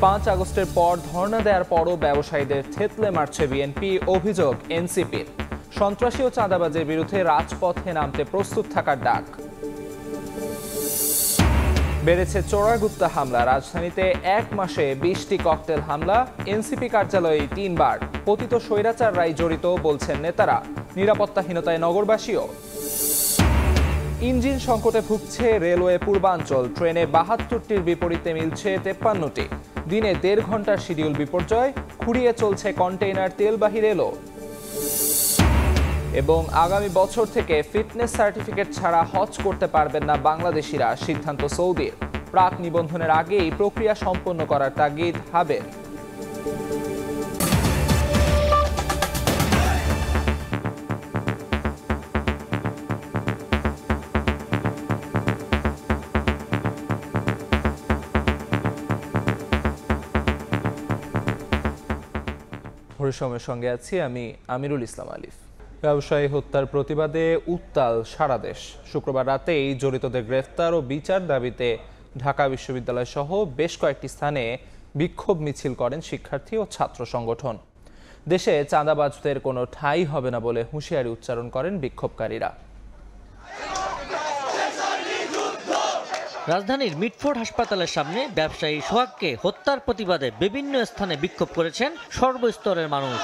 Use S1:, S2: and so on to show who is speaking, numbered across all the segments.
S1: 5 আগস্টের পর ধর্ণা দেওয়ার পরও ব্যবসায়ীদের থেতলে মারছে বিএনপি, অভিযোগ এনসিপির। সন্ত্রাসী ও চাঁদাবাজের বিরুদ্ধে রাজপথে নামতে প্রস্তুত থাকার ডাক। বেড়েছে চোরাগুপ্তা হামলা, রাজধানীতে এক মাসে 20টি ককটেল হামলা, এনসিপি কার্যালয়ে 3 বার। পতিত স্বৈরাচাররাই জড়িত বলছেন নেতারা, নিরাপত্তাহীনতায় নগরবাসীও। ইঞ্জিন সংকটে ভুগছে রেলওয়ে পূর্বাঞ্চল, ট্রেনে 72টির বিপরীতে মিলছে 53টি। দিনে 1.5 ঘন্টার শিডিউল বিপর্যয়, খুঁড়িয়ে চলছে কন্টেইনার তেলবাহী রেলও। এবং আগামী বছর থেকে ফিটনেস সার্টিফিকেট ছাড়া হজ করতে পারবেন না বাংলাদেশিরা, সিদ্ধান্ত সৌদির। প্রাক নিবন্ধনের আগেই প্রক্রিয়া সম্পন্ন করার তাগিদ হাবের। পরিশ্রমের সঙ্গে আছি আমি আমিরুল ইসলাম আলিফ। ব্যবসায়ী হত্যার প্রতিবাদে উত্তাল সারা দেশ। শুক্রবার রাতেই জড়িতদের গ্রেফতার ও বিচার দাবিতে ঢাকা বিশ্ববিদ্যালয় সহ বেশ কয়েকটি স্থানে বিক্ষোভ মিছিল করেন শিক্ষার্থী ও ছাত্র সংগঠন। দেশে চাঁদাবাজদের কোনো ঠাঁই হবে না বলে হুঁশিয়ারি উচ্চারণ করেন বিক্ষোভকারীরা।
S2: রাজধানীর মিটফোর্ড হাসপাতালের সামনে ব্যবসায়ী সোহাগকে হত্যার প্রতিবাদে বিভিন্ন স্থানে বিক্ষোভ করেছেন সর্বস্তরের মানুষ।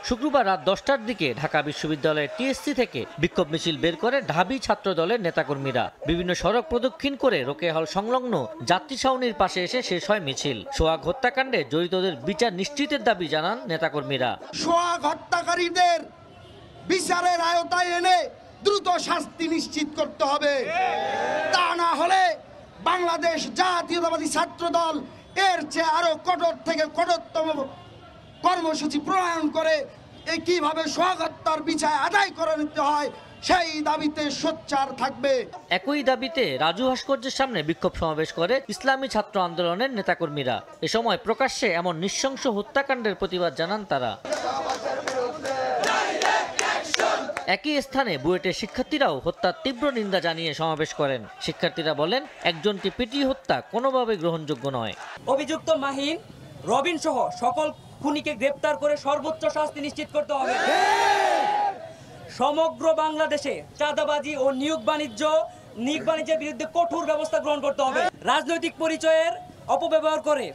S2: শুক্রবার রাত 10টার দিকে ঢাকা বিশ্ববিদ্যালয়ের টিএসসি থেকে বিক্ষোভ মিছিল বের করে ঢাবি ছাত্র দলের নেতাকর্মীরা। বিভিন্ন সড়ক প্রদক্ষিণ করে রোকেয়া হল সংলগ্ন যাত্রী ছাউনির পাশে এসে শেষ হয় মিছিল। সোহাগ হত্যাকাণ্ডে জড়িতদের বিচার নিশ্চিতের দাবি জানান নেতাকর্মীরা।
S3: সোহাগ হত্যাকারীদের বিচারের আওতায় এনে দ্রুত শাস্তি নিশ্চিত করতে হবে। তা না হলে বাংলাদেশ জাতীয়তাবাদী ছাত্র দল এর চেয়ে আরো কঠোর থেকে কঠোরতম কর্মসূচি প্রণয়ন করে কিভাবে সোহাগ হত্যার বিচার আদায় করে নিতে হয় সেই দাবিতে সোচ্চার থাকবে।
S2: একই দাবিতে রাজু ভাস্কর্যের সামনে বিক্ষোভ সমাবেশ করে ইসলামী ছাত্র আন্দোলনের নেতাকর্মীরা। এ সময় প্রকাশ্যে এমন নৃশংস হত্যাকাণ্ডের প্রতিবাদ জানান তারা। একই স্থানে বুয়েটের শিক্ষার্থীরাও হত্যার তীব্র নিন্দা জানিয়ে সমাবেশ করেন। শিক্ষার্থীরা বলেন, একজনকে পিটিয়ে হত্যা কোনোভাবে গ্রহণযোগ্য নয়।
S4: অভিযুক্ত মাহিন, রবিন সহ সকল খুনিকে গ্রেপ্তার করে সর্বোচ্চ শাস্তি নিশ্চিত করতে হবে। সমগ্র বাংলাদেশে চাঁদাবাজি ও নিয়োগ বাণিজ্যের বিরুদ্ধে কঠোর ব্যবস্থা গ্রহণ করতে হবে। রাজনৈতিক পরিচয়ের অপব্যবহার করে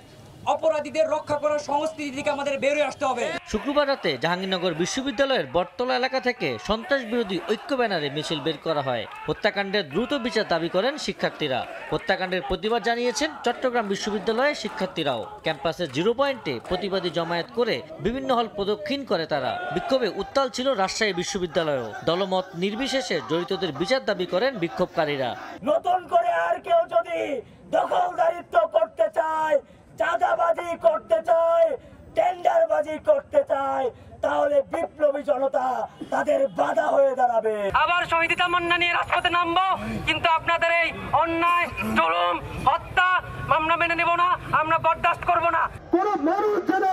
S4: অপরাধীদের রক্ষা করার সংস্কৃতি থেকে আমাদের বের হয়ে আসতে হবে।
S2: শুক্রবার রাতে জাহাঙ্গীরনগর বিশ্ববিদ্যালয়ের বটতলা এলাকা থেকে সন্ত্রাস বিরোধী ঐক্য ব্যানারে মিছিল বের করা হয়। হত্যাকাণ্ডের দ্রুত বিচার দাবি করেন শিক্ষার্থীরা। হত্যাকাণ্ডের প্রতিবাদ জানিয়েছেন চট্টগ্রাম বিশ্ববিদ্যালয়ের শিক্ষার্থীরাও। ক্যাম্পাসের 0 পয়েন্টে প্রতিবাদী জমায়েত করে বিভিন্ন হল প্রদক্ষিণ করে তারা। বিক্ষোভে উত্তাল ছিল রাজশাহী বিশ্ববিদ্যালয়ও। দলমত নির্বিশেষে জড়িতদের বিচার দাবি করেন বিক্ষোভকারীরা।
S5: নতুন করে আর কেউ যদি দখলদারিত্ব করতে চায়, চাঁদাবাজি করতে চায়, টেন্ডারবাজি করতে চায়, তাহলে বিপ্লবী জনতা তাদের বাধা হয়ে দাঁড়াবে।
S4: আবার শহীদ তামান্না নিয়ে রাজপথে নামবো, কিন্তু আপনাদের এই অন্যায়, জুলুম, হত্যা আমরা মেনে নেব না, আমরা বরদাস্ত করব না।
S3: কোন মানুষ যেন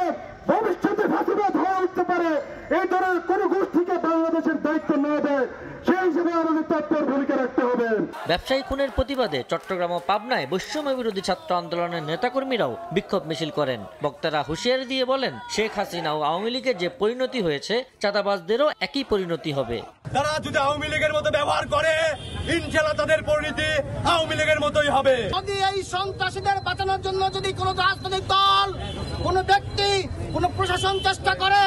S3: ভবিষ্যতে ফাঁসিবাদ হয়ে উঠতে পারে, এই ধরনের কোন গোষ্ঠীকে বাংলাদেশের দায়িত্ব না দেয়, সেই হিসেবে আমাদের তৎপর ভূমিকা রাখতে হবে।
S2: ব্যবসায়ী খুনের প্রতিবাদে চট্টগ্রাম ও পাবনায় বৈষম্য বিরোধী ছাত্র আন্দোলনের নেতাকর্মীরাও বিক্ষোভ মিছিল করেন। বক্তারা হুঁশিয়ারি দিয়ে বলেন, শেখ হাসিনা ও আওয়ামী লীগের যে পরিণতি হয়েছে, চাঁদাবাজদেরও একই পরিণতি হবে।
S5: তারা যদি আওয়ামী লীগের মতো ব্যবহার করে, ইনশাআল্লাহ তাদের পরিণতি আওয়ামী লীগের মতোই হবে।
S3: যদি এই সন্ত্রাসীদের বাঁচানোর জন্য যদি কোনো রাজনৈতিক দল, কোনো ব্যক্তি, কোনো প্রশাসন চেষ্টা করে,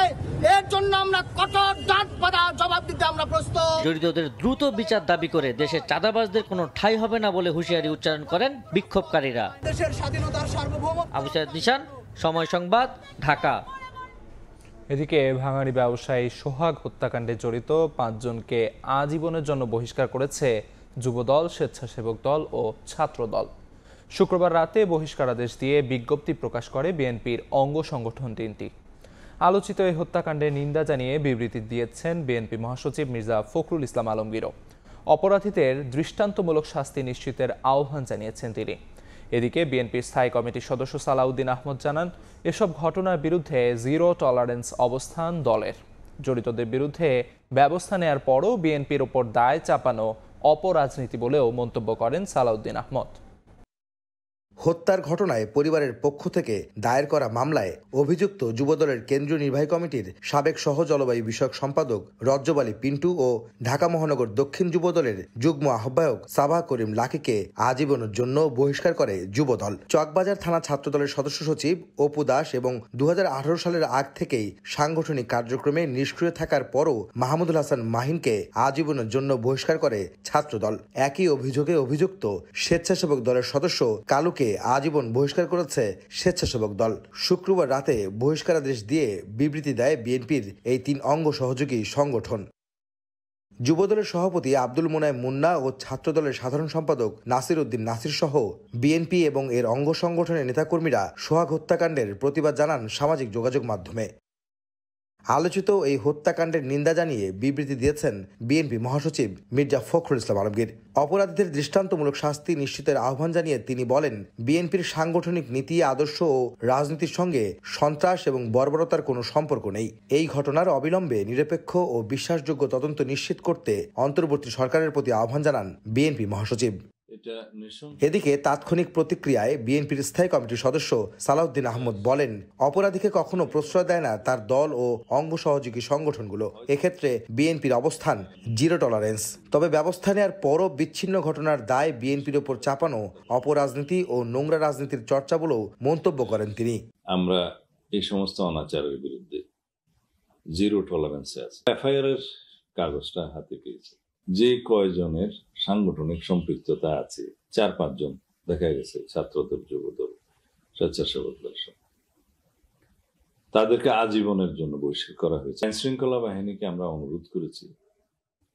S3: এর জন্য আমরা কঠোর ডাঁট বাঁধা জবাব দিতে আমরা প্রস্তুত।
S2: জড়িতদের দ্রুত বিচার দাবি করে দেশের চাঁদাবাজদের কোনো ঠাঁই হবে না বলে হুঁশিয়ারি উচ্চারণ করেন বিক্ষোভকারীরা।
S3: দেশের স্বাধীনতার সার্বভৌম।
S2: আবু সাইদ নিশান, সময় সংবাদ, ঢাকা।
S1: এদিকে ভাঙাড়ি ব্যবসায়ী সোহাগ হত্যাকাণ্ডে জড়িত 5 জনকে আজীবনের জন্য বহিষ্কার করেছে যুবদল, স্বেচ্ছাসেবক দল ও ছাত্র দল। শুক্রবার রাতে বহিষ্কারাদেশ দিয়ে বিজ্ঞপ্তি প্রকাশ করে বিএনপির অঙ্গ সংগঠন 3টি। আলোচিত এই হত্যাকাণ্ডে নিন্দা জানিয়ে বিবৃতি দিয়েছেন বিএনপি মহাসচিব মির্জা ফখরুল ইসলাম আলমগীরও। অপরাধীদের দৃষ্টান্তমূলক শাস্তি নিশ্চিতের আহ্বান জানিয়েছেন তিনি। এদিকে বিএনপির স্থায়ী কমিটির সদস্য সালাউদ্দিন আহমদ জানান, এসব ঘটনার বিরুদ্ধে 0 টলারেন্স অবস্থান দলের। জড়িতদের বিরুদ্ধে ব্যবস্থা নেয়ার পরও বিএনপির ওপর দায় চাপানো অপরাজনীতি বলেও মন্তব্য করেন সালাউদ্দিন আহমদ।
S6: হত্যার ঘটনায় পরিবারের পক্ষ থেকে দায়ের করা মামলায় অভিযুক্ত যুবদলের কেন্দ্রীয় নির্বাহী কমিটির সাবেক সহ জলবায়ু বিষয়ক সম্পাদক রজ্জব আলী পিন্টু ও ঢাকা মহানগর দক্ষিণ যুবদলের যুগ্ম আহ্বায়ক সাবাহ করিম লাকিকে আজীবনের জন্য বহিষ্কার করে যুবদল। চকবাজার থানা ছাত্রদলের সদস্য সচিব অপু দাস এবং 2018 সালের আগ থেকেই সাংগঠনিক কার্যক্রমে নিষ্ক্রিয় থাকার পরও মাহমুদুল হাসান মাহিনকে আজীবনের জন্য বহিষ্কার করে ছাত্রদল। একই অভিযোগে অভিযুক্ত স্বেচ্ছাসেবক দলের সদস্য কালুকে আজীবন বহিষ্কার করেছে স্বেচ্ছাসেবক দল। শুক্রবার রাতে বহিষ্কারাদেশ দিয়ে বিবৃতি দেয় বিএনপির এই 3 অঙ্গ সহযোগী সংগঠন। যুবদলের সভাপতি আব্দুল মোনায়েম মুন্না ও ছাত্রদলের সাধারণ সম্পাদক নাসির উদ্দিন নাসির সহ বিএনপি এবং এর অঙ্গ সংগঠনের নেতাকর্মীরা সোহাগ হত্যাকাণ্ডের প্রতিবাদ জানান সামাজিক যোগাযোগ মাধ্যমে। আলোচিত এই হত্যাকাণ্ডের নিন্দা জানিয়ে বিবৃতি দিয়েছেন বিএনপি মহাসচিব মির্জা ফখরুল ইসলাম আলমগীর। অপরাধীদের দৃষ্টান্তমূলক শাস্তি নিশ্চিতের আহ্বান জানিয়ে তিনি বলেন, বিএনপির সাংগঠনিক নীতি, আদর্শ ও রাজনীতির সঙ্গে সন্ত্রাস এবং বর্বরতার কোনো সম্পর্ক নেই। এই ঘটনার অবিলম্বে নিরপেক্ষ ও বিশ্বাসযোগ্য তদন্ত নিশ্চিত করতে অন্তর্বর্তী সরকারের প্রতি আহ্বান জানান বিএনপি মহাসচিব। এদিকে তাৎক্ষণিক প্রতিক্রিয়ায় বিএনপির স্থায়ী কমিটির সদস্য সালাউদ্দিন আহমদ বলেন, অপরাধীকে কখনো প্রশ্রয় দেয় না তার দল ও অঙ্গ সহযোগী সংগঠনগুলো। এক্ষেত্রে বিএনপির অবস্থান জিরো টলারেন্স। তবে ব্যবস্থা নেওয়ার পরও বিচ্ছিন্ন ঘটনার দায় বিএনপির ওপর চাপানো অপরাজনীতি ও নোংরা রাজনীতির চর্চা বলেও মন্তব্য করেন তিনি।
S7: আমরা এই সমস্ত অনাচারের বিরুদ্ধে জিরো টলারেন্সে আছি। এফআইআর এর কাগজটা হাতে পেয়েছি। যে কয়জনের সাংগঠনিক সম্পৃক্ততা আছে 4-5 জন দেখা গেছে, ছাত্রদল, যুবদল, স্বেচ্ছাসেবক দল, তাদেরকে আজীবনের জন্য বহিষ্কার করা হয়েছে। আইন শৃঙ্খলা বাহিনীকে আমরা অনুরোধ করেছি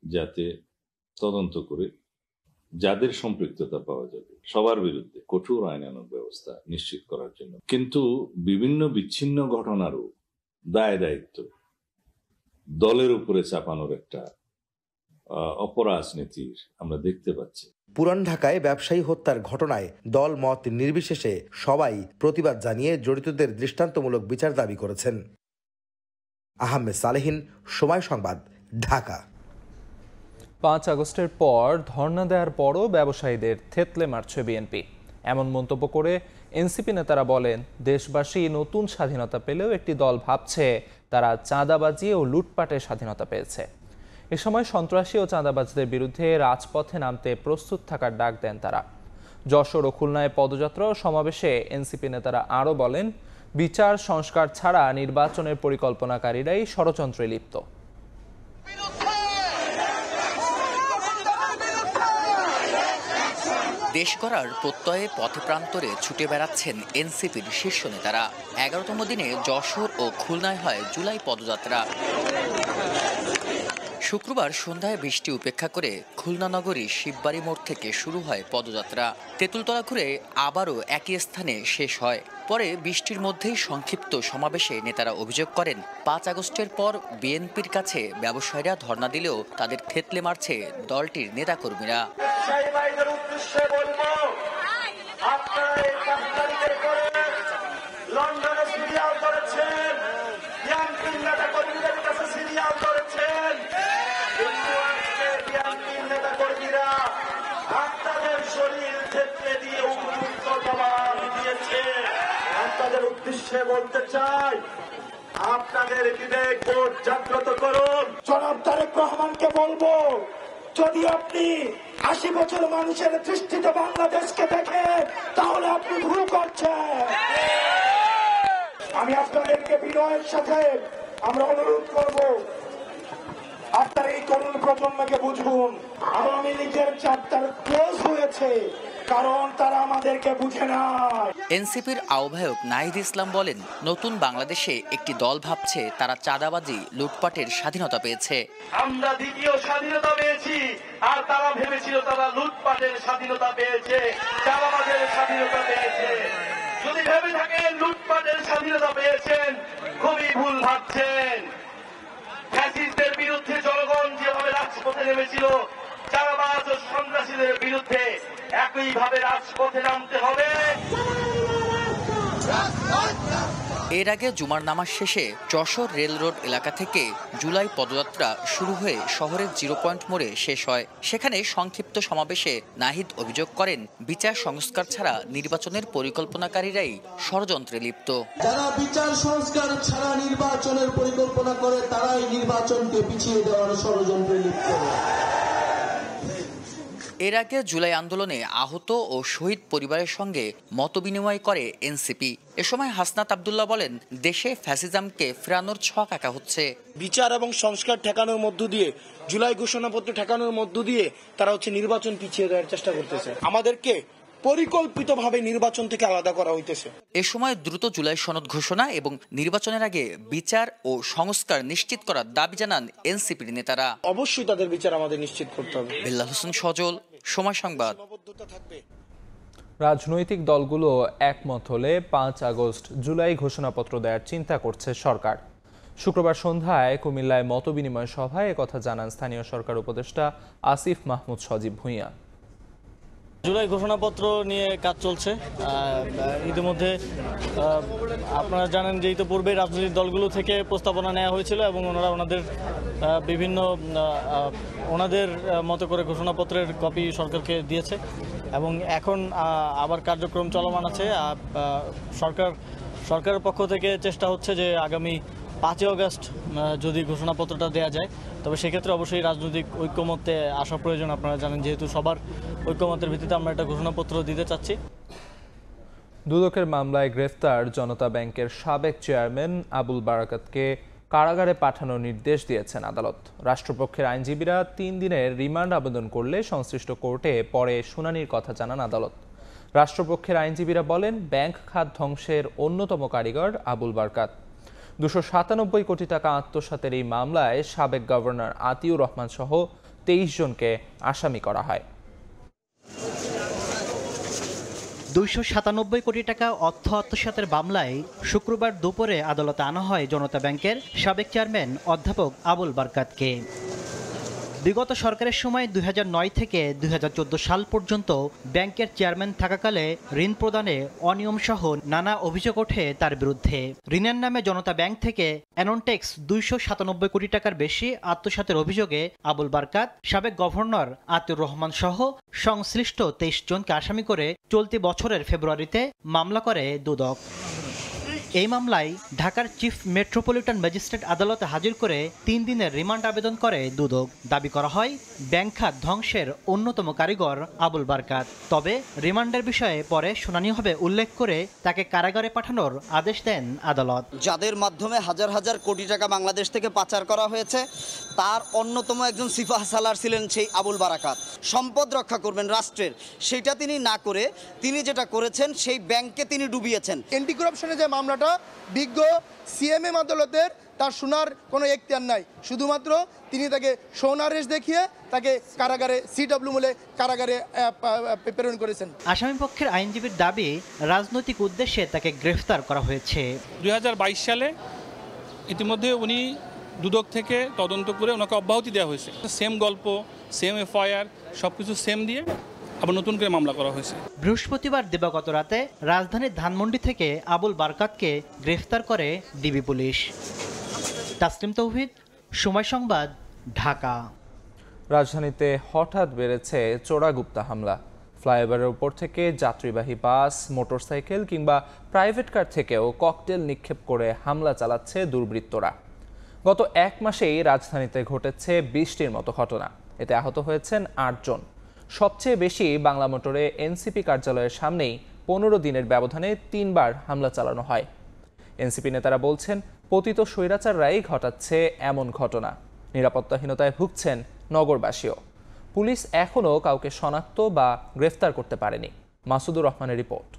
S7: যাতে তদন্ত করে যাদের সম্পৃক্ততা পাওয়া যাবে সবার বিরুদ্ধে কঠোর আইনানুগ ব্যবস্থা নিশ্চিত করার জন্য। কিন্তু বিভিন্ন বিচ্ছিন্ন ঘটনারও দায় দায়িত্ব দলের উপরে চাপানোর একটা অপরাজনীতির আমরা দেখতে পাচ্ছি।
S6: পুরান ঢাকায় ব্যবসায়ী হত্যার ঘটনায় দল মত নির্বিশেষে সবাই প্রতিবাদ জানিয়ে জড়িতদের দৃষ্টান্তমূলক বিচার দাবি করেছেন। আহমেদ সালেহিন, সময় সংবাদ, ঢাকা।
S1: 5 আগস্টের পর ধর্ণা দেওয়ার পরও ব্যবসায়ীদের থেতলে মারছে বিএনপি। এমন মন্তব্য করে এনসিপি নেতারা বলেন, দেশবাসী নতুন স্বাধীনতা পেলেও একটি দল ভাবছে তারা চাঁদাবাজি ও লুটপাটের স্বাধীনতা পেয়েছে। এ সময় সন্ত্রাসী ও চাঁদাবাজদের বিরুদ্ধে রাজপথে নামতে প্রস্তুত থাকার ডাক দেন তারা। যশোর ও খুলনায় পদযাত্রা ও সমাবেশে এনসিপি নেতারা আরও বলেন, বিচার সংস্কার ছাড়া নির্বাচনের পরিকল্পনাকারীরাই ষড়যন্ত্রে লিপ্ত।
S8: দেশ গড়ার প্রত্যয়ে পথে প্রান্তরে ছুটে বেড়াচ্ছেন এনসিপির শীর্ষ নেতারা। 11তম দিনে যশোর ও খুলনায় হয় জুলাই পদযাত্রা। শুক্রবার সন্ধ্যায় বৃষ্টি উপেক্ষা করে খুলনা নগরী শিববাড়ি মোড় থেকে শুরু হয় পদযাত্রা। তেঁতুলতলা ঘুরে আবারও একই স্থানে শেষ হয়। পরে বৃষ্টির মধ্যেই সংক্ষিপ্ত সমাবেশে নেতারা অভিযোগ করেন, 5 আগস্টের পর বিএনপির কাছে ব্যবসায়ীরা ধর্ণা দিলেও তাদের থেতলে মারছে দলটির নেতাকর্মীরা।
S5: আপনাদের উদ্দেশ্যে বলতে চাই, আপনাদের বিবেক বোধ জাগ্রত করুন। জনাব তারেক রহমানকে বলবো, যদি আপনি 80 বছর মানুষের দৃষ্টিতে বাংলাদেশকে দেখেন তাহলে আপনি ভুল করছেন। আমি আপনাদেরকে বিনয়ের সাথে আমরা অনুরোধ করব, আপনার এই তরুণ প্রজন্মকে বুঝুন। আওয়ামী লীগের চ্যাপ্টার ক্লোজ হয়েছে কারণ তারা আমাদেরকে বুঝে না।
S8: এনসিপির আহ্বায়ক নাহিদ ইসলাম বলেন, নতুন বাংলাদেশে একটি দল ভাবছে তারা চাঁদাবাজি লুটপাটের স্বাধীনতা পেয়েছে।
S5: আমরা দ্বিতীয় স্বাধীনতা পেয়েছি, আর তারা ভেবেছিল তারা লুটপাটের স্বাধীনতা পেয়েছে, চাঁদাবাজের স্বাধীনতা পেয়েছে। যদি ভেবে থাকেন লুটপাটের স্বাধীনতা পেয়েছেন, খুবই ভুল ভাবছেন। ফ্যাসিস্টদের বিরুদ্ধে জনগণ যেভাবে রাজপথে নেমেছিল, চাঁদাবাজ ও সন্ত্রাসীদের বিরুদ্ধে একইভাবে রাজপথে নামতে হবে।
S8: এর আগে জুমার নামাজ শেষে যশোর রেল রোড এলাকা থেকে জুলাই পদযাত্রা শুরু হয়ে শহরের 0 পয়েন্ট মোড়ে শেষ হয়। সেখানে সংক্ষিপ্ত সমাবেশে নাহিদ অভিযোগ করেন, বিচার সংস্কার ছাড়া নির্বাচনের পরিকল্পনাকারীরাই ষড়যন্ত্রে লিপ্ত।
S9: যারা বিচার সংস্কার ছাড়া নির্বাচনের পরিকল্পনা করে তারাই নির্বাচনকে পিছিয়ে দেওয়ার ষড়যন্ত্রে লিপ্ত।
S8: এর আগে জুলাই আন্দোলনে আহত ও শহীদ পরিবারের সঙ্গে মতবিনিময় করে এনসিপি। এ সময় হাসনাত আব্দুল্লাহ বলেন, দেশে ফ্যাসিজমকে ফেরানোর ছক আঁকা হচ্ছে।
S9: বিচার এবং সংস্কার ঠেকানোর মধ্য দিয়ে, জুলাই ঘোষণাপত্র ঠেকানোর মধ্য দিয়ে তারা নির্বাচন পিছিয়ে দেওয়ার চেষ্টা করতেছে। আমাদেরকে পরিকল্পিতভাবে নির্বাচন থেকে আলাদা করা হইতেছে।
S8: এ সময় দ্রুত জুলাই সনদ ঘোষণা এবং নির্বাচনের আগে বিচার ও সংস্কার নিশ্চিত করার দাবি জানান এনসিপির নেতারা।
S9: অবশ্যই তাদের বিচার আমাদের নিশ্চিত করতে হবে।
S8: বিল্লাল হোসেন সজল, সময় সংবাদ।
S1: রাজনৈতিক দলগুলো একমত হলে 5 আগস্ট জুলাই ঘোষণাপত্র দেওয়ার চিন্তা করছে সরকার। শুক্রবার সন্ধ্যায় কুমিল্লায় মতবিনিময় সভায় একথা জানান স্থানীয় সরকার উপদেষ্টা আসিফ মাহমুদ সজীব ভূঁইয়া।
S10: জুলাই ঘোষণাপত্র নিয়ে কাজ চলছে। ইতিমধ্যে আপনারা জানেন যে ইতিপূর্বে রাজনৈতিক দলগুলো থেকে প্রস্তাবনা নেওয়া হয়েছিল এবং ওনারা ওনাদের বিভিন্ন ওনাদের মতো করে ঘোষণাপত্রের কপি সরকারকে দিয়েছে এবং এখন আবার কার্যক্রম চলমান আছে। সরকারের পক্ষ থেকে চেষ্টা হচ্ছে যে আগামী 5 আগস্ট যদি ঘোষণাপত্রটা দেওয়া যায়, তবে সেক্ষেত্রে অবশ্যই রাজনৈতিক ঐক্যমত্যে আসা প্রয়োজন। আপনারা জানেন যেহেতু সবার ঐক্যমতের ভিত্তিতে আমরা একটা ঘোষণাপত্র দিতে চাচ্ছি।
S1: দুদকের মামলায় গ্রেফতার জনতা ব্যাংকের সাবেক চেয়ারম্যান আবুল বারাকাতকে কারাগারে পাঠানোর নির্দেশ দিয়েছেন আদালত। রাষ্ট্রপক্ষের আইনজীবীরা 3 দিনের রিমান্ড আবেদন করলে সংশ্লিষ্ট কোর্টে পরে শুনানির কথা জানান আদালত। রাষ্ট্রপক্ষের আইনজীবীরা বলেন, ব্যাংক খাত ধ্বংসের অন্যতম কারিগর আবুল বারকাত। 297 কোটি টাকা আত্মসাতের এই মামলায় সাবেক গভর্নর আতিউর রহমান সহ 23 জনকে আসামি করা হয়।
S11: 297 কোটি টাকা অর্থ আত্মসাতের মামলায় শুক্রবার দুপুরে আদালতে আনা হয় জনতা ব্যাংকের সাবেক চেয়ারম্যান অধ্যাপক আবুল বারকাতকে। বিগত সরকারের সময় 2009 থেকে 2014 সাল পর্যন্ত ব্যাংকের চেয়ারম্যান থাকাকালে ঋণ প্রদানে অনিয়ম সহ নানা অভিযোগ ওঠে তার বিরুদ্ধে। ঋণের নামে জনতা ব্যাংক থেকে অ্যাননটেক্স 297 কোটি টাকার বেশি আত্মসাতের অভিযোগে আবুল বারকাত, সাবেক গভর্নর আতিউর রহমান সহ সংশ্লিষ্ট 23 জনকে আসামি করে চলতি বছরের ফেব্রুয়ারিতে মামলা করে দুদক। এই মামলায় ঢাকার চিফ মেট্রোপলিটন ম্যাজিস্ট্রেট আদালতে হাজির করে 3 দিনের রিমান্ড আবেদন করে দুদক। দাবি করা হয়, ব্যাংক খাত ধ্বংসের অন্যতম কারিগর আবুল বারকাত। তবে রিমান্ডের বিষয়ে পরে শুনানি হবে উল্লেখ করে তাকে কারাগারে পাঠানোর আদেশ দেন আদালত।
S12: যাদের মাধ্যমে হাজার হাজার কোটি টাকা বাংলাদেশ থেকে পাচার করা হয়েছে, তার অন্যতম একজন সিপাহ সালার ছিলেন সেই আবুল বারাকাত। সম্পদ রক্ষা করবেন রাষ্ট্রের, সেটা তিনি না করে তিনি যেটা করেছেন সেই ব্যাংককে তিনি ডুবিয়েছেন।
S3: এন্টি কারাপশনের যে মামলাটা বিজ্ঞ সিএমএম আদালতের, তার শোনার কোনো এখতিয়ার নাই। শুধুমাত্র তিনি তাকে সোনারেশ দেখিয়ে তাকে কারাগারে সিডব্লিউ মূলে কারাগারে প্রেরণ করেছেন।
S11: আসামি পক্ষের আইনজীবীর দাবি, রাজনৈতিক উদ্দেশ্যে তাকে গ্রেফতার করা হয়েছে।
S13: 2022 সালে ইতিমধ্যে উনি দুদক থেকে তদন্ত করে ওনাকে অব্যাহতি দেওয়া হয়েছে। সেম গল্প, সেম এফআইআর, সবকিছু সেম দিয়ে আবার নতুন করে মামলা করা হয়েছে।
S11: বৃহস্পতিবার দিবাগত রাতে রাজধানীর ধানমন্ডি থেকে আবুল বারকাতকে গ্রেফতার করে ডিবি পুলিশ। তাসলিম তৌহিদ, সময় সংবাদ, ঢাকা।
S1: রাজধানীতে হঠাৎ বেড়েছে চোরাগুপ্তা হামলা। ফ্লাইওভারের উপর থেকে যাত্রীবাহী বাস, মোটরসাইকেল কিংবা প্রাইভেট কার থেকেও ককটেল নিক্ষেপ করে হামলা চালাচ্ছে দুর্বৃত্তরা। গত 1 মাসেই রাজধানীতে ঘটেছে 20টির মতো ঘটনা। এতে আহত হয়েছেন 8 জন। সবচেয়ে বেশি বাংলা মোটরে এনসিপি কার্যালয়ের সামনেই 15 দিনের ব্যবধানে 3 বার হামলা চালানো হয়। এনসিপি নেতারা বলছেন, পতিত স্বৈরাচাররাই ঘটাচ্ছে এমন ঘটনা। নিরাপত্তাহীনতায় ভুগছেন নগরবাসীও। পুলিশ এখনও কাউকে শনাক্ত বা গ্রেফতার করতে পারেনি। মাসুদুর রহমানের রিপোর্ট।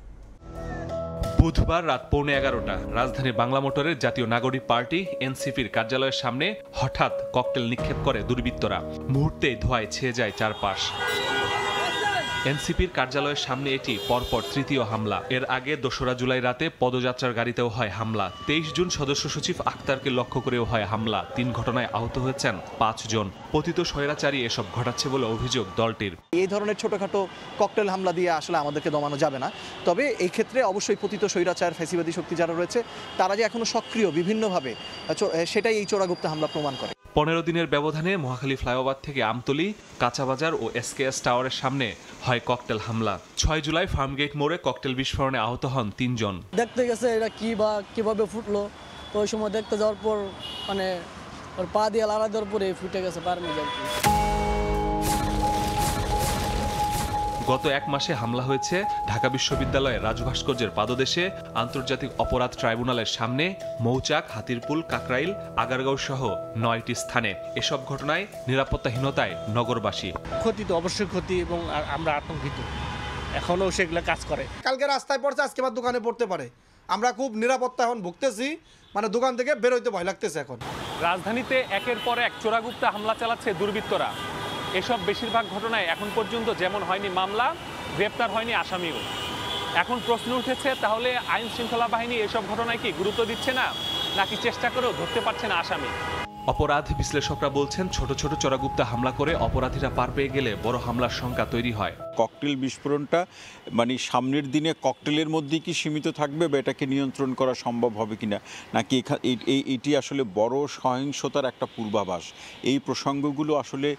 S14: বুধবার রাত 11:15 রাজধানীর বাংলা মোটরের জাতীয় নাগরিক পার্টি এনসিপির কার্যালয়ের সামনে হঠাৎ ককটেল নিক্ষেপ করে দুর্বৃত্তরা। মুহূর্তেই ধোঁয়ায় ছেয়ে যায় চারপাশ। এনসিপির কার্যালয়ের সামনে এটি পরপর তৃতীয় হামলা। এর আগে ২রা জুলাই রাতে পদযাত্রার গাড়িতেও হয় হামলা। ২৩ জুন সদস্য সচিব আক্তারকে লক্ষ্য করেও হয় হামলা। ৩ ঘটনায় আহত হয়েছেন ৫ জন। পতিত স্বৈরাচারী এসব ঘটাচ্ছে বলে অভিযোগ দলটির।
S15: এই ধরনের ছোটখাটো ককটেল হামলা দিয়ে আসলে আমাদেরকে দমানো যাবে না। তবে এই ক্ষেত্রে অবশ্যই পতিত স্বৈরাচার ফ্যাসিবাদী শক্তি যারা রয়েছে তারা যে এখনো সক্রিয় বিভিন্নভাবে, সেটাই এই চোরাগুপ্ত হামলা প্রমাণ করে।
S14: ১৫ দিনের ব্যবধানে মহাখালী ফ্লাইওভার থেকে আমতলী, কাঁচাবাজার ও এসকেএস টাওয়ারের সামনে হয় ককটেল হামলা। ৬ জুলাই ফার্মগেট মোড়ে ককটেল বিস্ফোরণে আহত হন ৩ জন।
S16: দেখতে গেছে এটা কিভাবে ফুটলো, তো ওই সময় দেখতে যাওয়ার পর মানে ওর পা দিয়ে লাড়া দেওয়ার পরে ফুটে গেছে পার মেজার।
S14: গত ১ মাসে হামলা হয়েছে ঢাকা বিশ্ববিদ্যালয়ের রাজু ভাস্কর্যের পাদদেশে, আন্তর্জাতিক অপরাধ ট্রাইব্যুনালের সামনে, মৌচাক, হাতিরপুল, কাকরাইল, আগারগাঁও সহ ৯টি স্থানে। এসব ঘটনায় নিরাপত্তাহীনতায় নগরবাসী।
S17: ক্ষতি তো অবশ্যই ক্ষতি, এবং আমরা আতঙ্কিত, এখনও সেগুলো কাজ করে।
S9: কালকে রাস্তায় পড়ছে, আজকে আবার দোকানে পড়তে পারে। আমরা খুব নিরাপত্তা এখন ভুগতেছি, মানে দোকান থেকে বেরোইতে ভয় লাগতেছে এখন।
S18: রাজধানীতে একের পর এক চোরাগুপ্তা হামলা চালাচ্ছে দুর্বৃত্তরা। এসব বেশিরভাগ ঘটনায় এখন পর্যন্ত যেমন হয়নি মামলা, গ্রেপ্তার হয়নি আসামিও। এখন প্রশ্ন উঠেছে, তাহলে আইন শৃঙ্খলা বাহিনী এসব ঘটনায় কি গুরুত্ব দিচ্ছে না, নাকি চেষ্টা করেও ধরতে পারছে না আসামি?
S14: অপরাধ বিশ্লেষকরা বলছেন, ছোট ছোট চোরাগুপ্তা হামলা করে অপরাধীরা পার পেয়ে গেলে বড় হামলার সংখ্যা তৈরি হয়।
S19: ককটেল বিস্ফোরণটা মানে সামনের দিনে ককটেলের মধ্যে কি সীমিত থাকবে, বা এটাকে নিয়ন্ত্রণ করা সম্ভব হবে কিনা, নাকি এটি আসলে বড় সহিংসতার একটা পূর্বাভাস? এই প্রসঙ্গগুলো আসলে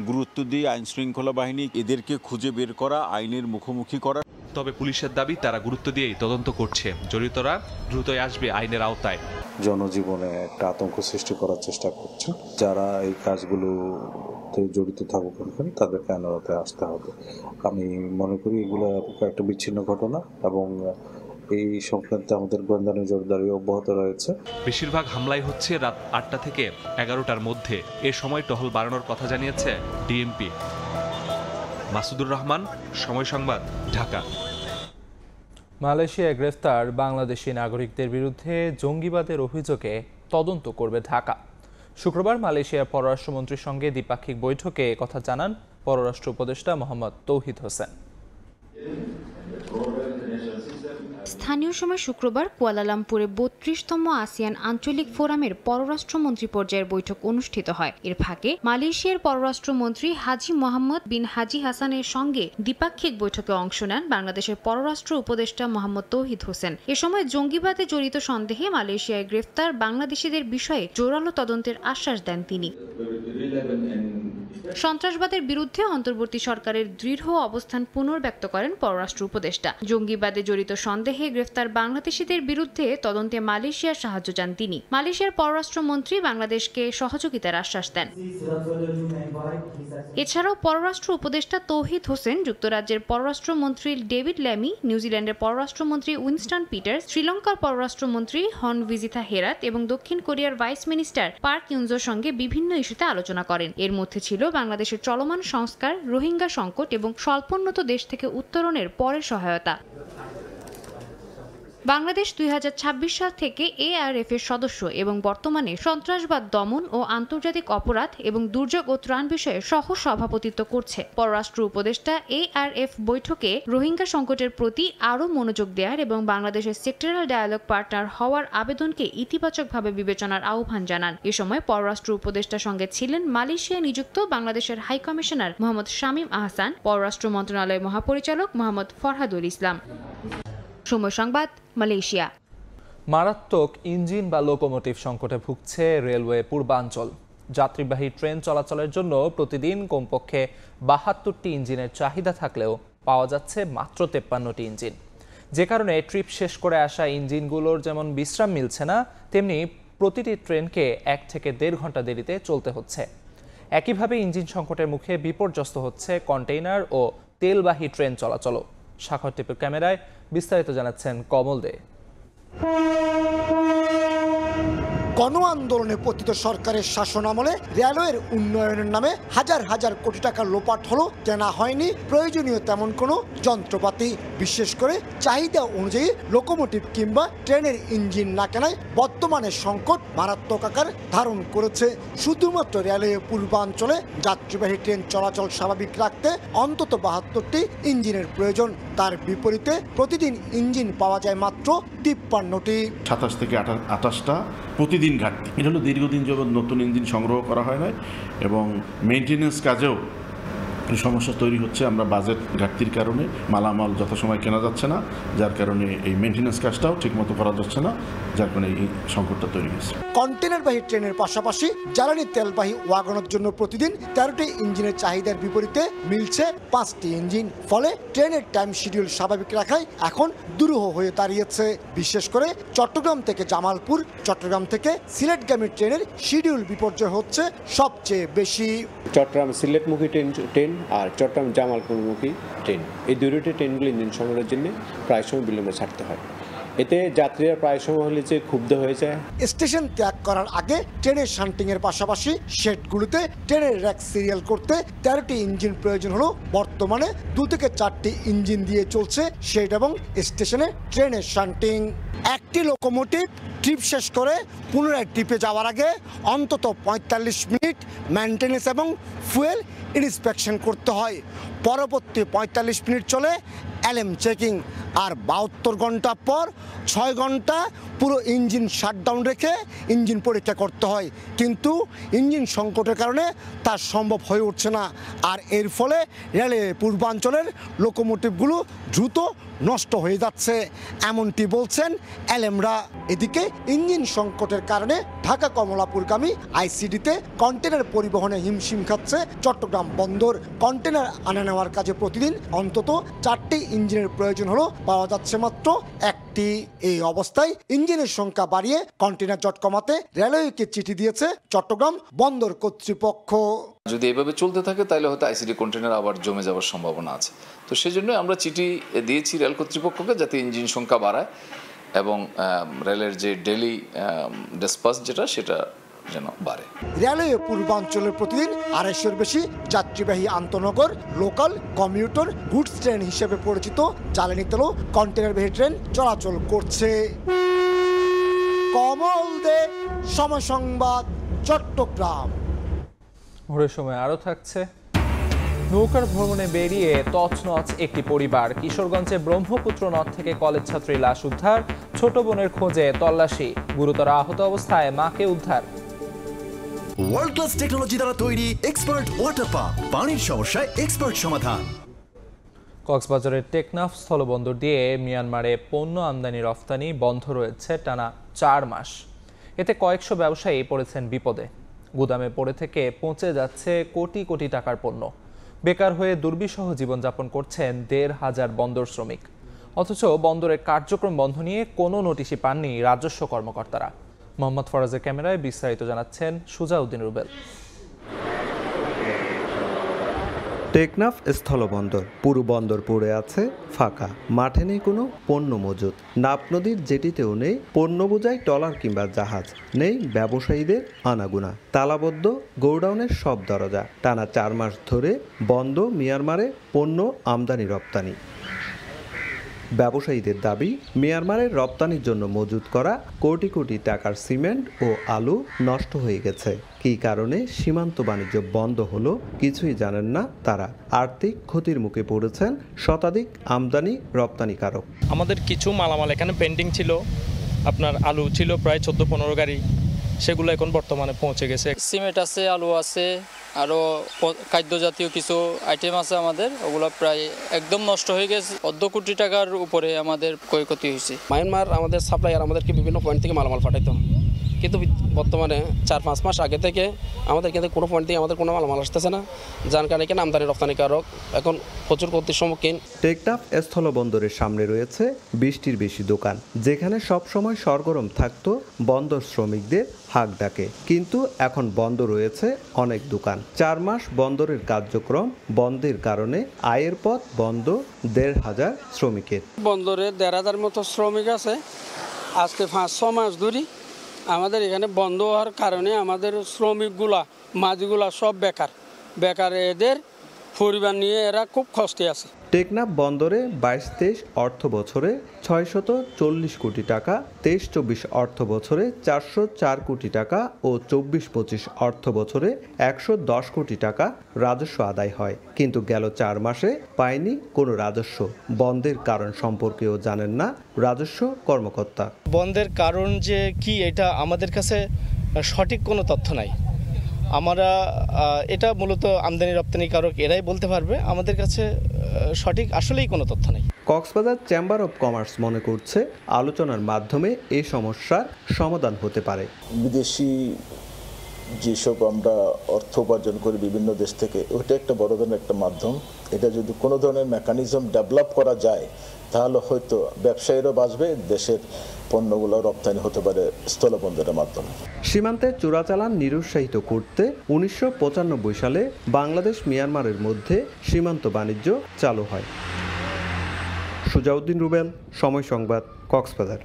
S19: গুরুত্ব দিয়ে আইন শৃঙ্খলা বাহিনী এদেরকে খুঁজে বের করা, আইনের মুখোমুখি করা।
S14: তবে পুলিশের দাবি, তারা গুরুত্ব দিয়েই তদন্ত করছে। জড়িতরা দ্রুতই আসবে আইনের আওতায়।
S20: জনজীবনে একটা আতঙ্ক সৃষ্টি করার চেষ্টা করছে। যারা এই কাজগুলোতে জড়িত থাকুক তাদেরকে আইনের আওতায় আসতে হবে। আমি মনে করি এগুলো একটা বিচ্ছিন্ন ঘটনা, এবং এই সংক্রান্তে আমাদের গোয়েন্দা নজরদারি অব্যাহত রয়েছে।
S14: বেশিরভাগ হামলাই হচ্ছে রাত ৮টা থেকে ১১টার মধ্যে। এ সময় টহল বাড়ানোর কথা জানিয়েছে ডিএমপি। মাসুদুর রহমান, সময় সংবাদ, ঢাকা।
S1: মালয়েশিয়ায় গ্রেফতার বাংলাদেশি নাগরিকদের বিরুদ্ধে জঙ্গিবাদের অভিযোগে তদন্ত করবে ঢাকা। শুক্রবার মালয়েশিয়ার পররাষ্ট্রমন্ত্রীর সঙ্গে দ্বিপাক্ষিক বৈঠকে কথা জানান পররাষ্ট্র উপদেষ্টা মোহাম্মদ তৌহিদ হোসেন।
S21: স্থানীয় সময় শুক্রবার কুয়ালালামপুরে ৩২তম আসিয়ান আঞ্চলিক ফোরামের পররাষ্ট্রমন্ত্রী পর্যায়ের বৈঠক অনুষ্ঠিত হয়। এর ফাঁকে মালয়েশিয়ার পররাষ্ট্রমন্ত্রী হাজি মোহাম্মদ বিন হাজি হাসানের সঙ্গে দ্বিপাক্ষিক বৈঠকে অংশ নেন বাংলাদেশের পররাষ্ট্র উপদেষ্টা মোহাম্মদ তৌহিদ হোসেন। এ সময় জঙ্গিবাদে জড়িত সন্দেহে মালয়েশিয়ায় গ্রেফতার বাংলাদেশিদের বিষয়ে জোরালো তদন্তের আশ্বাস দেন তিনি। সন্ত্রাসবাদের বিরুদ্ধে অন্তর্বর্তী সরকারের দৃঢ় অবস্থান পুনর্ব্যক্ত করেন পররাষ্ট্র উপদেষ্টা। জঙ্গিবাদে জড়িত সন্দেহে গ্রেফতার বাংলাদেশিদের বিরুদ্ধে তদন্তে মালয়েশিয়ার সাহায্য চান তিনি। মালয়েশিয়ার পররাষ্ট্রমন্ত্রী বাংলাদেশকে সহযোগিতার আশ্বাস দেন। এছাড়াও পররাষ্ট্র উপদেষ্টা তৌহিদ হোসেন যুক্তরাজ্যের পররাষ্ট্রমন্ত্রী ডেভিড ল্যামি, নিউজিল্যান্ডের পররাষ্ট্রমন্ত্রী উইনস্টন পিটার্স, শ্রীলঙ্কার পররাষ্ট্রমন্ত্রী হন ভিজিথা হেরাত এবং দক্ষিণ কোরিয়ার ভাইস মিনিস্টার পার্ক ইউনজোর সঙ্গে বিভিন্ন ইস্যুতে আলোচনা করেন। এর মধ্যে ছিল বাংলাদেশের চলমান সংস্কার, রোহিঙ্গা সংকট এবং স্বল্পোন্নত দেশ থেকে উত্তরণের পরের সহায়তা। বাংলাদেশ ২০২৬ সাল থেকে এআরএফ এর সদস্য এবং বর্তমানে সন্ত্রাসবাদ দমন ও আন্তর্জাতিক অপরাধ এবং দুর্যোগ ও ত্রাণ বিষয়ে সহ সভাপতিত্ব করছে। পররাষ্ট্র উপদেষ্টা এআরএফ বৈঠকে রোহিঙ্গা সংকটের প্রতি আরও মনোযোগ দেওয়ার এবং বাংলাদেশের সেক্টরাল ডায়ালগ পার্টনার হওয়ার আবেদনকে ইতিবাচকভাবে বিবেচনার আহ্বান জানান। এ সময় পররাষ্ট্র উপদেষ্টার সঙ্গে ছিলেন মালয়েশিয়ায় নিযুক্ত বাংলাদেশের হাই কমিশনার মোহাম্মদ শামীম আহসান, পররাষ্ট্র মন্ত্রণালয়ের মহাপরিচালক মোহাম্মদ ফরহাদুল ইসলাম। সময় সংবাদ, মালয়েশিয়া।
S1: মারাত্মক ইঞ্জিন বা লোকোমোটিভ সংকটে ভুগছে রেলওয়ে পূর্বাঞ্চল। যাত্রীবাহী ট্রেন চলাচলের জন্য প্রতিদিন কমপক্ষে ৭২টি ইঞ্জিনের চাহিদা থাকলেও পাওয়া যাচ্ছে মাত্র ৫৩টি ইঞ্জিন। যে কারণে ট্রিপ শেষ করে আসা ইঞ্জিনগুলোর যেমন বিশ্রাম মিলছে না, তেমনি প্রতিটি ট্রেনকে ১ থেকে ১.৫ ঘন্টা দেরিতে চলতে হচ্ছে। একইভাবে ইঞ্জিন সংকটের মুখে বিপর্যস্ত হচ্ছে কন্টেইনার ও তেলবাহী ট্রেন চলাচলও। স্বাক্ষর টিপের ক্যামেরায় বিস্তারিত জানাচ্ছেন কমল দে।
S4: গণ আন্দোলনে পতিত সরকারের শাসনামলে রেলওয়ের উন্নয়নের নামে হাজার হাজার কোটি টাকা লোপাট হলো, কেনা হয়নি প্রয়োজনীয় তেমন কোনো যন্ত্রপাতি। বিশেষ করে চাহিদা অনুযায়ী লোকোমোটিভ কিংবা ট্রেনের ইঞ্জিন না কেনায় বর্তমানে সংকট মারাত্মক আকার ধারণ করেছে। শুধুমাত্র রেলওয়ে পূর্বাঞ্চলে যাত্রীবাহী ট্রেন চলাচল স্বাভাবিক রাখতে অন্তত 72টি ইঞ্জিনের প্রয়োজন। তার বিপরীতে প্রতিদিন ইঞ্জিন পাওয়া যায় মাত্র 53টি।
S22: 27 থেকে 28টা প্রতিদিন ঘাটতি। এটা হলো দীর্ঘদিন যাবৎ নতুন ইঞ্জিন সংগ্রহ করা হয় না এবং মেইনটেনেন্স কাজেও সমস্যা তৈরি হচ্ছে। আমরা বাজেট ঘাটতির কারণে মালামাল যথাসময় কেনা যাচ্ছে না, যার কারণে এই মেইনটেনেন্স কাজটাও ঠিকমতো করা যাচ্ছে না, যার কারণে এই সংকটটা তৈরি হয়েছে।
S4: কন্টেনারবাহী ট্রেনের পাশাপাশি জ্বালানি তেলবাহী ওয়াগনের জন্য প্রতিদিন 13টি ইঞ্জিনের চাহিদার বিপরীতে মিলছে 5টি ইঞ্জিন। ফলে ট্রেনের টাইম শিডিউল স্বাভাবিক রাখায় এখন দুরূহ হয়ে দাঁড়িয়েছে। বিশেষ করে চট্টগ্রাম থেকে জামালপুর, চট্টগ্রাম থেকে সিলেটগামী ট্রেনের শিডিউল বিপর্যয় হচ্ছে সবচেয়ে বেশি।
S23: চট্টগ্রাম সিলেটমুখী ট্রেন আর চট্টগ্রাম জামালপুরমুখী ট্রেন, এই দুটি ট্রেনগুলো ইঞ্জিন সংগ্রহের জন্য প্রায় সময় বিলম্বে ছাড়তে হয়। এতে যাত্রীরা প্রায় সময় হলে যে ক্ষুব্ধ হয়ে যায়।
S4: স্টেশন ত্যাগ করার আগে ট্রেনের শান্টিং এর পাশাপাশি শেডগুলোতে ট্রেনের র্যাক সিরিয়াল করতে 13টি ইঞ্জিন প্রয়োজন হলো। বর্তমানে 2 থেকে 4টি ইঞ্জিন দিয়ে চলছে শেড এবং স্টেশনে ট্রেনের শান্টিং। একটি লোকোমোটিভ ট্রিপ শেষ করে পুনরায় ট্রিপে যাওয়ার আগে অন্তত 45 মিনিট মেইনটেনেন্স এবং ফুয়েল ইন্সপেকশন করতে হয়। পরবর্তী 45 মিনিট চলে এলএম চেকিং, আর 72 ঘন্টা পর 6 ঘন্টা পুরো ইঞ্জিন শাটডাউন রেখে ইঞ্জিন পরীক্ষা করতে হয়। কিন্তু ইঞ্জিন সংকটের কারণে তা সম্ভব হয়ে উঠছে না, আর এর ফলে রেলে পূর্বাঞ্চলের লোকোমোটিভগুলো দ্রুত নষ্ট হয়ে যাচ্ছে, এমনটি বলছেন এলএমরা। এদিকে ইঞ্জিন সংকটের কারণে ঢাকা কমলাপুরগামী আইসিডিতে কন্টেনার পরিবহনে হিমশিম খাচ্ছে চট্টগ্রাম বন্দর। কন্টেনার আনা নেওয়ার কাজে প্রতিদিন অন্তত 4টি ইঞ্জিনের প্রয়োজন হলো, পাওয়া যাচ্ছে মাত্র 1টি। এই অবস্থায় ইঞ্জিনের সংখ্যা বাড়িয়ে কন্টেনার জট কমাতে রেলওয়েকে চিঠি দিয়েছে চট্টগ্রাম বন্দর কর্তৃপক্ষ।
S24: যদি এভাবে চলতে থাকে তাহলে হয়তো আইসিডি কন্টেনার আবার জমে যাওয়ার সম্ভাবনা আছে। তো সেজন্য আমরা চিঠি দিয়েছি রেল কর্তৃপক্ষকে, যাতে ইঞ্জিন সংখ্যা বাড়ায় এবং রেলের যে ডেইলি ডিসপাস সেটা যেন বাড়ে।
S4: রেলওয়ে পূর্বাঞ্চলের প্রতিদিন 250-এর বেশি যাত্রীবাহী আন্তনগর, লোকাল, কমিউটার, গুডস ট্রেন হিসেবে পরিচিত জ্বালানি তেল কন্টেনারবাহী ট্রেন চলাচল করছে। কমল দে, সময় সংবাদ, চট্টগ্রাম।
S1: ভোরের সময় আরও থাকছে। নৌকার ভ্রমণে বেরিয়ে তছনছ একটি পরিবার। কিশোরগঞ্জে ব্রহ্মপুত্র নদ থেকে কলেজ ছাত্রী লাশ উদ্ধার, ছোট বোনের খোঁজে তল্লাশি, গুরুতর আহত অবস্থায় মাকে উদ্ধার।
S25: ওয়ার্ল্ড ক্লাস টেকনোলজি দ্বারা তৈরি এক্সপার্ট ওয়াটার পাম্প, পানির সমস্যায় এক্সপার্ট সমাধান।
S1: কক্সবাজারের টেকনাফ স্থলবন্দর দিয়ে মিয়ানমারে পণ্য আমদানি রফতানি বন্ধ রয়েছে টানা 4 মাস। এতে কয়েকশো ব্যবসায়ী পড়েছেন বিপদে। গুদামে পড়ে থেকে পৌঁছে যাচ্ছে কোটি কোটি টাকার পণ্য। বেকার হয়ে দুর্বিষহ জীবনযাপন করছেন 1,500 বন্দর শ্রমিক। অথচ বন্দরের কার্যক্রম বন্ধ নিয়ে কোনো নোটিশই পাননি রাজস্ব কর্মকর্তারা। মোহাম্মদ ফরাজের ক্যামেরায় বিস্তারিত জানাচ্ছেন সুজাউদ্দিন রুবেল।
S26: টেকনাফ স্থলবন্দর, পুরো বন্দর পড়ে আছে ফাঁকা, মাঠে নেই কোনো পণ্য মজুত। নাপ নদীর জেটিতেও নেই পণ্য বোঝাই ট্রলার কিংবা জাহাজ, নেই ব্যবসায়ীদের আনাগোনা। তালাবদ্ধ গোডাউনের সব দরজা। টানা 4 মাস ধরে বন্ধ মিয়ানমারে পণ্য আমদানি রপ্তানি। ব্যবসায়ীদের দাবি, মিয়ানমারের রপ্তানির জন্য মজুত করা কোটি কোটি টাকার সিমেন্ট ও আলু নষ্ট হয়ে গেছে। কী কারণে সীমান্ত বাণিজ্য বন্ধ হলো কিছুই জানেন না তারা। আর্থিক ক্ষতির মুখে পড়েছেন শতাধিক আমদানি রপ্তানিকারক।
S10: আমাদের কিছু মালামাল এখানে পেন্ডিং ছিল, আপনার আলু ছিল প্রায় 14-15 গাড়ি, সেগুলো এখন বর্তমানে পৌঁছে গেছে।
S27: সিমেন্ট আছে, আলু আছে, আরও খাদ্য জাতীয় কিছু আইটেম আছে আমাদের, ওগুলো প্রায় একদম নষ্ট হয়ে গেছে। 1.5 কোটি টাকার উপরে আমাদের ক্ষয়ক্ষতি হয়েছে।
S28: মায়ানমার আমাদের সাপ্লাইয়ার আমাদেরকে বিভিন্ন পয়েন্ট থেকে মালামাল পাঠাইতো, কিন্তু বর্তমানে 4-5 মাস আগে থেকে আমাদের কিন্তু কোনো পয়েন্ট থেকে আমাদের কোনো মালামাল আসতেছে না, যার কারণে এখানে আমদানি রপ্তানিকারক এখন প্রচুর ক্ষতির সম্মুখীন।
S26: টেকনাফ স্থলবন্দরের সামনে রয়েছে 20টির বেশি দোকান, যেখানে সবসময় সরগরম থাকতো বন্দর শ্রমিকদের হাঁক ডাকে। কিন্তু এখন বন্ধ রয়েছে অনেক দোকান। 4 মাস বন্দরের কার্যক্রম বন্ধের কারণে আয়ের পথ বন্ধ 1,500 শ্রমিকের।
S28: বন্দরে 1,500 মতো শ্রমিক আছে। আজকে 5-6 মাস ধরে
S2: আমাদের এখানে বন্ধ হওয়ার কারণে আমাদের শ্রমিকগুলা মাঝগুলা সব বেকার এদের পরিবার নিয়ে এরা খুব কষ্টে আছে।
S26: টেকনাফ বন্দরে 22-23 অর্থ বছরে 640 কোটি টাকা, 23-24 অর্থ বছরে 404 কোটি টাকা ও 24-25 অর্থ বছরে 110 কোটি টাকা রাজস্ব আদায় হয়, কিন্তু গেল 4 মাসে পায়নি কোনো রাজস্ব। বন্ধের কারণ সম্পর্কেও জানেন না রাজস্ব কর্মকর্তা।
S10: বন্ধের কারণ যে কি এটা আমাদের কাছে সঠিক কোনো তথ্য নাই। আমরা এটা মূলত আমদানি রপ্তানিকারক এরাই বলতে পারবে, আমাদের কাছে সঠিক আসলেই কোনো তথ্য নেই।
S26: কক্সবাজার চেম্বার অব কমার্স মনে করছে আলোচনার মাধ্যমে এই সমস্যার সমাধান হতে পারে।
S3: বিদেশি যেসব আমরা অর্থ উপার্জন করি বিভিন্ন দেশ থেকে, ওটা একটা বড় ধরনের একটা মাধ্যম। এটা যদি কোনো ধরনের মেকানিজম ডেভেলপ করা যায় তাহলে হয়তো ব্যবসায়ীরাও বাঁচবে, দেশের পণ্যগুলো রপ্তানি হতে পারে স্থলবন্দরের মাধ্যমে।
S26: সীমান্তে চোরাচালান নিরুৎসাহিত করতে 1995 সালে বাংলাদেশ মিয়ানমারের মধ্যে সীমান্ত বাণিজ্য চালু হয়। সুজাউদ্দিন রুবেল, সময় সংবাদ, কক্সবাজার।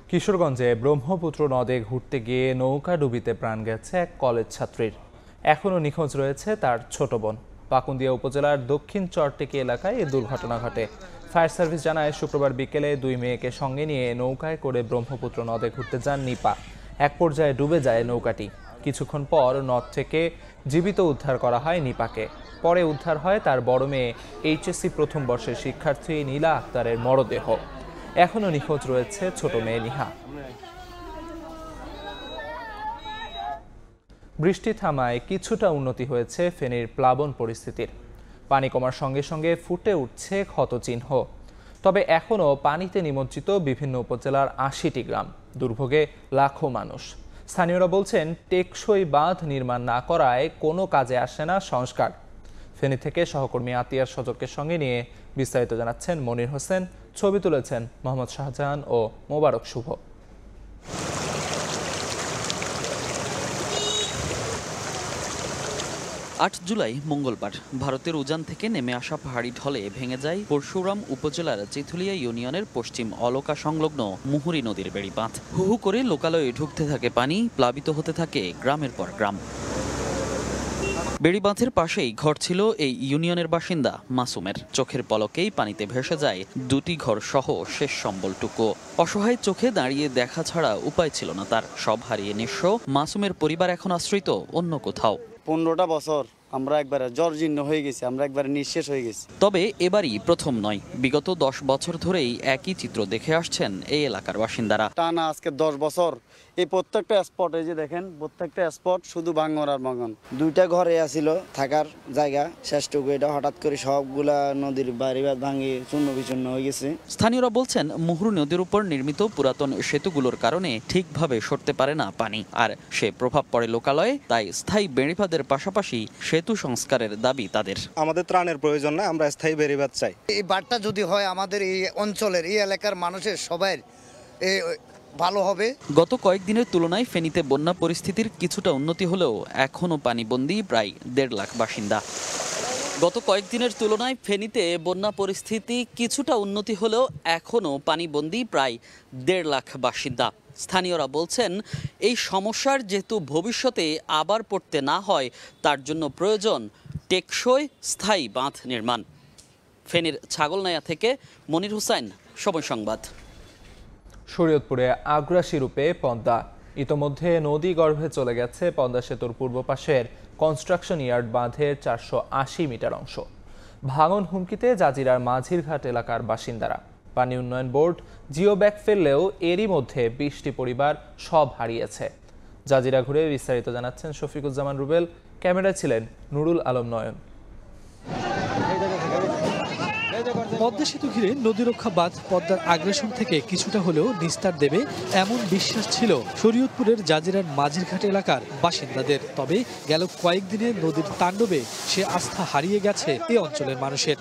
S1: কিশোরগঞ্জে ব্রহ্মপুত্র নদে ঘুরতে গিয়ে নৌকা ডুবিতে প্রাণ গেছে এক কলেজ ছাত্রীর। এখনও নিখোঁজ রয়েছে তার ছোট বোন। পাকুন্দিয়া উপজেলার দক্ষিণ চরটেকি এলাকায় এ দুর্ঘটনা ঘটে। ফায়ার সার্ভিস জানায় শুক্রবার বিকেলে 2 মেয়েকে সঙ্গে নিয়ে নৌকায় করে ব্রহ্মপুত্র নদে ঘুরতে যান নিপা। এক পর্যায়ে ডুবে যায় নৌকাটি। কিছুক্ষণ পর নদ থেকে জীবিত উদ্ধার করা হয় নিপাকে। পরে উদ্ধার হয় তার বড় মেয়ে এইচএসসি প্রথম বর্ষের শিক্ষার্থী নীলা আক্তারের মরদেহ। এখনও নিখোঁজ রয়েছে ছোট মেয়ে নিহা। বৃষ্টি থামায় কিছুটা উন্নতি হয়েছে ফেনীর প্লাবন পরিস্থিতির। পানি কমার সঙ্গে সঙ্গে ফুটে উঠছে ক্ষতচিহ্ন। তবে এখনও পানিতে নিমজ্জিত বিভিন্ন উপজেলার 80টি গ্রাম, দুর্ভোগে লাখো মানুষ। স্থানীয়রা বলছেন টেকসই বাঁধ নির্মাণ না করায় কোনো কাজে আসে না সংস্কার। ফেনী থেকে সহকর্মী আতিয়ার সজরকে সঙ্গে নিয়ে বিস্তারিত জানাচ্ছেন মনির হোসেন, ছবি তুলেছেন মোহাম্মদ শাহজাহান ও মোবারক শুভ।
S5: 8 জুলাই মঙ্গলবার ভারতের উজান থেকে নেমে আসা পাহাড়ি ঢলে ভেঙে যায় পরশুরাম উপজেলার চিথুলিয়া ইউনিয়নের পশ্চিম অলকা সংলগ্ন মুহুরী নদীর বেড়িবাঁধ। হু হু করে লোকালয়ে ঢুকতে থাকে পানি, প্লাবিত হতে থাকে গ্রামের পর গ্রাম। বেড়িবাঁধের পাশেই ঘর ছিল এই ইউনিয়নের বাসিন্দা মাসুমের। চোখের পলকেই পানিতে ভেসে যায় 2টি ঘর সহ শেষ সম্বলটুকু। অসহায় চোখে দাঁড়িয়ে দেখা ছাড়া উপায় ছিল না তার। সব হারিয়ে নিঃস্ব মাসুমের পরিবার এখন আশ্রিত অন্য কোথাও।
S6: 15টা বছর আমরা একবারে জর্জীর্ণ হয়ে গেছি, আমরা একবারে নিঃশেষ হয়ে গেছি।
S5: তবে এবারই প্রথম নয়, বিগত 10 বছর ধরেই একই চিত্র দেখে আসছেন এই এলাকার বাসিন্দারা।
S6: টানা আজকে 10 বছর এই প্রত্যেকটা স্পট, এই যে দেখেন প্রত্যেকটা স্পট শুধু ভাঙন আর ভাঙন।
S7: 2টা ঘরে আসিল থাকার জায়গা, শেষটুকু এটা হঠাৎ করে সবগুলা নদীর বাড়িবাঁধ ভাঙে চূর্ণ বিচূর্ণ হয়ে গেছে।
S5: স্থানীয়রা বলছেন মুহুরী নদীর উপর নির্মিত পুরাতন সেতুগুলোর কারণে ঠিকভাবে সরতে পারে না পানি, আর সে প্রভাব পড়ে লোকালয়ে। তাই স্থায়ী বেড়িবাঁধের পাশাপাশি সেতু সংস্কারের দাবি তাদের।
S8: আমাদের ত্রাণের প্রয়োজন না, আমরা স্থায়ী বেড়িবাঁধ চাই।
S7: এই বাঁধটা যদি হয় আমাদের এই অঞ্চলের এই এলাকার মানুষের সবাই ভালো হবে।
S5: গত কয়েকদিনের তুলনায় ফেনীতে বন্যা পরিস্থিতির কিছুটা উন্নতি হলেও এখনও পানিবন্দী প্রায় 1.5 লাখ বাসিন্দা। গত কয়েকদিনের তুলনায় ফেনীতে বন্যা পরিস্থিতি কিছুটা উন্নতি হলেও এখনও পানিবন্দী প্রায় 1.5 লাখ বাসিন্দা। স্থানীয়রা বলছেন এই সমস্যার যেহেতু ভবিষ্যতে আবার পড়তে না হয় তার জন্য প্রয়োজন টেকসই স্থায়ী বাঁধ নির্মাণ। ফেনীর ছাগলনাইয়া থেকে মনির হোসেন, সময় সংবাদ।
S1: শরীয়তপুরে আগ্রাসী রূপে পদ্মা। ইতোমধ্যে নদী গর্ভে চলে গেছে পদ্মা সেতুর পূর্ব পাশের কনস্ট্রাকশন ইয়ার্ড বাঁধের 480 মিটার অংশ। ভাঙন হুমকিতে জাজিরার মাঝিরঘাট এলাকার বাসিন্দারা। পানি উন্নয়ন বোর্ড জিও ব্যাগ ফেললেও এরই মধ্যে 20টি পরিবার সব হারিয়েছে। জাজিরা ঘুরে বিস্তারিত জানাচ্ছেন শফিকুজ্জামান রুবেল, ক্যামেরায় ছিলেন নুরুল আলম নয়ন।
S12: পদ্মা সেতু ঘিরে নদীরক্ষা বাঁধ পদ্মার আগ্রাসন থেকে কিছুটা হলেও নিস্তার দেবে এমন বিশ্বাস ছিল শরীয়তপুরের জাজিরার মাঝিরঘাট এলাকার বাসিন্দাদের। তবে গেল কয়েকদিনে নদীর তাণ্ডবে সে আস্থা হারিয়ে গেছে এ অঞ্চলের মানুষের।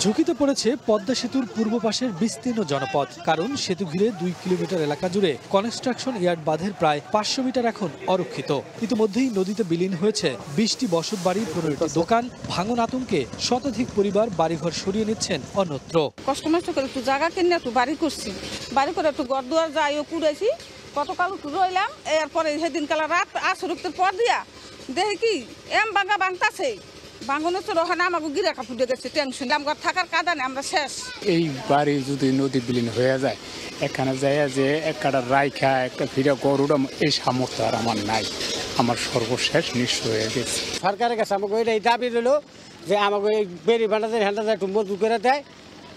S12: ঝুঁকিতে পড়েছে পদ্মা সেতুর পূর্ব পাশের বিস্তীর্ণ জনপদ, কারণ সেতু ঘিরে 2 কিলোমিটার এলাকা জুড়ে কনস্ট্রাকশন ইয়ার্ড বাঁধের প্রায় 500 মিটার এখন অরক্ষিত। ইতিমধ্যেই নদীতে বিলীন হয়েছে 20টি বসত বাড়ি, 15টি দোকান। ভাঙন আতঙ্কে শতাধিক পরিবার বাড়িঘর সরিয়ে নিচ্ছেন অন্যত্র।
S13: কষ্ট মষ্ট করে একটু জায়গা কিনে একটু বাড়ি করছি,
S9: বাড়ি করে একটু ঘর দুয়ার যাইও কুড়াইছি, কতকাল রইলাম। এরপরে সেদিন কালা রাত আসরুক্তের পর দিয়া দেখি কি এম বাঙ্গা বাংতাছে, বাঙ্গনের তো ওখানে আমাকে গিরা কাপুড়ে গেছে, টেনশন আমার থাকার কাদানে আমরা শেষ।
S11: এই বাড়ি যদি নদী বিলীন হয়ে যায়, এখানে যায় যে এক কাটা রাইখা একটা ফিরে গরুটা, এই সামর্থ্য আর আমার নাই, আমার সর্বশেষ নিঃস্ব হয়ে গেছে।
S13: সরকারের কাছে আমাকে এই দাবি রইল যে আমাকে এই বেরি ভান্ডার হ্যান্ডা একটু মজবুত করে দেয়,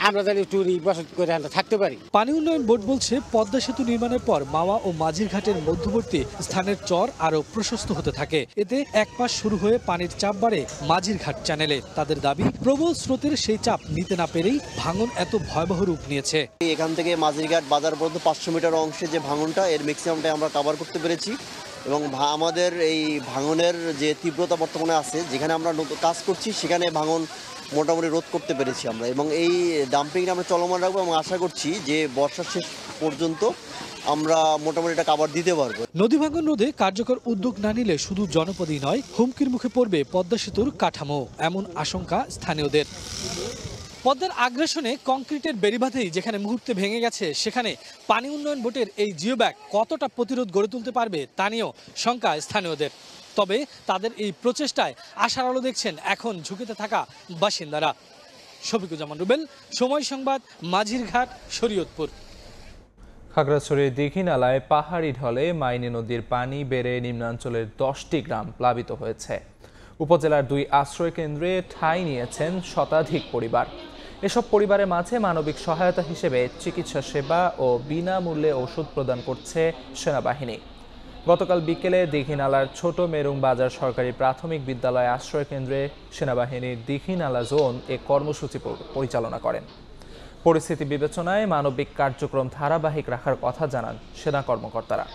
S13: আমরা জানি টুরি বসত করে থাকতে পারি।
S12: পানি উন্নয়ন বোর্ড বলছে পদ্মা সেতু নির্মাণের পর মাওয়া ও মাঝির ঘাটের মধ্যবর্তী স্থানের চর আরো প্রশস্ত হতে থাকে। এতে এক পাশ শুরু হয়ে পানির চাপ বাড়ে মাঝির ঘাট চ্যানেলে। তাদের দাবি, প্রবল স্রোতের সেই চাপ নিতে না পেরেই ভাঙন এত ভয়াবহ রূপ নিয়েছে।
S15: এখান থেকে মাঝির ঘাট বাজার পর্যন্ত 500 মিটার অংশে যে ভাঙনটা, এর ম্যাক্সিমামটাই আমরা কভার করতে পেরেছি। এবং আমাদের এই ভাঙনের যে তীব্রতা বর্তমানে আছে, যেখানে আমরা কাজ করছি সেখানে ভাঙন মোটামুটি রোধ করতে পেরেছি আমরা। এবং এই ডাম্পিংটা আমরা চলমান রাখবো এবং আশা করছি যে বর্ষার শেষ পর্যন্ত আমরা মোটামুটি এটা কাভার দিতে পারবো।
S12: নদী ভাঙন রোধে কার্যকর উদ্যোগ না নিলে শুধু জনপদই নয়, হুমকির মুখে পড়বে পদ্মা সেতুর কাঠামো, এমন আশঙ্কা স্থানীয়দের। পদ্মার আগ্রাসনে কংক্রিটের বেড়িবাঁধেই যেখানে মুহূর্তে ভেঙে গেছে, সেখানে পানি উন্নয়ন বোর্ডের এই জিওব্যাগ কতটা প্রতিরোধ গড়ে তুলতে পারবে তা নিয়েও শঙ্কা স্থানীয়দের। তবে তাদের এই প্রচেষ্টায় আশার আলো দেখছেন এখন ঝুঁকিতে থাকা বাসিন্দারা। শফিকুজ্জামান রুবেল, সময় সংবাদ, মাঝির ঘাট, শরীয়তপুর।
S1: খাগড়াছড়ির দীঘিনালায় পাহাড়ি ঢলে মাইনী নদীর পানি বেড়ে নিম্নাঞ্চলের 10টি গ্রাম প্লাবিত হয়েছে। উপজেলার 2 আশ্রয় কেন্দ্রে ঠাঁই নিয়েছেন শতাধিক পরিবার। এসব পরিবারের মাঝে মানবিক সহায়তা হিসেবে চিকিৎসা সেবা ও বিনামূল্যে ওষুধ প্রদান করছে সেনাবাহিনী। গতকাল বিকেলে দীঘিনালার ছোট মেরুং বাজার সরকারি প্রাথমিক বিদ্যালয় আশ্রয় কেন্দ্রে সেনাবাহিনীর দীঘিনালা জোন এ কর্মসূচি পরিচালনা করেন। পরিস্থিতি বিবেচনায় মানবিক কার্যক্রম ধারাবাহিক রাখার কথা জানান সেনা কর্মকর্তারা।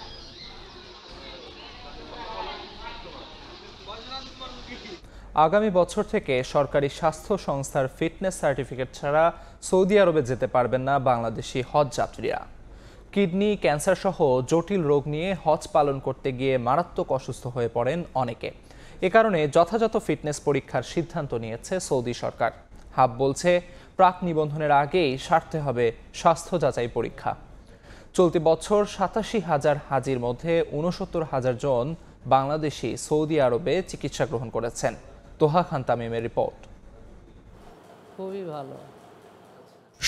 S1: আগামী বছর থেকে সরকারি স্বাস্থ্য সংস্থার ফিটনেস সার্টিফিকেট ছাড়া সৌদি আরবে যেতে পারবেন না বাংলাদেশি হজ যাত্রীরা। কিডনি ক্যান্সার সহ জটিল রোগ নিয়ে হজ পালন করতে গিয়ে মারাত্মক অসুস্থ হয়ে পড়েন অনেকে। এ কারণে যথাযথ ফিটনেস পরীক্ষার সিদ্ধান্ত নিয়েছে সৌদি সরকার। হাব বলছে, প্রাক নিবন্ধনের আগেই সারতে হবে স্বাস্থ্য যাচাই পরীক্ষা। চলতি বছর ৮৭,০০০ হাজির মধ্যে ৬৯,০০০ জন বাংলাদেশি সৌদি আরবে চিকিৎসা গ্রহণ করেছেন। তোহা খান তামিমের রিপোর্ট।
S16: খুবই ভালো।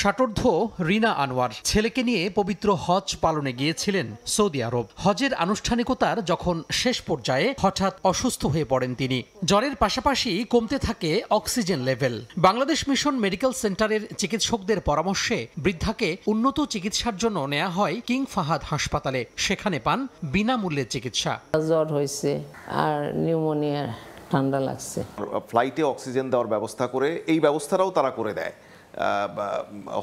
S17: ষাটোর্ধ্ব রিনা আনোয়ার ছেলেকে নিয়ে পবিত্র হজ পালনে গিয়েছিলেন সৌদি আরব। হজের আনুষ্ঠানিকতার যখন শেষ পর্যায়ে হঠাৎ অসুস্থ হয়ে পড়েন তিনি। জ্বরের পাশাপাশি কমতে থাকে oxygen level. Bangladesh mission medical সেন্টারের চিকিৎসকদের পরামর্শে বৃদ্ধাকে উন্নত চিকিৎসার জন্য নেওয়া হয় কিং ফাহাদ হাসপাতালে। সেখানে পান বিনামূল্যে চিকিৎসা।
S16: জ্বর হয়েছে আর নিউমোনিয়া, ঠান্ডা লাগছে।
S18: ফ্লাইটে অক্সিজেন দেওয়ার ব্যবস্থা করে, এই ব্যবস্থাটাও তারা করে দেয়,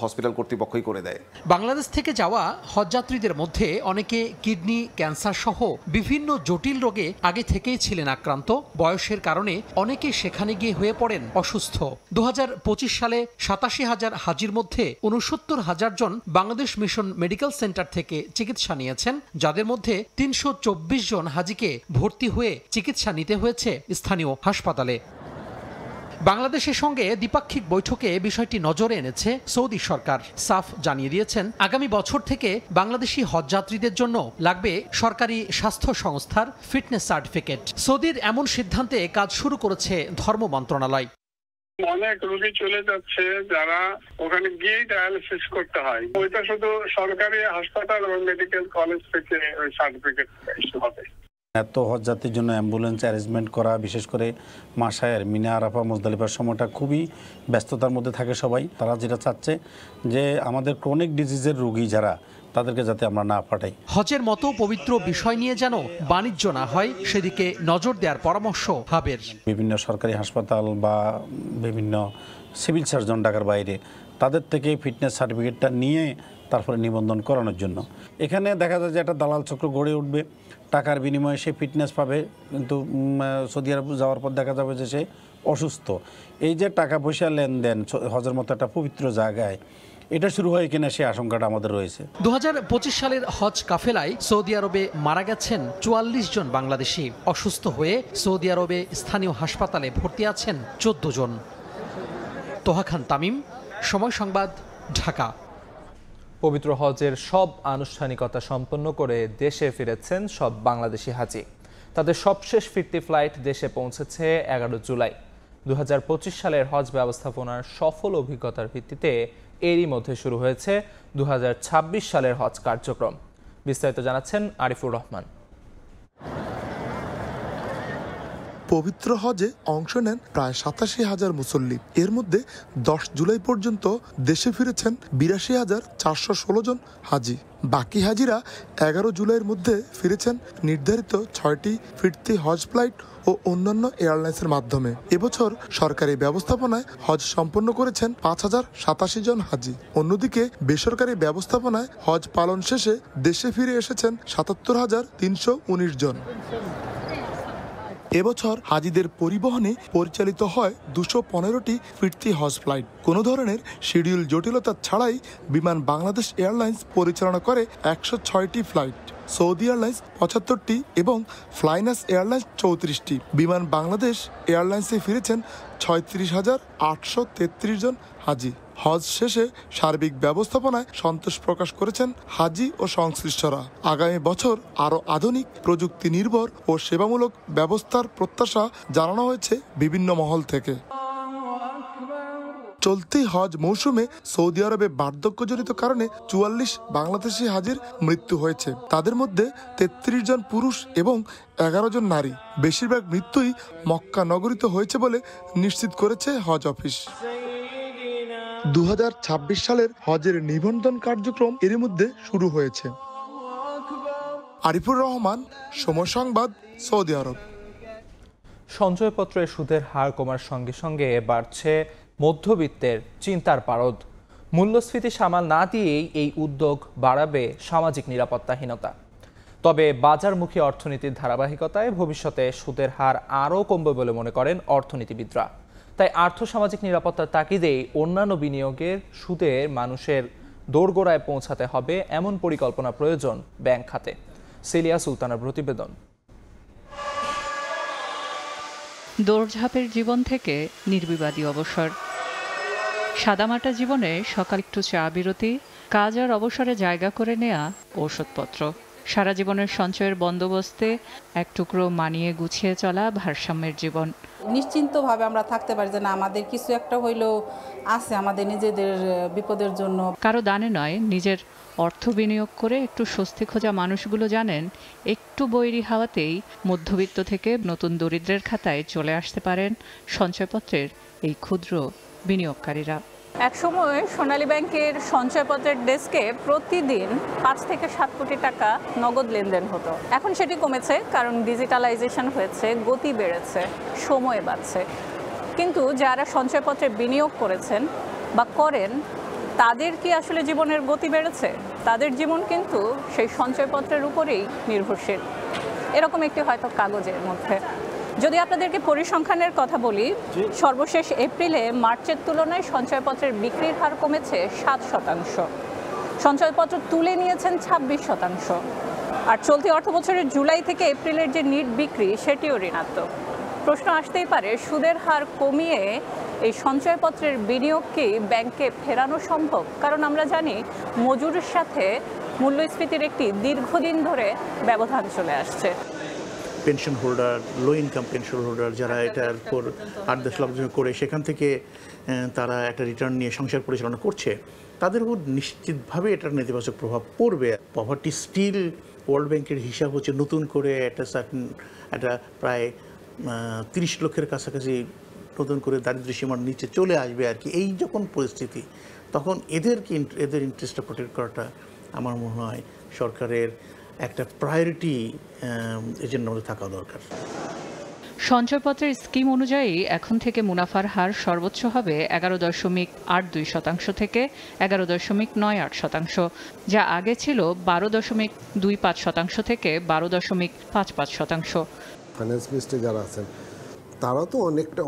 S18: হসপিটাল কর্তৃপক্ষই করে দেয়।
S17: বাংলাদেশ থেকে যাওয়া হজযাত্রীদের মধ্যে অনেকে কিডনি ক্যান্সার সহ বিভিন্ন জটিল রোগে আগে থেকেই ছিলেন আক্রান্ত। বয়সের কারণে অনেকে সেখানে গিয়ে হয়ে পড়েন অসুস্থ। ২০২৫ সালে ৮৭,০০০ হাজির মধ্যে ৬৯,০০০ জন বাংলাদেশ মিশন মেডিকেল সেন্টার থেকে চিকিৎসা নিয়েছেন, যাদের মধ্যে ৩২৪ জন হাজিকে ভর্তি হয়ে চিকিৎসা নিতে হয়েছে স্থানীয় হাসপাতালে। বাংলাদেশের সঙ্গে দ্বিপাক্ষিক বৈঠকে বিষয়টি নজরে এনেছে সৌদি সরকার। সাফ জানিয়ে দিয়েছেন, আগামী বছর থেকে বাংলাদেশি হজযাত্রীদের জন্য লাগবে সরকারি স্বাস্থ্য সংস্থার ফিটনেস সার্টিফিকেট। সৌদির এমন সিদ্ধান্তে কাজ শুরু করেছে ধর্ম মন্ত্রণালয়।
S19: অনেক রোগী চলে যাচ্ছে যারা ওখানে গিয়েই ডায়ালিসিস করতে হয়, ওইটা শুধু সরকারি হাসপাতাল এবং মেডিকেল কলেজ থেকে ওই সার্টিফিকেট ইস্যু হবে।
S29: এত হজযাত্রীর জন্য অ্যাম্বুলেন্স অ্যারেঞ্জমেন্ট করা, বিশেষ করে মাসায়ের, মিনা, আরাফা, মুজদালিফার সময়টা খুবই ব্যস্ততার মধ্যে থাকে সবাই। তারা যেটা চাচ্ছে যে আমাদের ক্রনিক ডিজিজের রোগী যারা, তাদেরকে যাতে আমরা না পাঠাই।
S17: হজের মতো পবিত্র বিষয় নিয়ে যেন বাণিজ্য না হয়, সেদিকে নজর দেওয়ার পরামর্শ হাবের।
S29: বিভিন্ন সরকারি হাসপাতাল বা বিভিন্ন সিভিল সার্জন ঢাকার বাইরে, তাদের থেকে ফিটনেস সার্টিফিকেটটা নিয়ে তারপরে নিবন্ধন করানোর জন্য। এখানে দেখা যায় যে একটা দালাল চক্র গড়ে উঠবে, টাকার বিনিময়ে সে ফিটনেস পাবে, কিন্তু সৌদি আরব যাওয়ার পর দেখা যাবে যে সে অসুস্থ। এই যে টাকা পয়সা লেনদেন হজের মতো একটা পবিত্র জায়গায়, এটা শুরু হয় কিনা সে আশঙ্কাটা আমাদের রয়েছে।
S17: ২০২৫ সালের হজ কাফেলায় সৌদি আরবে মারা গেছেন ৪৪ জন বাংলাদেশি। অসুস্থ হয়ে সৌদি আরবে স্থানীয় হাসপাতালে ভর্তি আছেন ১৪ জন। তোহা খান তামিম, সময় সংবাদ, ঢাকা।
S1: পবিত্র হজের সব আনুষ্ঠানিকতা সম্পন্ন করে দেশে ফিরেছেন সব বাংলাদেশি হাজি। তাদের সবশেষ ফিরতি ফ্লাইট দেশে পৌঁছেছে 11 জুলাই। 2025 সালের হজ ব্যবস্থাপনার সফল অভিজ্ঞতার ভিত্তিতে এরই মধ্যে শুরু হয়েছে 2026 সালের হজ কার্যক্রম। বিস্তারিত জানাচ্ছেন আরিফুর রহমান।
S4: পবিত্র হজে অংশ নেন প্রায় 87,000 মুসল্লি। এর মধ্যে 10 জুলাই পর্যন্ত দেশে ফিরেছেন 82,416 জন হাজি। বাকি হাজিরা 11 জুলাইয়ের মধ্যে ফিরেছেন নির্ধারিত 6টি ফিরতি হজ ফ্লাইট ও অন্যান্য এয়ারলাইন্সের মাধ্যমে। এবছর সরকারি ব্যবস্থাপনায় হজ সম্পন্ন করেছেন 5,087 জন হাজি। অন্যদিকে বেসরকারি ব্যবস্থাপনায় হজ পালন শেষে দেশে ফিরে এসেছেন 77,319 জন। এবছর হাজিদের পরিবহনে পরিচালিত হয় 215টি ফিরতি হজ ফ্লাইট। কোনো ধরনের শিডিউল জটিলতা ছাড়াই বিমান বাংলাদেশ এয়ারলাইন্স পরিচালনা করে 106টি ফ্লাইট, সৌদি এয়ারলাইন্স 75টি এবং ফ্লাইনাস এয়ারলাইন্স 34টি। বিমান বাংলাদেশ এয়ারলাইন্সে ফিরেছেন 36,833 জন হাজি। হজ শেষে সার্বিক ব্যবস্থাপনায় সন্তোষ প্রকাশ করেছেন হাজি ও সংশ্লিষ্টরা। আগামী বছর আরও আধুনিক প্রযুক্তি নির্ভর ও সেবামূলক ব্যবস্থার প্রত্যাশা জানানো হয়েছে বিভিন্ন মহল থেকে। চলতি হজ মৌসুমে সৌদি আরবে বার্ধক্যজনিত কারণে 44 বাংলাদেশি হাজির মৃত্যু হয়েছে। তাদের মধ্যে 33 জন পুরুষ এবং 11 জন নারী। বেশিরভাগ মৃত্যুই মক্কা নগরীতে হয়েছে বলে নিশ্চিত করেছে হজ অফিস। 2026 সালের হজের নিবন্ধন কার্যক্রম এর মধ্যে শুরু হয়েছে। আরিফুর রহমান, সময় সংবাদ, সৌদি আরব।
S1: সঞ্চয়পত্রের সুদের হার কমার সঙ্গে সঙ্গে বাড়ছে মধ্যবিত্তের চিন্তার পারদ। মূল্যস্ফীতি সামাল না দিয়েই এই উদ্যোগ বাড়াবে সামাজিক নিরাপত্তাহীনতা। তবে বাজারমুখী অর্থনীতির ধারাবাহিকতায় ভবিষ্যতে সুদের হার আরও কমবে বলে মনে করেন অর্থনীতিবিদরা। তাই আর্থসামাজিক নিরাপত্তার তাগিদেই অন্যান্য বিনিয়োগের সুদে মানুষের দোরগোড়ায় পৌঁছাতে হবে এমন পরিকল্পনা প্রয়োজন ব্যাংক খাতে। সেলিয়া সুলতানার প্রতিবেদন।
S14: দৌড়ঝাঁপের জীবন থেকে নির্বিবাদী অবসর। সাদামাটা জীবনে সকাল একটু চা বিরতি, কাজ আর অবসরে জায়গা করে নেয়া ঔষধপত্র। সারা জীবনের সঞ্চয়ের বন্দোবস্তে এক টুকরো মানিয়ে গুছিয়ে চলা ভারসাম্যের জীবন।
S20: নিশ্চিন্তভাবে আমরা থাকতে পারি যে না, আমাদের কিছু একটা হইলেও আছে আমাদের নিজেদের বিপদের জন্য।
S14: কারো দানে নয়, নিজের অর্থ বিনিয়োগ করে একটু স্বস্তি খোঁজা মানুষগুলো জানেন একটু বৈরী হাওয়াতেই মধ্যবিত্ত থেকে নতুন দরিদ্রের খাতায় চলে আসতে পারেন সঞ্চয়পত্রের এই ক্ষুদ্র বিনিয়োগকারীরা। একসময় সোনালী ব্যাংকের সঞ্চয়পত্রের ডেস্কে প্রতিদিন 5 থেকে 7 কোটি টাকা নগদ লেনদেন হতো। এখন সেটি কমেছে, কারণ ডিজিটালাইজেশন হয়েছে, গতি বেড়েছে, সময় বাড়ছে। কিন্তু যারা সঞ্চয়পত্রে বিনিয়োগ করেছেন বা করেন, তাদের কি আসলে জীবনের গতি বেড়েছে? তাদের জীবন কিন্তু সেই সঞ্চয়পত্রের উপরেই নির্ভরশীল, এরকম একটি হয়তো কাগজের মধ্যে। যদি আপনাদেরকে পরিসংখ্যানের কথা বলি, সর্বশেষ এপ্রিলে মার্চের তুলনায় সঞ্চয়পত্রের বিক্রির হার কমেছে 7%। সঞ্চয়পত্র তুলে নিয়েছেন 26%। আর চলতি অর্থবছরের জুলাই থেকে এপ্রিলের যে নিট বিক্রি, সেটিও ঋণাত্মক। প্রশ্ন আসতেই পারে, সুদের হার কমিয়ে এই সঞ্চয়পত্রের বিনিয়োগ কি ব্যাংকে ফেরানো সম্ভব? কারণ আমরা জানি মজুরির সাথে মূল্যস্ফীতির একটি দীর্ঘদিন ধরে ব্যবধান চলে আসছে।
S21: Pension holder, low income pension holder যারা এটার উপর 8-10 লাখ করে সেখান থেকে তারা একটা রিটার্ন নিয়ে সংসার পরিচালনা করছে, তাদের উপর নিশ্চিতভাবে এটার নেতিবাচক প্রভাব পড়বে। পভার্টি স্টিল ওয়ার্ল্ড ব্যাংকের হিসাব হচ্ছে নতুন করে একটা প্রায় 30 লক্ষের কাছাকাছি নতুন করে দারিদ্র্য সীমার নিচে চলে আসবে আর কি। এই যখন পরিস্থিতি, তখন এদের ইন্টারেস্টটা প্রোটেক্ট করাটা আমার মনে হয় সরকারের একটা প্রায়োরিটি এজেন্ডার মধ্যে থাকা দরকার।
S14: সঞ্চয়পত্রের স্কিম অনুযায়ী এখন থেকে মুনাফার হার সর্বোচ্চ হবে 11.82% থেকে 11.98%, যা আগে ছিল 12.25% থেকে 12.55%।
S22: ফাইন্যান্স মিনিস্টার যারা আছেন তারা তো অনেকটা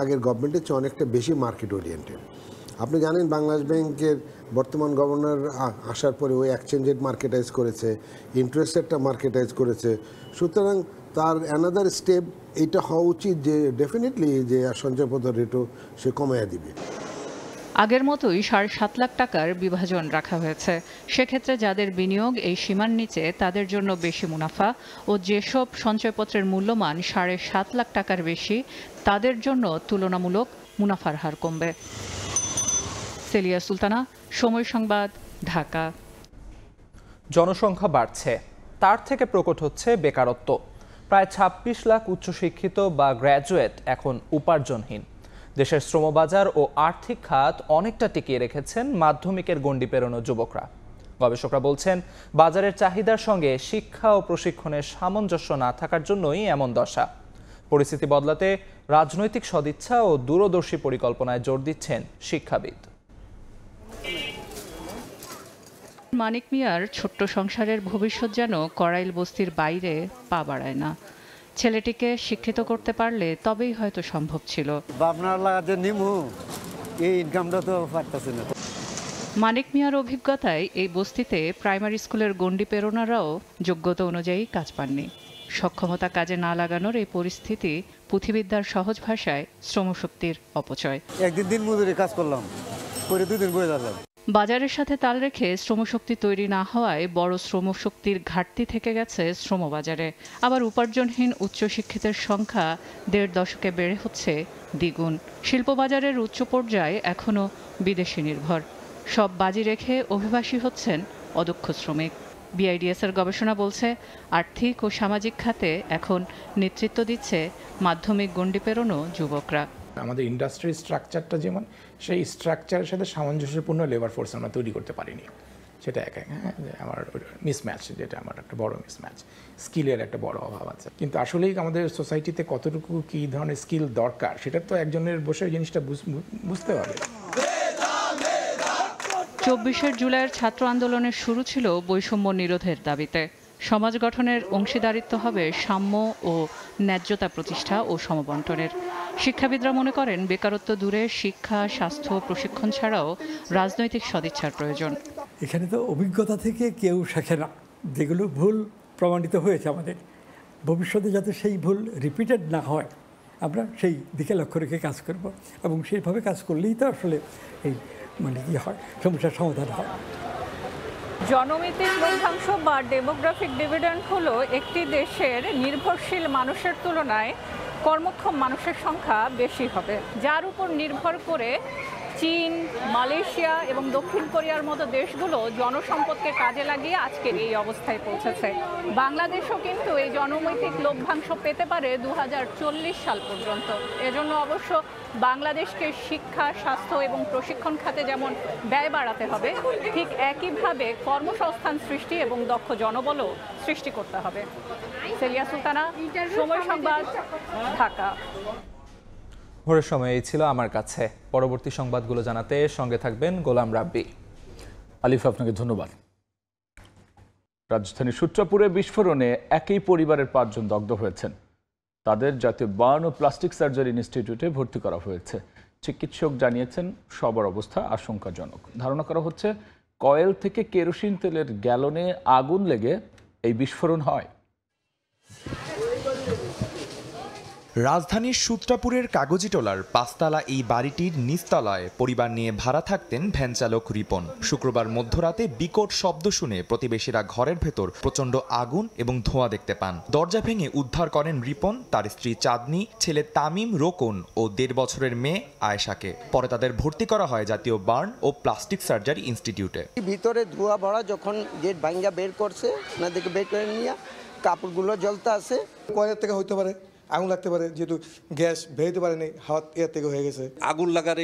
S22: আগের গভর্নমেন্টের চেয়ে অনেকটা বেশি মার্কেট ওরিয়েন্টেড। আপনি জানেন বাংলাদেশ ব্যাংকের বর্তমান গভর্নর আসার পরে ওই এক্সচেঞ্জেড মার্কেটাইজ করেছে, ইন্টারেস্ট রেটটা মার্কেটাইজ করেছে। সুতরাং তার অ্যানাদার স্টেপ এটা হওয়া উচিত যে ডেফিনেটলি যে সঞ্চয়পত্র রেটও সে কমাইয়া দিবে।
S14: আগের মতোই 7.5 লাখ টাকার বিভাজন রাখা হয়েছে। সেক্ষেত্রে যাদের বিনিয়োগ এই সীমার নিচে তাদের জন্য বেশি মুনাফা ও যেসব সঞ্চয়পত্রের মূল্যমান 7.5 লাখ টাকার বেশি তাদের জন্য তুলনামূলক মুনাফার হার কমবে। সেলিয়া সুলতানা, সময় সংবাদ, ঢাকা।
S1: জনসংখ্যা বাড়ছে, তার থেকে প্রকট হচ্ছে বেকারত্ব। প্রায় 26 লাখ উচ্চশিক্ষিত বা গ্র্যাজুয়েট এখন উপার্জনহীন। দেশের শ্রমবাজার ও আর্থিক খাত অনেকটা টিকিয়ে রেখেছেন মাধ্যমিকের গণ্ডি পেরোনো যুবকরা। গবেষকরা বলছেন, বাজারের চাহিদার সঙ্গে শিক্ষা ও প্রশিক্ষণের সামঞ্জস্য না থাকার জন্যই এমন দশা। পরিস্থিতি বদলাতে রাজনৈতিক সদিচ্ছা ও দূরদর্শী পরিকল্পনায় জোর দিচ্ছেন শিক্ষাবিদ।
S14: মানিক মিয়ার ছোট্ট সংসারের ভবিষ্যৎ যেন করাইল বস্তির বাইরে পা বাড়ায় না। ছেলেটিকে শিক্ষিত করতে পারলে তবেই হয়তো সম্ভব ছিল। মানিক মিয়ার অভিজ্ঞতায় এই বস্তিতে প্রাইমারি স্কুলের গণ্ডি পেরোনারাও যোগ্যতা অনুযায়ী কাজ পাননি। সক্ষমতা কাজে না লাগানোর এই পরিস্থিতি পুঁথিবিদ্যার সহজ ভাষায় শ্রমশক্তির অপচয়।
S6: একদিন দিন মজুরি কাজ করলাম, করে 2 দিন বয়ে গেলাম।
S14: বাজারের সাথে তাল রেখে শ্রমশক্তি তৈরি না হওয়ায় বড় শ্রমশক্তির ঘাটতি থেকে গেছে শ্রমবাজারে। আবার উপার্জনহীন উচ্চশিক্ষিতের সংখ্যা 1.5 দশকে বেড়ে হচ্ছে দ্বিগুণ। শিল্পবাজারের উচ্চ পর্যায়ে এখনও বিদেশি নির্ভর। সব বাজি রেখে অভিবাসী হচ্ছেন অদক্ষ শ্রমিক। বিআইডিএসের গবেষণা বলছে, আর্থিক ও সামাজিক খাতে এখন নেতৃত্ব দিচ্ছে মাধ্যমিক গণ্ডি পেরোনো যুবকরা।
S2: আমাদের ইন্ডাস্ট্রির স্ট্রাকচারটা যেমন, সেই স্ট্রাকচারের সাথে সামঞ্জস্যপূর্ণ লেবার ফোর্স আমরা তৈরি করতে পারিনি। সেটা আমার মিসম্যাচ, যেটা আমার একটা বড় মিসম্যাচ, স্কিলের একটা বড় অভাব আছে। কিন্তু আসলেই আমাদের সোসাইটিতে কতটুকু কী ধরনের স্কিল দরকার সেটা তো একজনের বসে জিনিসটা বুঝতে হবে।
S14: 24 জুলাইয়ের ছাত্র আন্দোলনের শুরু ছিল বৈষম্য নিরোধের দাবিতে। সমাজ গঠনের অংশীদারিত্ব হবে সাম্য ও ন্যায্যতা প্রতিষ্ঠা ও সমবন্টনের। শিক্ষাবিদরা মনে করেন, বেকারত্ব দূরে শিক্ষা, স্বাস্থ্য, প্রশিক্ষণ ছাড়াও রাজনৈতিক সদিচ্ছার প্রয়োজন।
S3: এখানে তো অভিজ্ঞতা থেকে কেউ শেখে না, যেগুলো ভুল প্রমাণিত হয়েছে আমাদের। ভবিষ্যতে যাতে সেই ভুল রিপিটেড না হয়, আমরা সেই দিকে লক্ষ্য রেখে কাজ করব, এবং সেইভাবে কাজ করলেই তো আসলে এই কি হয়, সমস্যার সমাধান হয়।
S10: জনমিতিক লভ্যাংশ বা ডেমোগ্রাফিক ডিভিডেন্ড হলো একটি দেশের নির্ভরশীল মানুষের তুলনায় কর্মক্ষম মানুষের সংখ্যা বেশি হবে, যার উপর নির্ভর করে চীন, মালয়েশিয়া এবং দক্ষিণ কোরিয়ার মতো দেশগুলো জনসম্পদকে কাজে লাগিয়ে আজকের এই অবস্থায় পৌঁছেছে। বাংলাদেশও কিন্তু এই জনমিতিক লভ্যাংশ পেতে পারে 2040 সাল পর্যন্ত। এজন্য অবশ্য বাংলাদেশকে শিক্ষা, স্বাস্থ্য এবং প্রশিক্ষণ খাতে যেমন ব্যয় বাড়াতে হবে, ঠিক একইভাবে কর্মসংস্থান সৃষ্টি এবং দক্ষ জনবলও সৃষ্টি করতে হবে। সেলিয়া সুলতানা, সময় সংবাদ, ঢাকা।
S1: ভোরের সময় এই ছিল আমার কাছে। পরবর্তী সংবাদগুলো জানাতে সঙ্গে থাকবেন গোলাম রাব্বি।
S23: আলিফ, আপনাকে ধন্যবাদ। রাজধানীর সূত্রাপুরে বিস্ফোরণে একই পরিবারের 5 জন দগ্ধ হয়েছেন। তাদের জাতীয় বার্ন ও প্লাস্টিক সার্জারি ইনস্টিটিউটে ভর্তি করা হয়েছে। চিকিৎসক জানিয়েছেন সবার অবস্থা আশঙ্কাজনক। ধারণা করা হচ্ছে কয়েল থেকে কেরোসিন তেলের গ্যালনে আগুন লেগে এই বিস্ফোরণ হয়।
S24: রাজধানীর সূত্রাপুরের কাগজিটোলার 5তলা এই বাড়িটির নিচতলায় পরিবার নিয়ে ভাড়া থাকতেন ভ্যানচালক রিপন। শুক্রবার মধ্যরাতে বিকট শব্দ শুনে প্রতিবেশীরা ঘরের ভেতর প্রচণ্ড আগুন এবং ধোঁয়া দেখতে পান। দরজা ভেঙে উদ্ধার করেন রিপন, তার স্ত্রী চাঁদনি, ছেলে তামিম, রোকন ও 1.5 বছরের মেয়ে আয়েশাকে। পরে তাদের ভর্তি করা হয় জাতীয় বার্ন ও প্লাস্টিক সার্জারি ইনস্টিটিউটে।
S7: ভিতরে ধোঁয়া ভরা, যখন গেট ভাঙ্গা বের করছে, ওনাদেরকে বের করে নিয়ে কাপড়গুলো জ্বলতে আছে।
S25: কয়েলের থেকে হইতে পারে, আগুন লাগতে পারে, যেহেতু গ্যাস বেরোতে পারেনি, হাওয়া এর থেকে হয়ে গেছে।
S26: আগুন লাগার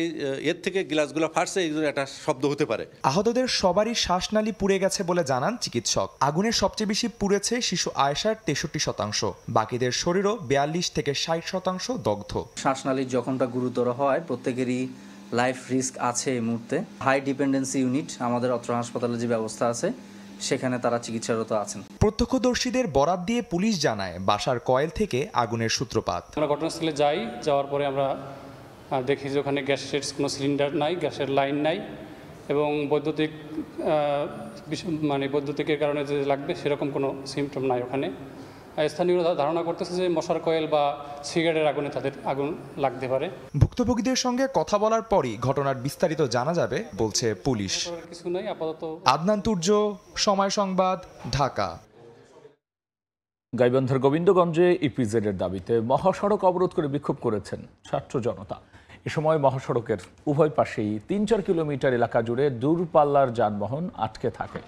S26: এর থেকে গ্লাসগুলো ফাটছে, এই জন্য একটা শব্দ হতে পারে।
S24: আহতদের সবারই শ্বাসনালী পুড়ে গেছে বলে জানান চিকিৎসক। আগুনের সবচেয়ে বেশি পুড়েছে শিশু আয়েশার 63%, বাকিদের শরীরও 42 থেকে 60% দগ্ধ।
S27: শ্বাসনালীর জখমটা গুরুতর হয়, প্রত্যেকেরই লাইফ রিস্ক আছে এই মুহূর্তে। হাই ডিপেন্ডেন্সি ইউনিট আমাদের অত্র হাসপাতালে যে ব্যবস্থা আছে, সেখানে তারা চিকিৎসারত আছেন।
S24: প্রত্যক্ষদর্শীদের বরাত দিয়ে পুলিশ জানায় বাসার কয়েল থেকে আগুনের সূত্রপাত।
S28: আমরা ঘটনাস্থলে যাওয়ার পরে আমরা দেখি যে ওখানে গ্যাসের কোনো সিলিন্ডার নাই, গ্যাসের লাইন নাই, এবং বৈদ্যুতিকের কারণে যে লাগবে সেরকম কোনো সিমটম নাই ওখানে। স্থানীয়রা ধারণা করতেছে যে মশার কয়েল বা সিগারেটের আগুনে তাদের আগুন লাগতে পারে।
S24: ভুক্তভোগীদের সঙ্গে কথা বলার পরই ঘটনার বিস্তারিত জানা যাবে বলছে পুলিশ।
S28: কিছু নাই আপাতত।
S24: আদনান তুর্য, সময় সংবাদ, ঢাকা।
S23: গাইবান্ধার গোবিন্দগঞ্জে ইপিজেডের দাবিতে মহাসড়ক অবরোধ করে বিক্ষোভ করেছেন ছাত্র জনতা। এ সময় মহাসড়কের উভয় পাশেই ৩-৪ কিলোমিটার এলাকা জুড়ে দূরপাল্লার যানবাহন আটকে থাকে।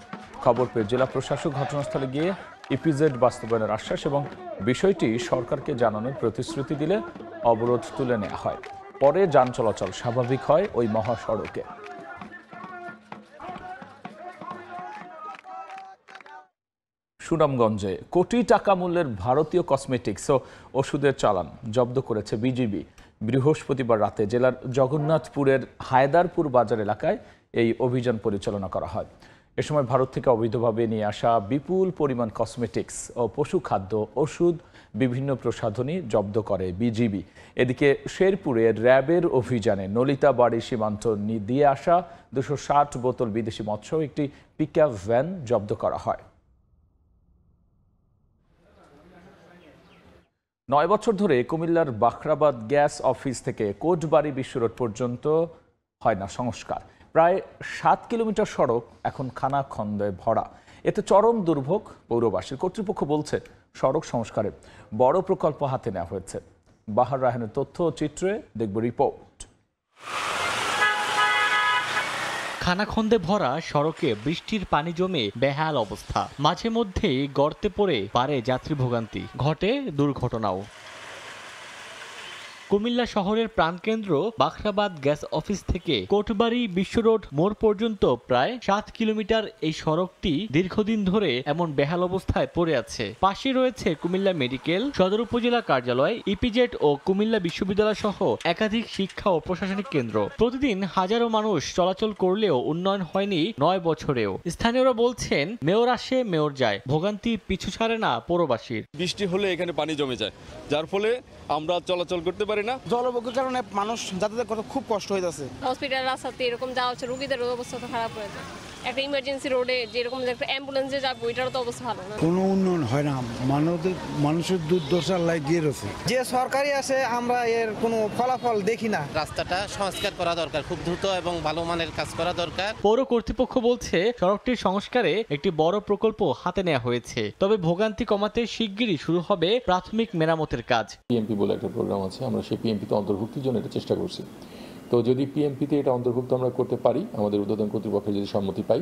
S23: খবর পেয়ে জেলা প্রশাসক ঘটনাস্থলে গিয়ে ইপিজেড বাস্তবায়নের আশ্বাস এবং বিষয়টি সরকারকে জানানোর প্রতিশ্রুতি দিলে অবরোধ তুলে নেওয়া হয়। পরে যান চলাচল স্বাভাবিক হয় ওই মহাসড়কে। সুনামগঞ্জে কোটি টাকা মূল্যের ভারতীয় কসমেটিক্স ও ওষুধের চালান জব্দ করেছে বিজিবি। বৃহস্পতিবার রাতে জেলার জগন্নাথপুরের হায়দারপুর বাজার এলাকায় এই অভিযান পরিচালনা করা হয়। এ সময় ভারত থেকে অবৈধভাবে নিয়ে আসা বিপুল পরিমাণ কসমেটিক্স ও পশু খাদ্য, ওষুধ, বিভিন্ন প্রসাধনী জব্দ করে বিজিবি। এদিকে শেরপুরে র্যাবের অভিযানে নলিতাবাড়ি সীমান্ত দিয়ে আসা 260 বোতল বিদেশি মৎস্য একটি পিকআপ ভ্যান জব্দ করা হয়। 9 বছর ধরে কুমিল্লার বাখরাবাদ গ্যাস অফিস থেকে কোটবাড়ি বিশ্ব রোড পর্যন্ত হয় না সংস্কার। প্রায় 7 কিলোমিটার সড়ক এখন খানাখন্দে ভরা। এতে চরম দুর্ভোগ পৌরবাসীর। কর্তৃপক্ষ বলছে সড়ক সংস্কারে বড় প্রকল্প হাতে নেওয়া হয়েছে। বাহার রায়হানের তথ্য ও চিত্রে দেখব রিপোর্ট।
S5: খানাখন্দে ভরা সড়কে বৃষ্টির পানি জমে বেহাল অবস্থা। মাঝে মধ্যেই গর্তে পড়ে পারে যাত্রী ভোগান্তি, ঘটে দুর্ঘটনাও। কুমিল্লা শহরের প্রাণকেন্দ্র বাখরাবাদ গ্যাস অফিস থেকে কোটবাড়ি বিশ্ব রোড মোড় পর্যন্ত প্রায় 7 কিলোমিটার এই সড়কটি দীর্ঘদিন ধরে এমন বেহাল অবস্থায় পড়ে আছে। পাশে রয়েছে কুমিল্লা মেডিকেল, সদর উপজেলা কার্যালয়, ইপিজেড ও কুমিল্লা বিশ্ববিদ্যালয় সহ একাধিক শিক্ষা ও প্রশাসনিক কেন্দ্র। প্রতিদিন হাজারো মানুষ চলাচল করলেও উন্নয়ন হয়নি 9 বছরেও। স্থানীয়রা বলছেন মেয়র আসে মেয়র যায়, ভোগান্তি পিছু ছাড়ে না পৌরবাসীর।
S8: বৃষ্টি হলে এখানে পানি জমে যায়, যার ফলে আমরা চলাচল করতে পারি না।
S9: জলবদ্ধতার কারণে মানুষ যাতায়াত করতে খুব কষ্ট হইতেছে।
S11: হসপিটাল রাস্তাতে এরকম যাওয়া হচ্ছে, রোগীদের অবস্থা তো খারাপ হয়ে যায়। একটা ইমার্জেন্সি রোডে যেরকম একটা অ্যাম্বুলেন্সে যাবো, এটারও তো অবস্থা ভালো না।
S12: কোনো উন্নয়ন হয় না, মানুষের দুর্দশার লাই গিয়ে রয়েছে।
S9: যে সরকারি আসে আমরা এর কোনো ফলাফল দেখি না।
S13: রাস্তাটা সংস্কার করা দরকার, খুব দ্রুত এবং ভালো মানের কাজ করা দরকার।
S5: পৌর কর্তৃপক্ষ বলছে সড়কটির সংস্কারে একটি বড় প্রকল্প হাতে নেওয়া হয়েছে, তবে ভোগান্তি কমাতে শিগগিরই শুরু হবে প্রাথমিক মেরামতের কাজ।
S15: পিএমপি বলে একটা প্রোগ্রাম আছে, আমরা সেই পিএমপিতে অন্তর্ভুক্তির জন্য এটা চেষ্টা করছি। তো যদি পিএমপিতে এটা অন্তর্ভুক্ত আমরা করতে পারি, আমাদের উদ্বোধন কর্তৃপক্ষের যদি সম্মতি পাই,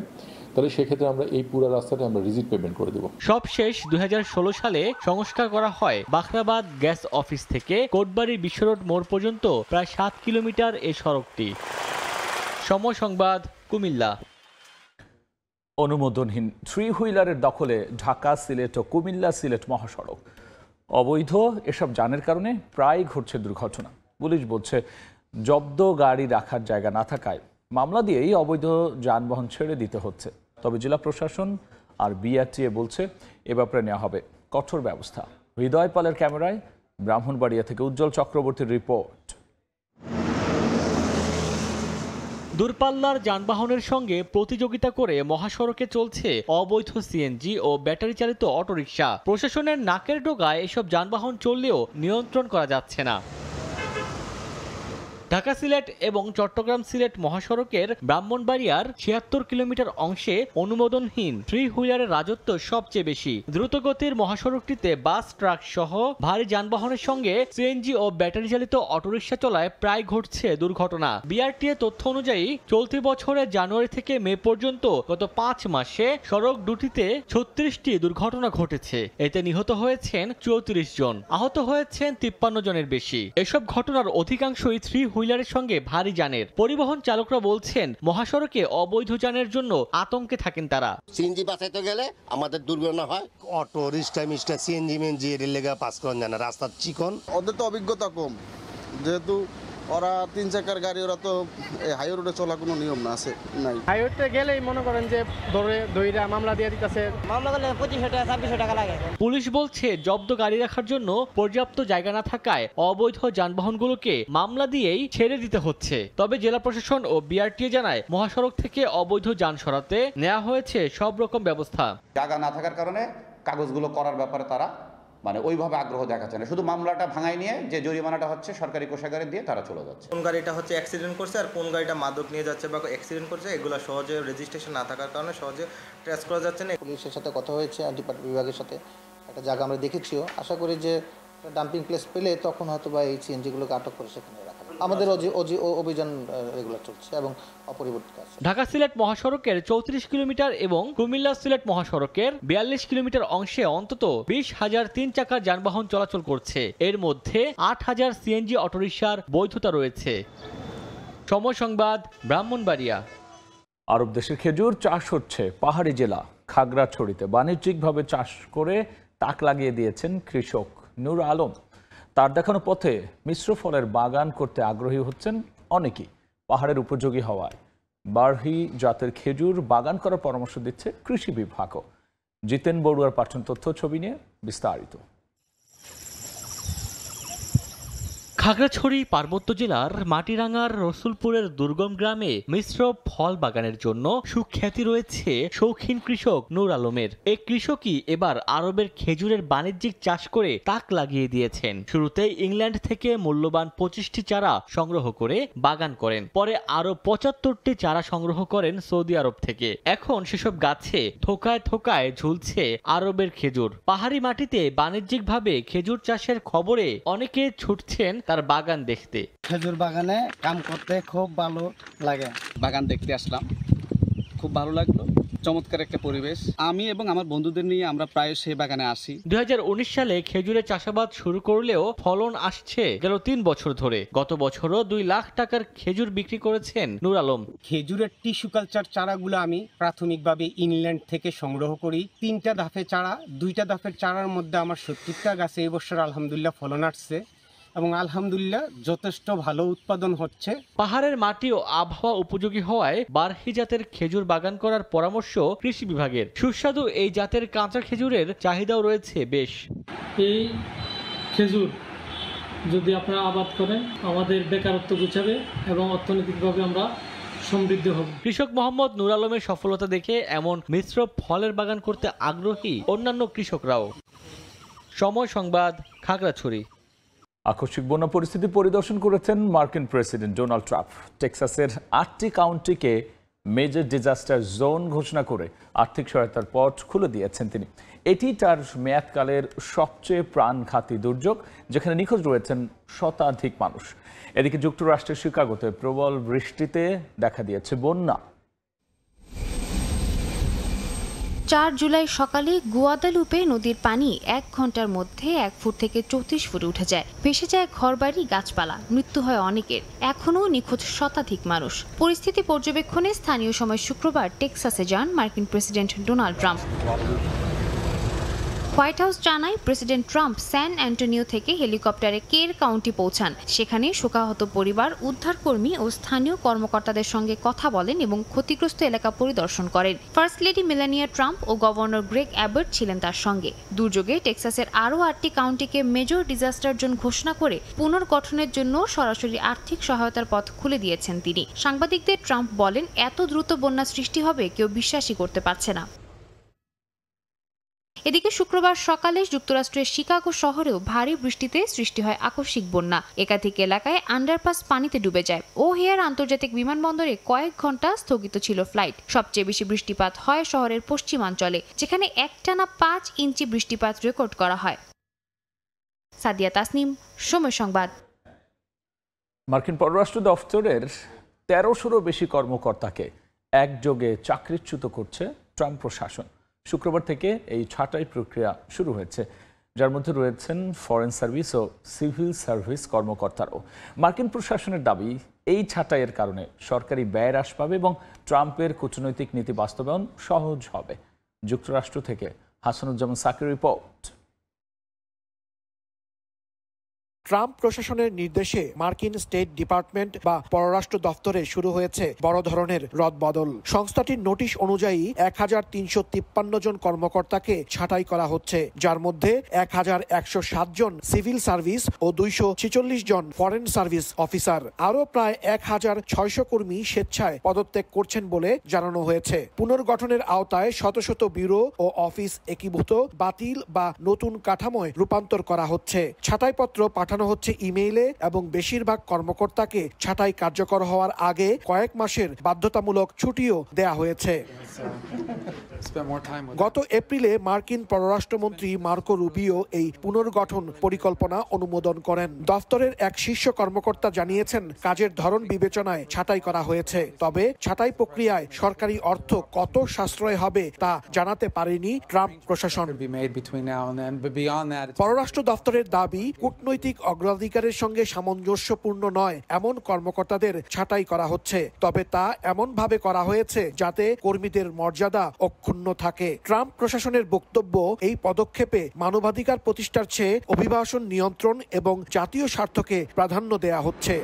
S15: তাহলে সেক্ষেত্রে আমরা এই পুরো রাস্তাটা আমরা রিজিট পেমেন্ট করে দেব।
S5: সব শেষ 2016 সালে সংস্কার করা হয় বাখরাবাদ গ্যাস অফিস থেকে কোটবাড়ি বিশ্ব রোড মোড় পর্যন্ত প্রায় 7 কিলোমিটার এই সড়কটি। সময় সংবাদ, কুমিল্লা।
S23: অনুমোদনহীন 3 হুইলারের দখলে ঢাকা, সিলেট ও কুমিল্লা সিলেট মহাসড়ক। অবৈধ এসব যানের কারণে প্রায় ঘটছে দুর্ঘটনা। পুলিশ বলছে জব্দ গাড়ি রাখার জায়গা না থাকায় মামলা দিয়েই অবৈধ যানবাহন ছেড়ে দিতে হচ্ছে। তবে জেলা প্রশাসন আর বিআরটিএ বলছে এ ব্যাপারে নেওয়া হবে কঠোর ব্যবস্থা। হৃদয় পালের ক্যামেরায় ব্রাহ্মণবাড়িয়া থেকে উজ্জ্বল চক্রবর্তীর রিপোর্ট।
S5: দূরপাল্লার যানবাহনের সঙ্গে প্রতিযোগিতা করে মহাসড়কে চলছে অবৈধ সিএনজি ও ব্যাটারি চালিত অটোরিকশা। প্রশাসনের নাকের ডোগায় এসব যানবাহন চললেও নিয়ন্ত্রণ করা যাচ্ছে না। ঢাকা সিলেট এবং চট্টগ্রাম সিলেট মহাসড়কের ব্রাহ্মণবাড়িয়ার 76 কিলোমিটার অংশে অনুমোদনহীন 3 হুইলারের রাজত্ব সবচেয়ে বেশি। দ্রুতগতির মহাসড়কটিতে বাস, ট্রাক সহ ভারী যানবাহনের সঙ্গে সিএনজি ও ব্যাটারি চালিত অটোরিকশা চলায় প্রায় ঘটছে দুর্ঘটনা। বিআরটিএ তথ্য অনুযায়ী চলতি বছরের জানুয়ারি থেকে মে পর্যন্ত গত 5 মাসে সড়ক দুটিতে 36টি দুর্ঘটনা ঘটেছে। এতে নিহত হয়েছেন 34 জন, আহত হয়েছেন 53 জনের বেশি। এসব ঘটনার অধিকাংশই 3 হুইলারের সঙ্গে ভারী যানের। পরিবহন চালকরা বলছেন মহাসড়কে অবৈধ যানের জন্য আতঙ্কে থাকেন তারা।
S16: সিএনজি বাঁচাইতে গেলে আমাদের দুর্ঘটনা হয়। অটো, রিক্সা, মিস্টার সিএনজি মেনজি এর লেগে পাস করেন জানা, রাস্তা চিকন।
S18: ওদের তো অভিজ্ঞতা কম, যেহেতু ওরা 3 চাকার গাড়ি, ওরা তো হাইওয়ে রোডে চলা কোনো নিয়ম না আছে নাই।
S30: হাইওয়েতে গেলেই মনে করেন যে দইরা মামলা দিয়ে দিতেছে, মামলা করলে 2500 টাকা 2600 টাকা লাগে।
S5: পুলিশ বলছে জব্দ গাড়ি রাখার জন্য পর্যাপ্ত জায়গা না থাকায় অবৈধ যানবাহনগুলোকে মামলা দিয়েই ছেড়ে দিতে হচ্ছে। তবে জেলা প্রশাসন ও বিআরটিএ জানায় মহাসড়ক থেকে অবৈধ যান সরাতে নেওয়া হয়েছে সব রকম ব্যবস্থা।
S31: জায়গা না থাকার কারণে কাগজগুলো করার ব্যাপারে তারা
S2: মানে ওইভাবে আগ্রহ দেখাচ্ছে না, শুধু মামলাটা ভাঙাই নিয়ে যে জরিমানাটা হচ্ছে সরকারি কোষাগারে দিয়ে তারা চলে যাচ্ছে।
S4: কোন গাড়িটা হচ্ছে অ্যাক্সিডেন্ট করছে আর কোন গাড়িটা মাদক নিয়ে যাচ্ছে বা অ্যাক্সিডেন্ট করছে, এগুলো সহজে রেজিস্ট্রেশন না থাকার কারণে সহজে ট্রেস করা যাচ্ছে না।
S6: পুলিশের সাথে কথা হয়েছে, ডিপার্টমেন্ট বিভাগের সাথে একটা জায়গা আমরা দেখেছিও। আশা করি যে ডাম্পিং প্লেস পেলে তখন হয়তো বা এই সিএনজিগুলোকে আটক করে সেখানে রাখা। আমাদের অভিযান রেগুলার চলছে এবং অপরিবর্তিত আছে।
S5: ঢাকা সিলেট মহাসড়কের 34 কিলোমিটার এবং কুমিল্লা সিলেট মহাসড়কের 42 কিলোমিটার অংশে অন্তত 20,000 3 চাকার যানবাহন চলাচল করছে। এর মধ্যে 8,000 সিএনজি অটোরিকশার বৈধতা রয়েছে। সময় সংবাদ, ব্রাহ্মণবাড়িয়া।
S23: আরব দেশের খেজুর চাষ হচ্ছে পাহাড়ি জেলা খাগড়াছড়িতে। বাণিজ্যিকভাবে চাষ করে তাক লাগিয়ে দিয়েছেন কৃষক নূর আলম। তার দেখানো পথে মিশ্র ফলের বাগান করতে আগ্রহী হচ্ছেন অনেকেই। পাহাড়ের উপযোগী হওয়ায় বারহি জাতের খেজুর বাগান করার পরামর্শ দিচ্ছে কৃষি বিভাগও। জিতেন বড়ুয়ার পাঠানো তথ্য ছবি নিয়ে বিস্তারিত।
S5: খাগড়াছড়ি পার্বত্য জেলার মাটিরাঙ্গার রসুলপুরের দুর্গম গ্রামে মিশ্র ফল বাগানের জন্য সুখ্যাতি রয়েছে শৌখিন কৃষক নূর আলমের। এই কৃষকই এবার আরবের খেজুরের বাণিজ্যিক চাষ করে তাক লাগিয়ে দিয়েছেন। শুরুতে ইংল্যান্ড থেকে মূল্যবান 25টি চারা সংগ্রহ করে বাগান করেন, পরে আরো 75টি চারা সংগ্রহ করেন সৌদি আরব থেকে। এখন সেসব গাছে থোকায় থোকায় ঝুলছে আরবের খেজুর। পাহাড়ি মাটিতে বাণিজ্যিকভাবে খেজুর চাষের খবরে অনেকে ছুটছেন তার বাগান দেখতে।
S4: খেজুর বাগানে কাম করতে খুব ভালো লাগে।
S14: বাগান দেখতে আসলাম, খুব ভালো লাগলো, চমৎকার একটা পরিবেশ। আমি এবং আমার বন্ধুদের নিয়ে আমরা প্রায় সেই বাগানে আসি।
S5: 2019 সালে খেজুরের চাষাবাদ শুরু করলেও ফলন আসছে গেল 3 বছর ধরে। গত বছরও 2 লাখ টাকার খেজুর বিক্রি করেছেন নূর আলম।
S4: খেজুরের টিস্যু কালচার চারাগুলো আমি প্রাথমিকভাবে ইংল্যান্ড থেকে সংগ্রহ করি। 3টা ধাপে চারা, 2টা ধাপের চারার মধ্যে আমার 70টা গাছে এই বছর আলহামদুলিল্লাহ ফলন আসছে এবং আলহামদুলিল্লাহ যথেষ্ট ভালো উৎপাদন হচ্ছে।
S5: পাহাড়ের মাটি ও আবহাওয়া উপযোগী হওয়ায় বারহি জাতের খেজুর বাগান করার পরামর্শ কৃষি বিভাগের। সুস্বাদু এই জাতের কাঁচা খেজুরের চাহিদাও রয়েছে বেশ।
S28: এই খেজুর যদি আপনারা আবাদ করেন আমাদের বেকারত্ব ঘুচাবে এবং অর্থনৈতিকভাবে আমরা সমৃদ্ধ হব।
S5: কৃষক মোহাম্মদ নূর আলমের সফলতা দেখে এমন মিশ্র ফলের বাগান করতে আগ্রহী অন্যান্য কৃষকরাও। সময় সংবাদ, খাগড়াছড়ি।
S23: আকস্মিক বন্যা পরিস্থিতি পরিদর্শন করেছেন মার্কিন প্রেসিডেন্ট ডোনাল্ড ট্রাম্প। টেক্সাসের 8টি কাউন্টিকে মেজর ডিজাস্টার জোন ঘোষণা করে আর্থিক সহায়তার পথ খুলে দিয়েছেন তিনি। এটি তার মেয়াদকালের সবচেয়ে প্রাণঘাতী দুর্যোগ, যেখানে নিখোঁজ রয়েছেন শতাধিক মানুষ। এদিকে যুক্তরাষ্ট্রের শিকাগোতে প্রবল বৃষ্টিতে দেখা দিয়েছে বন্যা।
S17: 4 জুলাই সকালে গুয়াদালুপে নদীর পানি 1 ঘন্টার মধ্যে 1 ফুট থেকে 34 ফুটে উঠে যায়। ভেসে যায় ঘরবাড়ি, গাছপালা, মৃত্যু হয় অনেকের। এখনও নিখোঁজ শতাধিক মানুষ। পরিস্থিতি পর্যবেক্ষণে স্থানীয় সময় শুক্রবার টেক্সাসে যান মার্কিন president Donald Trump. White house জানায় প্রেসিডেন্ট ট্রাম্প স্যান অ্যান্টোনিও থেকে হেলিকপ্টারে কের কাউন্টি পৌঁছান। সেখানে শোকাহত পরিবার, উদ্ধারকর্মী ও স্থানীয় কর্মকর্তাদের সঙ্গে কথা বলেন এবং ক্ষতিগ্রস্ত এলাকা পরিদর্শন করেন। ফার্স্ট লেডি মেলানিয়া ট্রাম্প ও গভর্নর গ্রেগ অ্যাবট ছিলেন তার সঙ্গে। দুর্যোগে টেক্সাসের আরও 8টি কাউন্টিকে মেজর ডিজাস্টার জোন ঘোষণা করে পুনর্গঠনের জন্য সরাসরি আর্থিক সহায়তার পথ খুলে দিয়েছেন তিনি। সাংবাদিকদের ট্রাম্প বলেন, এত দ্রুত বন্যা সৃষ্টি হবে কেউ বিশ্বাসই করতে পারছে না। এদিকে শুক্রবার সকালে যুক্তরাষ্ট্রের শিকাগো শহরেও ভারী বৃষ্টিতে সৃষ্টি হয় আকস্মিক বন্যা। একাধিক এলাকায় আন্ডারপাস পানিতে ডুবে যায়। ওহিয়ার আন্তর্জাতিক বিমানবন্দরে কয়েক ঘন্টা স্থগিত ছিল ফ্লাইট। সবচেয়ে বেশি বৃষ্টিপাত হয় শহরের পশ্চিমাঞ্চলে, যেখানে একটানা 5 ইঞ্চি বৃষ্টিপাত রেকর্ড করা হয়। সাদিয়া তাসনিম, সময় সংবাদ।
S23: মার্কিন পররাষ্ট্র দফতরের 1300-এরও বেশি কর্মকর্তাকে একযোগে চাকরিচ্যুত করছে ট্রাম্প প্রশাসন। শুক্রবার থেকে এই ছাঁটাই প্রক্রিয়া শুরু হয়েছে, যার মধ্যে রয়েছেন ফরেন সার্ভিস ও সিভিল সার্ভিস কর্মকর্তারাও। মার্কিন প্রশাসনের দাবি, এই ছাঁটাইয়ের কারণে সরকারি ব্যয় হ্রাস পাবে এবং ট্রাম্পের কূটনৈতিক নীতি বাস্তবায়ন সহজ হবে। যুক্তরাষ্ট্র থেকে হাসানুজ্জামান সাকির রিপোর্ট।
S1: ট্রাম্প প্রশাসনের নির্দেশে মার্কিন স্টেট ডিপার্টমেন্ট বা পররাষ্ট্র দফতরে শুরু হয়েছে বড় ধরনের রদবদল। সংস্থাটির নোটিশ অনুযায়ী ১,৩৫৩ জন কর্মকর্তাকে ছাঁটাই করা হচ্ছে, যার মধ্যে ১,১৬০ জন সিভিল সার্ভিস ও ২৪৬ জন ফরেন সার্ভিস অফিসার। আরও প্রায় ১,৬০০ কর্মী স্বেচ্ছায় পদত্যাগ করছেন বলে জানানো হয়েছে। পুনর্গঠনের আওতায় শত শত ব্যুরো ও অফিস একীভূত, বাতিল বা নতুন কাঠামোয় রূপান্তর করা হচ্ছে। ছাঁটাইপত্র পাঠানো হচ্ছে ইমেইলে এবং বেশিরভাগ কর্মকর্তাকে ছাঁটাই কার্যকর হওয়ার আগে কয়েক মাসের বাধ্যতামূলক ছুটিও দেয়া হয়েছে। গত এপ্রিলে মার্কিন পররাষ্ট্রমন্ত্রী মার্কো রুবিও এই পুনর্গঠন পরিকল্পনা অনুমোদন করেন। দফতরের এক শীর্ষ কর্মকর্তা জানিয়েছেন, কাজের ধরন বিবেচনায় ছাঁটাই করা হয়েছে, তবে ছাঁটাই প্রক্রিয়ায় সরকারি অর্থ কত সাশ্রয় হবে তা জানাতে পারেনি ট্রাম্প প্রশাসন। পররাষ্ট্র দফতরের দাবি, কূটনৈতিক অগ্রাধিকারের সঙ্গে সামঞ্জস্যপূর্ণ নয় এমন কর্মকর্তাদের ছাঁটাই করা হচ্ছে, তবে তা এমনভাবে করা হয়েছে যাতে কর্মীদের মর্যাদা অক্ষুণ্ণ থাকে। ট্রাম্প প্রশাসনের বক্তব্য, এই পদক্ষেপে মানবাধিকার প্রতিষ্ঠার চেয়ে অভিবাসন নিয়ন্ত্রণ এবং জাতীয় স্বার্থকে প্রাধান্য দেয়া হচ্ছে।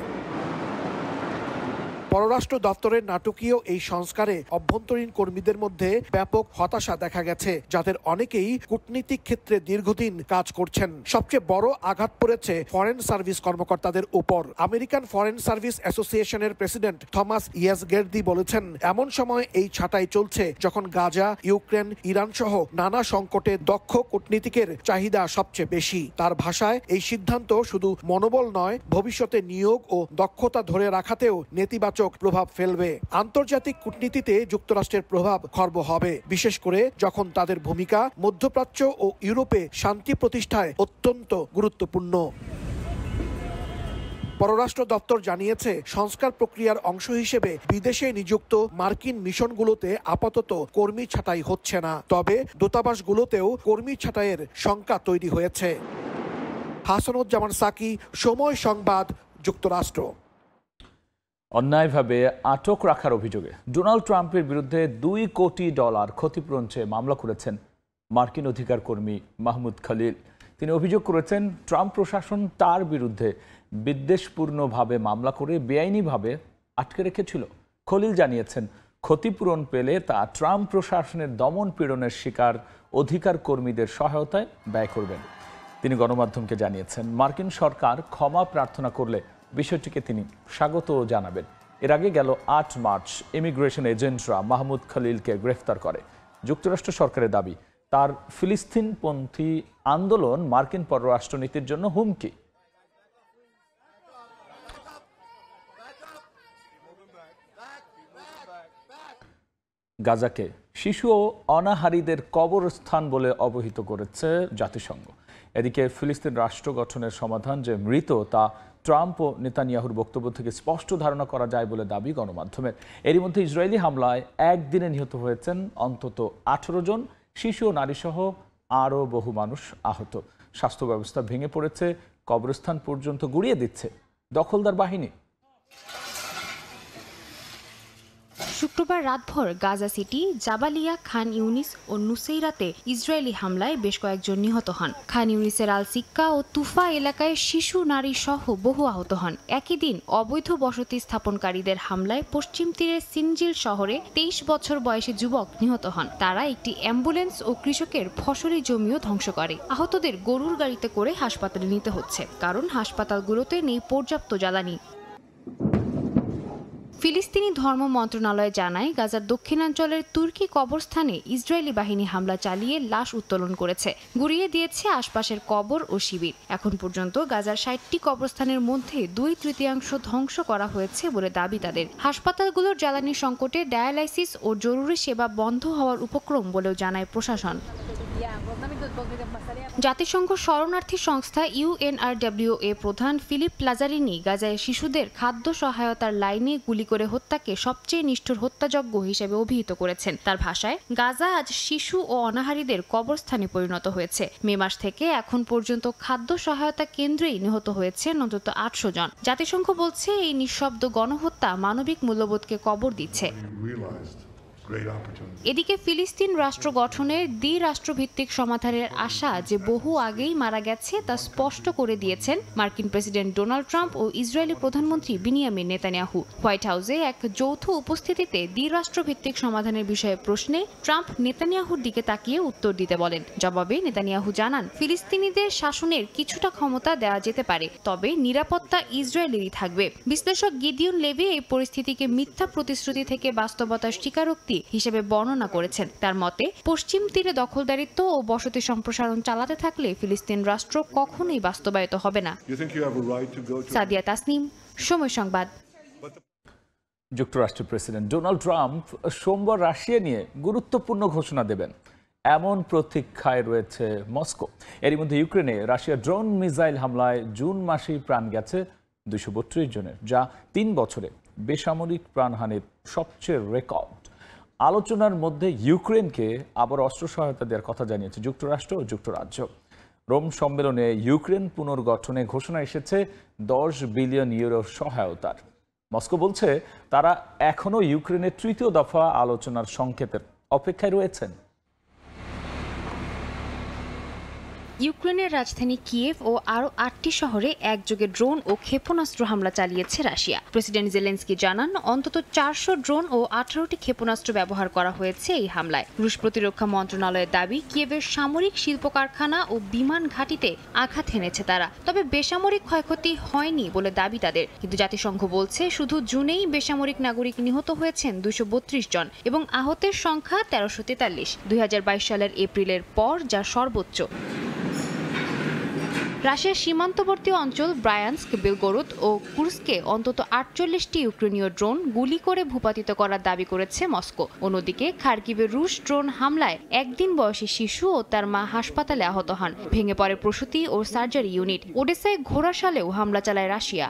S1: পররাষ্ট্র দপ্তরের নাটকীয় এই সংস্কারে অভ্যন্তরীণ কর্মীদের মধ্যে ব্যাপক হতাশা দেখা গেছে, যাদের অনেকেই কূটনীতিক ক্ষেত্রে দীর্ঘদিন কাজ করছেন। সবচেয়ে বড় আঘাত পড়েছে ফরেন সার্ভিস কর্মকর্তাদের উপর। আমেরিকান ফরেন সার্ভিস অ্যাসোসিয়েশনের প্রেসিডেন্ট থমাস ইয়াসগের্দি বলেছেন, এমন সময় এই ছাঁটাই চলছে যখন গাজা, ইউক্রেন, ইরান সহ নানা সংকটে দক্ষ কূটনীতিকের চাহিদা সবচেয়ে বেশি। তার ভাষায়, এই সিদ্ধান্ত শুধু মনোবল নয়, ভবিষ্যতে নিয়োগ ও দক্ষতা ধরে রাখাতেও নেতিবাচক প্রভাব ফেলবে। আন্তর্জাতিক কূটনীতিতে যুক্তরাষ্ট্রের প্রভাব খর্ব হবে, বিশেষ করে যখন তাদের ভূমিকা মধ্যপ্রাচ্য ও ইউরোপে শান্তি প্রতিষ্ঠায় অত্যন্ত গুরুত্বপূর্ণ। পররাষ্ট্র দপ্তর জানিয়েছে, সংস্কার প্রক্রিয়ার অংশ হিসেবে বিদেশে নিযুক্ত মার্কিন মিশনগুলোতে আপাতত কর্মী ছাঁটাই হচ্ছে না, তবে দূতাবাসগুলোতেও কর্মী ছাঁটাইয়ের শঙ্কা তৈরি হয়েছে। হাসানুজ্জামান সাকি, সময় সংবাদ, যুক্তরাষ্ট্র।
S23: অন্যায়ভাবে আটক রাখার অভিযোগে ডোনাল্ড ট্রাম্পের বিরুদ্ধে $2 কোটি ক্ষতিপূরণ চেয়ে মামলা করেছেন মার্কিন অধিকার কর্মী মাহমুদ খলিল। তিনি অভিযোগ করেছেন, ট্রাম্প প্রশাসন তার বিরুদ্ধে বিদ্বেষপূর্ণভাবে মামলা করে বেআইনিভাবে আটকে রেখেছিল। খলিল জানিয়েছেন, ক্ষতিপূরণ পেলে তা ট্রাম্প প্রশাসনের দমন পীড়নের শিকার অধিকার কর্মীদের সহায়তায় ব্যয় করবেন। তিনি গণমাধ্যমকে জানিয়েছেন, মার্কিন সরকার ক্ষমা প্রার্থনা করলে বিষয়টিকে তিনি স্বাগত জানাবেন। এর আগে গেল 8 মার্চ ইমিগ্রেশন এজেন্টরা মাহমুদ খলিলকে গ্রেফতার করে। যুক্তরাষ্ট্র সরকারের দাবি, তার ফিলিস্তিনপন্থী আন্দোলন মার্কিন পররাষ্ট্রনীতির জন্য হুমকি। গাজাকে শিশু ও অনাহারীদের কবরস্থান বলে অবহিত করেছে জাতিসংঘ। এদিকে ফিলিস্তিন রাষ্ট্র গঠনের সমাধান যে মৃত, তা ট্রাম্প ও নেতানিয়াহুর বক্তব্য থেকে স্পষ্ট ধারণা করা যায় বলে দাবি গণমাধ্যমের। এরই মধ্যে ইসরায়েলি হামলায় একদিনে নিহত হয়েছেন অন্তত 18 জন, শিশু ও নারীসহ আরও বহু মানুষ আহত। স্বাস্থ্য ব্যবস্থা ভেঙে পড়েছে, কবরস্থান পর্যন্ত গুড়িয়ে দিচ্ছে দখলদার বাহিনী।
S17: শুক্রবার রাতভর গাজা সিটি, জাবালিয়া, খান ইউনিস ও নুসেইরাতে ইসরায়েলি হামলায় বেশ কয়েকজন নিহত হন। খান ইউনিসের আল সিক্কা ও তুফা এলাকায় শিশু, নারী সহ বহু আহত হন। একই দিন অবৈধ বসতি স্থাপনকারীদের হামলায় পশ্চিম তীরের সিনজিল শহরে 23 বছর বয়সী যুবক নিহত হন। তারা একটি অ্যাম্বুলেন্স ও কৃষকের ফসলি জমিও ধ্বংস করে। আহতদের গরুর গাড়িতে করে হাসপাতালে নিতে হচ্ছে, কারণ হাসপাতালগুলোতে নেই পর্যাপ্ত জ্বালানি। ফিলিস্তিনি ধর্ম মন্ত্রণালয় জানায়, গাজার দক্ষিণাঞ্চলের তুর্কি কবরস্থানে ইসরায়েলি বাহিনী হামলা চালিয়ে লাশ উত্তোলন করেছে, গুড়িয়ে দিয়েছে আশপাশের কবর ও শিবির। এখন পর্যন্ত গাজার 60টি কবরস্থানের মধ্যে 2/3 ধ্বংস করা হয়েছে বলে দাবি তাদের। হাসপাতালগুলোর জ্বালানি সংকটে ডায়ালাইসিস ও জরুরি সেবা বন্ধ হওয়ার উপক্রম বলেও জানায় প্রশাসন। জাতিসংঘ শরণার্থী সংস্থা UNRWA প্রধান ফিলিপ লাজারিনি গাজায় শিশুদের খাদ্য সহায়তার লাইনে গুলি করে হত্যাকে সবচেয়ে নিষ্ঠুর হত্যাযজ্ঞ হিসেবে অভিহিত করেছেন। তার ভাষায়, গাজা আজ শিশু ও অনাহারীদের কবরস্থানে পরিণত হয়েছে। মে মাস থেকে এখন পর্যন্ত খাদ্য সহায়তা কেন্দ্রেই নিহত হয়েছে অন্তত 800 জন। জাতিসংঘ বলছে, এই নিঃশব্দ গণহত্যা মানবিক মূল্যবোধকে কবর দিচ্ছে। এদিকে ফিলিস্তিন রাষ্ট্র গঠনের দ্বিরাষ্ট্রভিত্তিক সমাধানের আশা যে বহু আগেই মারা গেছে তা স্পষ্ট করে দিয়েছেন মার্কিন প্রেসিডেন্ট ডোনাল্ড ট্রাম্প ও ইসরায়েলি প্রধানমন্ত্রী বিনিয়ামিন নেতানিয়াহু। হোয়াইট হাউসে এক যৌথ উপস্থিতিতে দ্বিরাষ্ট্রভিত্তিক সমাধানের বিষয়ে প্রশ্নে ট্রাম্প নেতানিয়াহুর দিকে তাকিয়ে উত্তর দিতে বলেন। জবাবে নেতানিয়াহু জানান, ফিলিস্তিনিদের শাসনের কিছুটা ক্ষমতা দেওয়া যেতে পারে, তবে নিরাপত্তা ইসরায়েলেরই থাকবে। বিশ্লেষক গিডিয়ন লেভি এই পরিস্থিতিকে মিথ্যা প্রতিশ্রুতি থেকে বাস্তবতার স্বীকারোক্তি হিসেবে বর্ণনা করেছেন। তার মতে, পশ্চিম তীরে দখলদারিত্ব ও বসতি সম্প্রসারণ চালাতে থাকলে ফিলিস্তিন রাষ্ট্র কখনোই বাস্তবায়িত হবে না। সাদিয়া তাসনিম, সময় সংবাদ।
S23: যুক্তরাষ্ট্রের প্রেসিডেন্ট ডোনাল্ড ট্রাম্প সোমবার রাশিয়া নিয়ে গুরুত্বপূর্ণ ঘোষণা দেবেন এমন প্রতীক্ষায় রয়েছে মস্কো। এরই মধ্যে ইউক্রেনে রাশিয়ার ড্রোন মিসাইল হামলায় জুন মাসেই প্রাণ গেছে 232 জনের, যা 3 বছরে বেসামরিক প্রাণহানির সবচেয়ে রেকর্ড। আলোচনার মধ্যে ইউক্রেনকে আবার অস্ত্র সহায়তা দেওয়ার কথা জানিয়েছে যুক্তরাষ্ট্র ও যুক্তরাজ্য। রোম সম্মেলনে ইউক্রেন পুনর্গঠনে ঘোষণা এসেছে 10 বিলিয়ন ইউরো সহায়তার। মস্কো বলছে তারা এখনও ইউক্রেনের তৃতীয় দফা আলোচনার সংকেতের অপেক্ষায় রয়েছেন।
S17: ইউক্রেনের রাজধানী কিয়েভ ও আরও 8টি শহরে একযোগে ড্রোন ও ক্ষেপণাস্ত্র হামলা চালিয়েছে রাশিয়া। প্রেসিডেন্ট জেলেনস্কি জানান, অন্তত 400 ড্রোন ও 18টি ক্ষেপণাস্ত্র ব্যবহার করা হয়েছে এই হামলায়। রুশ প্রতিরক্ষা মন্ত্রণালয়ের দাবি, কিয়েভের সামরিক শিল্প কারখানা ও বিমান ঘাঁটিতে আঘাত হেনেছে তারা, তবে বেসামরিক ক্ষয়ক্ষতি হয়নি বলে দাবি তাদের। কিন্তু জাতিসংঘ বলছে শুধু জুনেই বেসামরিক নাগরিক নিহত হয়েছেন 232 জন এবং আহতের সংখ্যা 1343, 2022 সালের এপ্রিলের পর যা সর্বোচ্চ। রাশিয়ার সীমান্তবর্তী অঞ্চল ব্রায়ানস্ক, বেলগোরোদ ও কুর্স্কে অন্তত 48টি ইউক্রেনীয় ড্রোন গুলি করে ভূপাতিত করার দাবি করেছে মস্কো। অন্যদিকে খার্কিভে রুশ ড্রোন হামলায় 1 দিন বয়সী শিশু ও তার মা হাসপাতালে আহত হন। ভেঙে পড়ে প্রসূতি ও সার্জারি ইউনিট। ওডেসায় ঘোড়াশালেও হামলা চালায় রাশিয়া।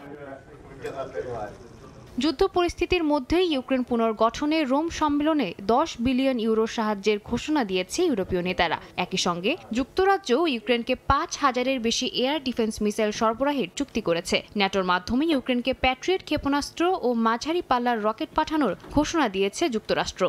S17: যুদ্ধ পরিস্থিতির মধ্যেই ইউক্রেন পুনর্গঠনে রোম সম্মেলনে 10 বিলিয়ন ইউরো সাহায্যের ঘোষণা দিয়েছে ইউরোপীয় নেতারা। একই সঙ্গে যুক্তরাজ্য ইউক্রেনকে 5000-এর বেশি এয়ার ডিফেন্স মিসাইল সরবরাহের চুক্তি করেছে। ন্যাটোর মাধ্যমে ইউক্রেনকে প্যাট্রিয়ট ক্ষেপণাস্ত্র ও মাঝারি পাল্লার রকেট পাঠানোর ঘোষণা দিয়েছে যুক্তরাষ্ট্র।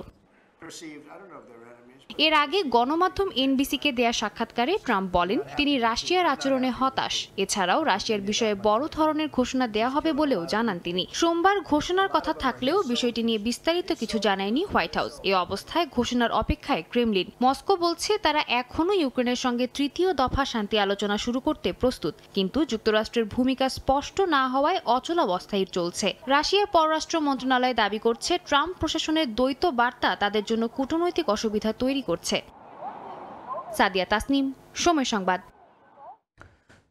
S17: এর আগে গণমাধ্যম এনবিসিকে দেয়া সাক্ষাৎকারে ট্রাম্প বলেন, তিনি রাশিয়ার আচরণে হতাশ। এছাড়াও রাশিয়ার বিষয়ে বড় ধরনের ঘোষণা দেয়া হবে বলেও জানান তিনি। সোমবার ঘোষণার কথা থাকলেও বিষয়টি নিয়ে বিস্তারিত কিছু জানায়নি হোয়াইট হাউস। এ অবস্থায় ঘোষণার অপেক্ষায় ক্রেমলিন। মস্কো বলছে তারা এখনও ইউক্রেনের সঙ্গে তৃতীয় দফা শান্তি আলোচনা শুরু করতে প্রস্তুত, কিন্তু যুক্তরাষ্ট্রের ভূমিকা স্পষ্ট না হওয়ায় অচলাবস্থায় চলছে। রাশিয়ার পররাষ্ট্র মন্ত্রণালয় দাবি করছে, ট্রাম্প প্রশাসনের দ্বৈত বার্তা তাদের জন্য কূটনৈতিক অসুবিধা তৈরি করছে। সাদিয়া তাসনিম, সময় সংবাদ।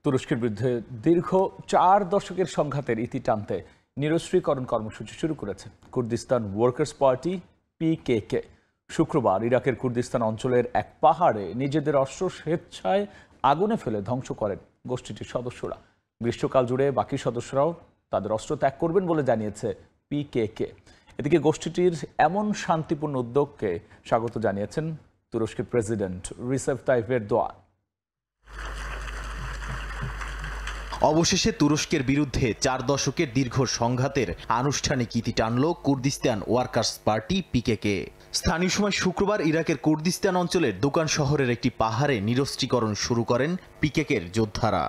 S23: তুরস্কের বিরুদ্ধে দীর্ঘ 4 দশকের সংঘাতের ইতি টানতে নিরস্ত্রীকরণ কর্মসূচি শুরু করেছে কুর্দিস্তান ওয়ার্কার্স পার্টি পিকেকে। শুক্রবার ইরাকের কুর্দিস্তান অঞ্চলের এক পাহাড়ে নিজেদের অস্ত্র স্বেচ্ছায় আগুনে ফেলে ধ্বংস করেন গোষ্ঠীটির সদস্যরা। গ্রীষ্মকাল জুড়ে বাকি সদস্যরাও তাদের অস্ত্র ত্যাগ করবেন বলে জানিয়েছে পিকেকে। এদিকে গোষ্ঠীটির এমন শান্তিপূর্ণ উদ্যোগকে স্বাগত জানিয়েছেন তুরস্কের প্রেসিডেন্ট রিসেপ তাইপ এরদোয়ান।
S3: অবশেষে তুরস্কের বিরুদ্ধে 4 দশকের দীর্ঘ সংঘাতের আনুষ্ঠানিক ইতি টানল কুর্দিস্তান ওয়ার্কার্স পার্টি পিকেকে। স্থানীয় সময় শুক্রবার ইরাকের কুর্দিস্তান অঞ্চলের দোকান শহরের একটি পাহাড়ে নিরস্ত্রীকরণ শুরু করেন পিকেকের যোদ্ধারা।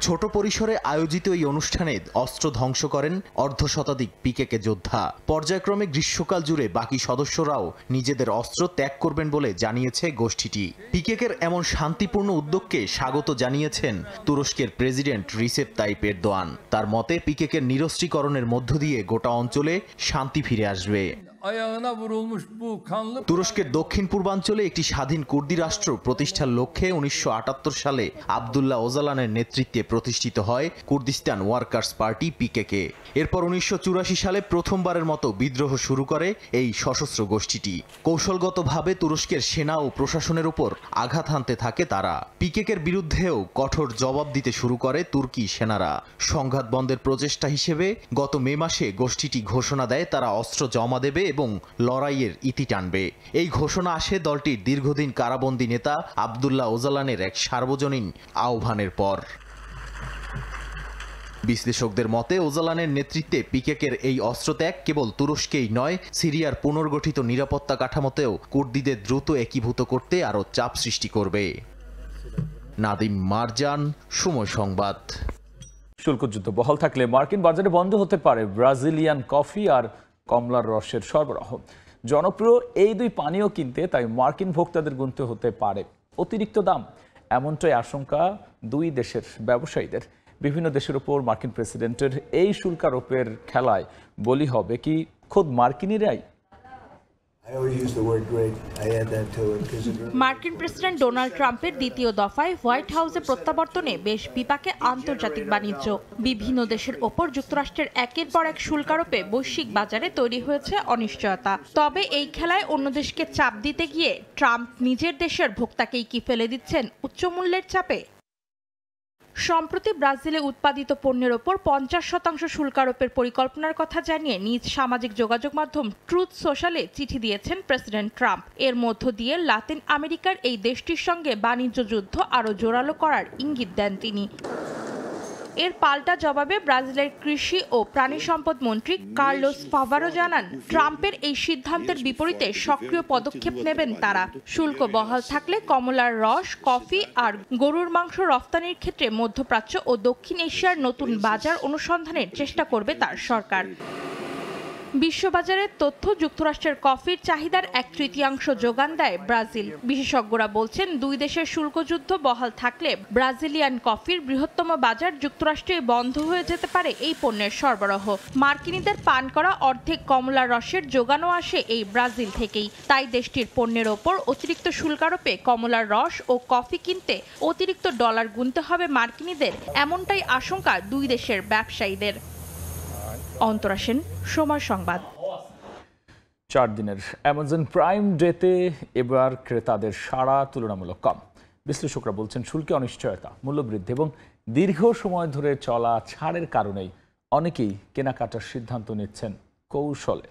S3: ছোট পরিসরে আয়োজিত এই অনুষ্ঠানে অস্ত্র ধ্বংস করেন অর্ধশতাধিক পিকেকে যোদ্ধা। পর্যায়ক্রমে গ্রীষ্মকাল জুড়ে বাকি সদস্যরাও নিজেদের অস্ত্র ত্যাগ করবেন বলে জানিয়েছে গোষ্ঠীটি। পিকেকের এমন শান্তিপূর্ণ উদ্যোগকে স্বাগত জানিয়েছেন তুরস্কের প্রেসিডেন্ট রিসেপ তাইপ এরদোয়ান। তার মতে পিকেকের নিরস্ত্রীকরণের মধ্য দিয়ে গোটা অঞ্চলে শান্তি ফিরে আসবে। তুরস্কের দক্ষিণ পূর্বাঞ্চলে একটি স্বাধীন কুর্দি রাষ্ট্র প্রতিষ্ঠার লক্ষ্যে 1978 সালে আবদুল্লাহ ওজালানের নেতৃত্বে প্রতিষ্ঠিত হয় কুর্দিস্তান ওয়ার্কার্স পার্টি পিকেকে। এরপর 1984 সালে প্রথমবারের মতো বিদ্রোহ শুরু করে এই সশস্ত্র গোষ্ঠীটি। কৌশলগতভাবে তুরস্কের সেনা ও প্রশাসনের উপর আঘাত হানতে থাকে তারা। পিকেকের বিরুদ্ধেও কঠোর জবাব দিতে শুরু করে তুর্কি সেনারা। সংঘাত বন্ধের প্রচেষ্টা হিসেবে গত মে মাসে গোষ্ঠীটি ঘোষণা দেয় তারা অস্ত্র জমা দেবে এবং লড়াইয়ের ইতি টানবে। এই ঘোষণা আসে দলটির দীর্ঘদিন কারাবন্দী নেতা আবদুল্লাহ ওজালানের এক সার্বজনীন আহ্বানের পর। বিশ্লেষকদের মতে ওজালানের নেতৃত্বে পিকেকের এই অস্ত্রত্যাগ কেবল তুরস্কেই নয়, সিরিয়ার পুনর্গঠিত নিরাপত্তা কাঠামোতেও কুর্দিদের দ্রুত একীভূত করতে আরও চাপ সৃষ্টি করবে। নাদিম মারজান, সময় সংবাদ।
S23: শুল্ক যুদ্ধ বহাল থাকলে মার্কিন বাজারে বন্ধ হতে পারে ব্রাজিলিয়ান কফি আর কমলার রসের সরবরাহ। জনপ্রিয় এই দুই পানীয় কিনতে তাই মার্কিন ভোক্তাদের গুনতে হতে পারে অতিরিক্ত দাম, এমনটাই আশঙ্কা দুই দেশের ব্যবসায়ীদের। বিভিন্ন দেশের উপর মার্কিন প্রেসিডেন্টের এই শুল্কারোপের খেলায় বলি হবে কি খোদ মার্কিনিরাই?
S7: মার্কিন প্রেসিডেন্ট ডোনাল্ড ট্রাম্পের দ্বিতীয় দফায় হোয়াইট হাউসে প্রত্যাবর্তনে বেশ বিপাকে আন্তর্জাতিক বাণিজ্য। বিভিন্ন দেশের ওপর যুক্তরাষ্ট্রের একের পর এক শুল্কারোপে বৈশ্বিক বাজারে তৈরি হয়েছে অনিশ্চয়তা। তবে এই খেলায় অন্য দেশকে চাপ দিতে গিয়ে ট্রাম্প নিজের দেশের ভোক্তাকেই কি ফেলে দিচ্ছেন উচ্চমূল্যের চাপে? সম্প্রতি ব্রাজিলে উৎপাদিত পণ্যের ওপর 50% শুল্কারোপের পরিকল্পনার কথা জানিয়ে নিজ সামাজিক যোগাযোগ মাধ্যম ট্রুথ সোশ্যালে চিঠি দিয়েছেন প্রেসিডেন্ট ট্রাম্প। এর মধ্য দিয়ে লাতিন আমেরিকার এই দেশটির সঙ্গে বাণিজ্য যুদ্ধ আরও জোরালো করার ইঙ্গিত দেন তিনি। এর পাল্টা জবাবে ব্রাজিলের কৃষি ও প্রাণী সম্পদ মন্ত্রী কার্লোস ফাভারো জানান, ট্রাম্পের এই সিদ্ধান্তের বিপরীতে সক্রিয় পদক্ষেপ নেবেন তারা। শুল্ক বহাল থাকলে কমলার রস, কফি আর গরুর মাংস রফতানির ক্ষেত্রে মধ্যপ্রাচ্য ও দক্ষিণ এশিয়ার নতুন বাজার অনুসন্ধানের চেষ্টা করবে তার সরকার। বিশ্ববাজারের তথ্য যুক্তরাষ্ট্রের কফির চাহিদার 1/3 যোগান দেয় ব্রাজিল। বিশেষজ্ঞরা বলছেন, দুই দেশের শুল্কযুদ্ধ বহাল থাকলে ব্রাজিলিয়ান কফির বৃহত্তম বাজার যুক্তরাষ্ট্রে বন্ধ হয়ে যেতে পারে এই পণ্যের সরবরাহ। মার্কিনীদের পান করা অর্ধেক কমলার রসের যোগানও আসে এই ব্রাজিল থেকেই। তাই দেশটির পণ্যের ওপর অতিরিক্ত শুল্কারোপে কমলার রস ও কফি কিনতে অতিরিক্ত ডলার গুনতে হবে মার্কিনীদের, এমনটাই আশঙ্কা দুই দেশের ব্যবসায়ীদের। অন্তরা সেন, সময় সংবাদ।
S23: 4 দিনের অ্যামাজন প্রাইম ডেতে এবার ক্রেতাদের সাড়া তুলনামূলক কম। বিশ্লেষকরা বলছেন, শুল্কে অনিশ্চয়তা, মূল্যবৃদ্ধি এবং দীর্ঘ সময় ধরে চলা ছাড়ের কারণেই অনেকেই কেনাকাটার সিদ্ধান্ত নিচ্ছেন কৌশলে।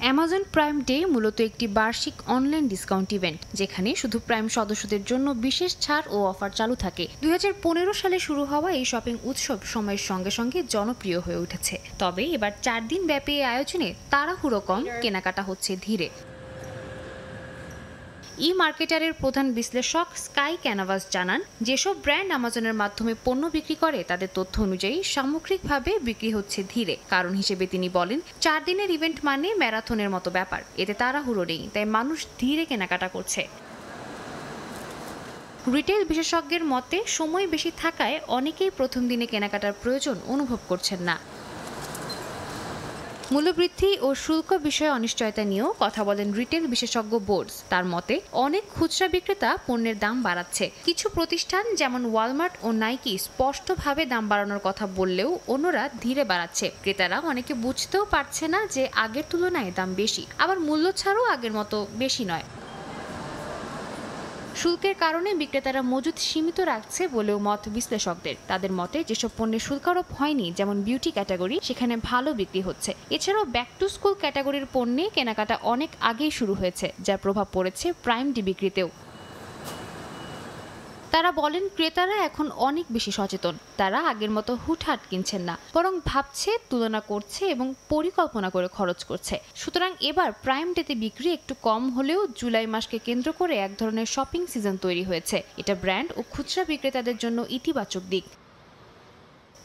S17: অ্যামাজন প্রাইম ডে মূলত একটি বার্ষিক অনলাইন ডিসকাউন্ট ইভেন্ট, যেখানে শুধু প্রাইম সদস্যদের জন্য বিশেষ ছাড় ও অফার চালু থাকে। 2015 সালে শুরু হওয়া এই শপিং উৎসব সময়ের সঙ্গে সঙ্গে জনপ্রিয় হয়ে উঠেছে। তবে এবার 4 দিন ব্যাপী এই আয়োজনে তাড়াহুড়ো কম, কেনাকাটা হচ্ছে ধীরে। ই মার্কেটারের প্রধান বিশ্লেষক স্কাই ক্যানাভাস জানান, যেসব ব্র্যান্ড অ্যামাজনের মাধ্যমে পণ্য বিক্রি করে তাদের তথ্য অনুযায়ী সামগ্রিকভাবে বিক্রি হচ্ছে ধীরে। কারণ হিসেবে তিনি বলেন, 4 দিনের ইভেন্ট মানে ম্যারাথনের মতো ব্যাপার, এতে তাড়াহুড়ো নেই, তাই মানুষ ধীরে কেনাকাটা করছে। রিটেল বিশেষজ্ঞের মতে, সময় বেশি থাকায় অনেকেই প্রথম দিনে কেনাকাটার প্রয়োজন অনুভব করছেন না। মূল্যবৃদ্ধি ও শুল্ক বিষয়ে অনিশ্চয়তা নিয়েও কথা বলেন রিটেল বিশেষজ্ঞ বোর্ডস। তার মতে, অনেক খুচরা বিক্রেতা পণ্যের দাম বাড়াচ্ছে। কিছু প্রতিষ্ঠান যেমন ওয়ালমার্ট ও নাইকি স্পষ্টভাবে দাম বাড়ানোর কথা বললেও অন্যরা ধীরে বাড়াচ্ছে। ক্রেতারা অনেকে বুঝতেও পারছে না যে আগের তুলনায় দাম বেশি, আবার মূল্য ছাড়ও আগের মতো বেশি নয়। শুল্কের কারণে বিক্রেতারা মজুদ সীমিত রাখছে বলেও মত বিশ্লেষকদের। তাদের মতে, যেসব পণ্যের শুল্কারোপ হয়নি, যেমন বিউটি ক্যাটাগরি, সেখানে ভালো বিক্রি হচ্ছে। এছাড়াও ব্যাক টু স্কুল ক্যাটাগরির পণ্যে কেনাকাটা অনেক আগেই শুরু হয়েছে, যার প্রভাব পড়েছে প্রাইম ডে বিক্রিতেও। তারা বলেন, ক্রেতারা এখন অনেক বেশি সচেতন। তারা আগের মতো হুটহাট কিনছেন না, বরং ভাবছে, তুলনা করছে এবং পরিকল্পনা করে খরচ করছে। সুতরাং এবার প্রাইম ডেতে বিক্রি একটু কম হলেও জুলাই মাসকে কেন্দ্র করে এক ধরনের শপিং সিজন তৈরি হয়েছে। এটা ব্র্যান্ড ও খুচরা বিক্রেতাদের জন্য ইতিবাচক দিক।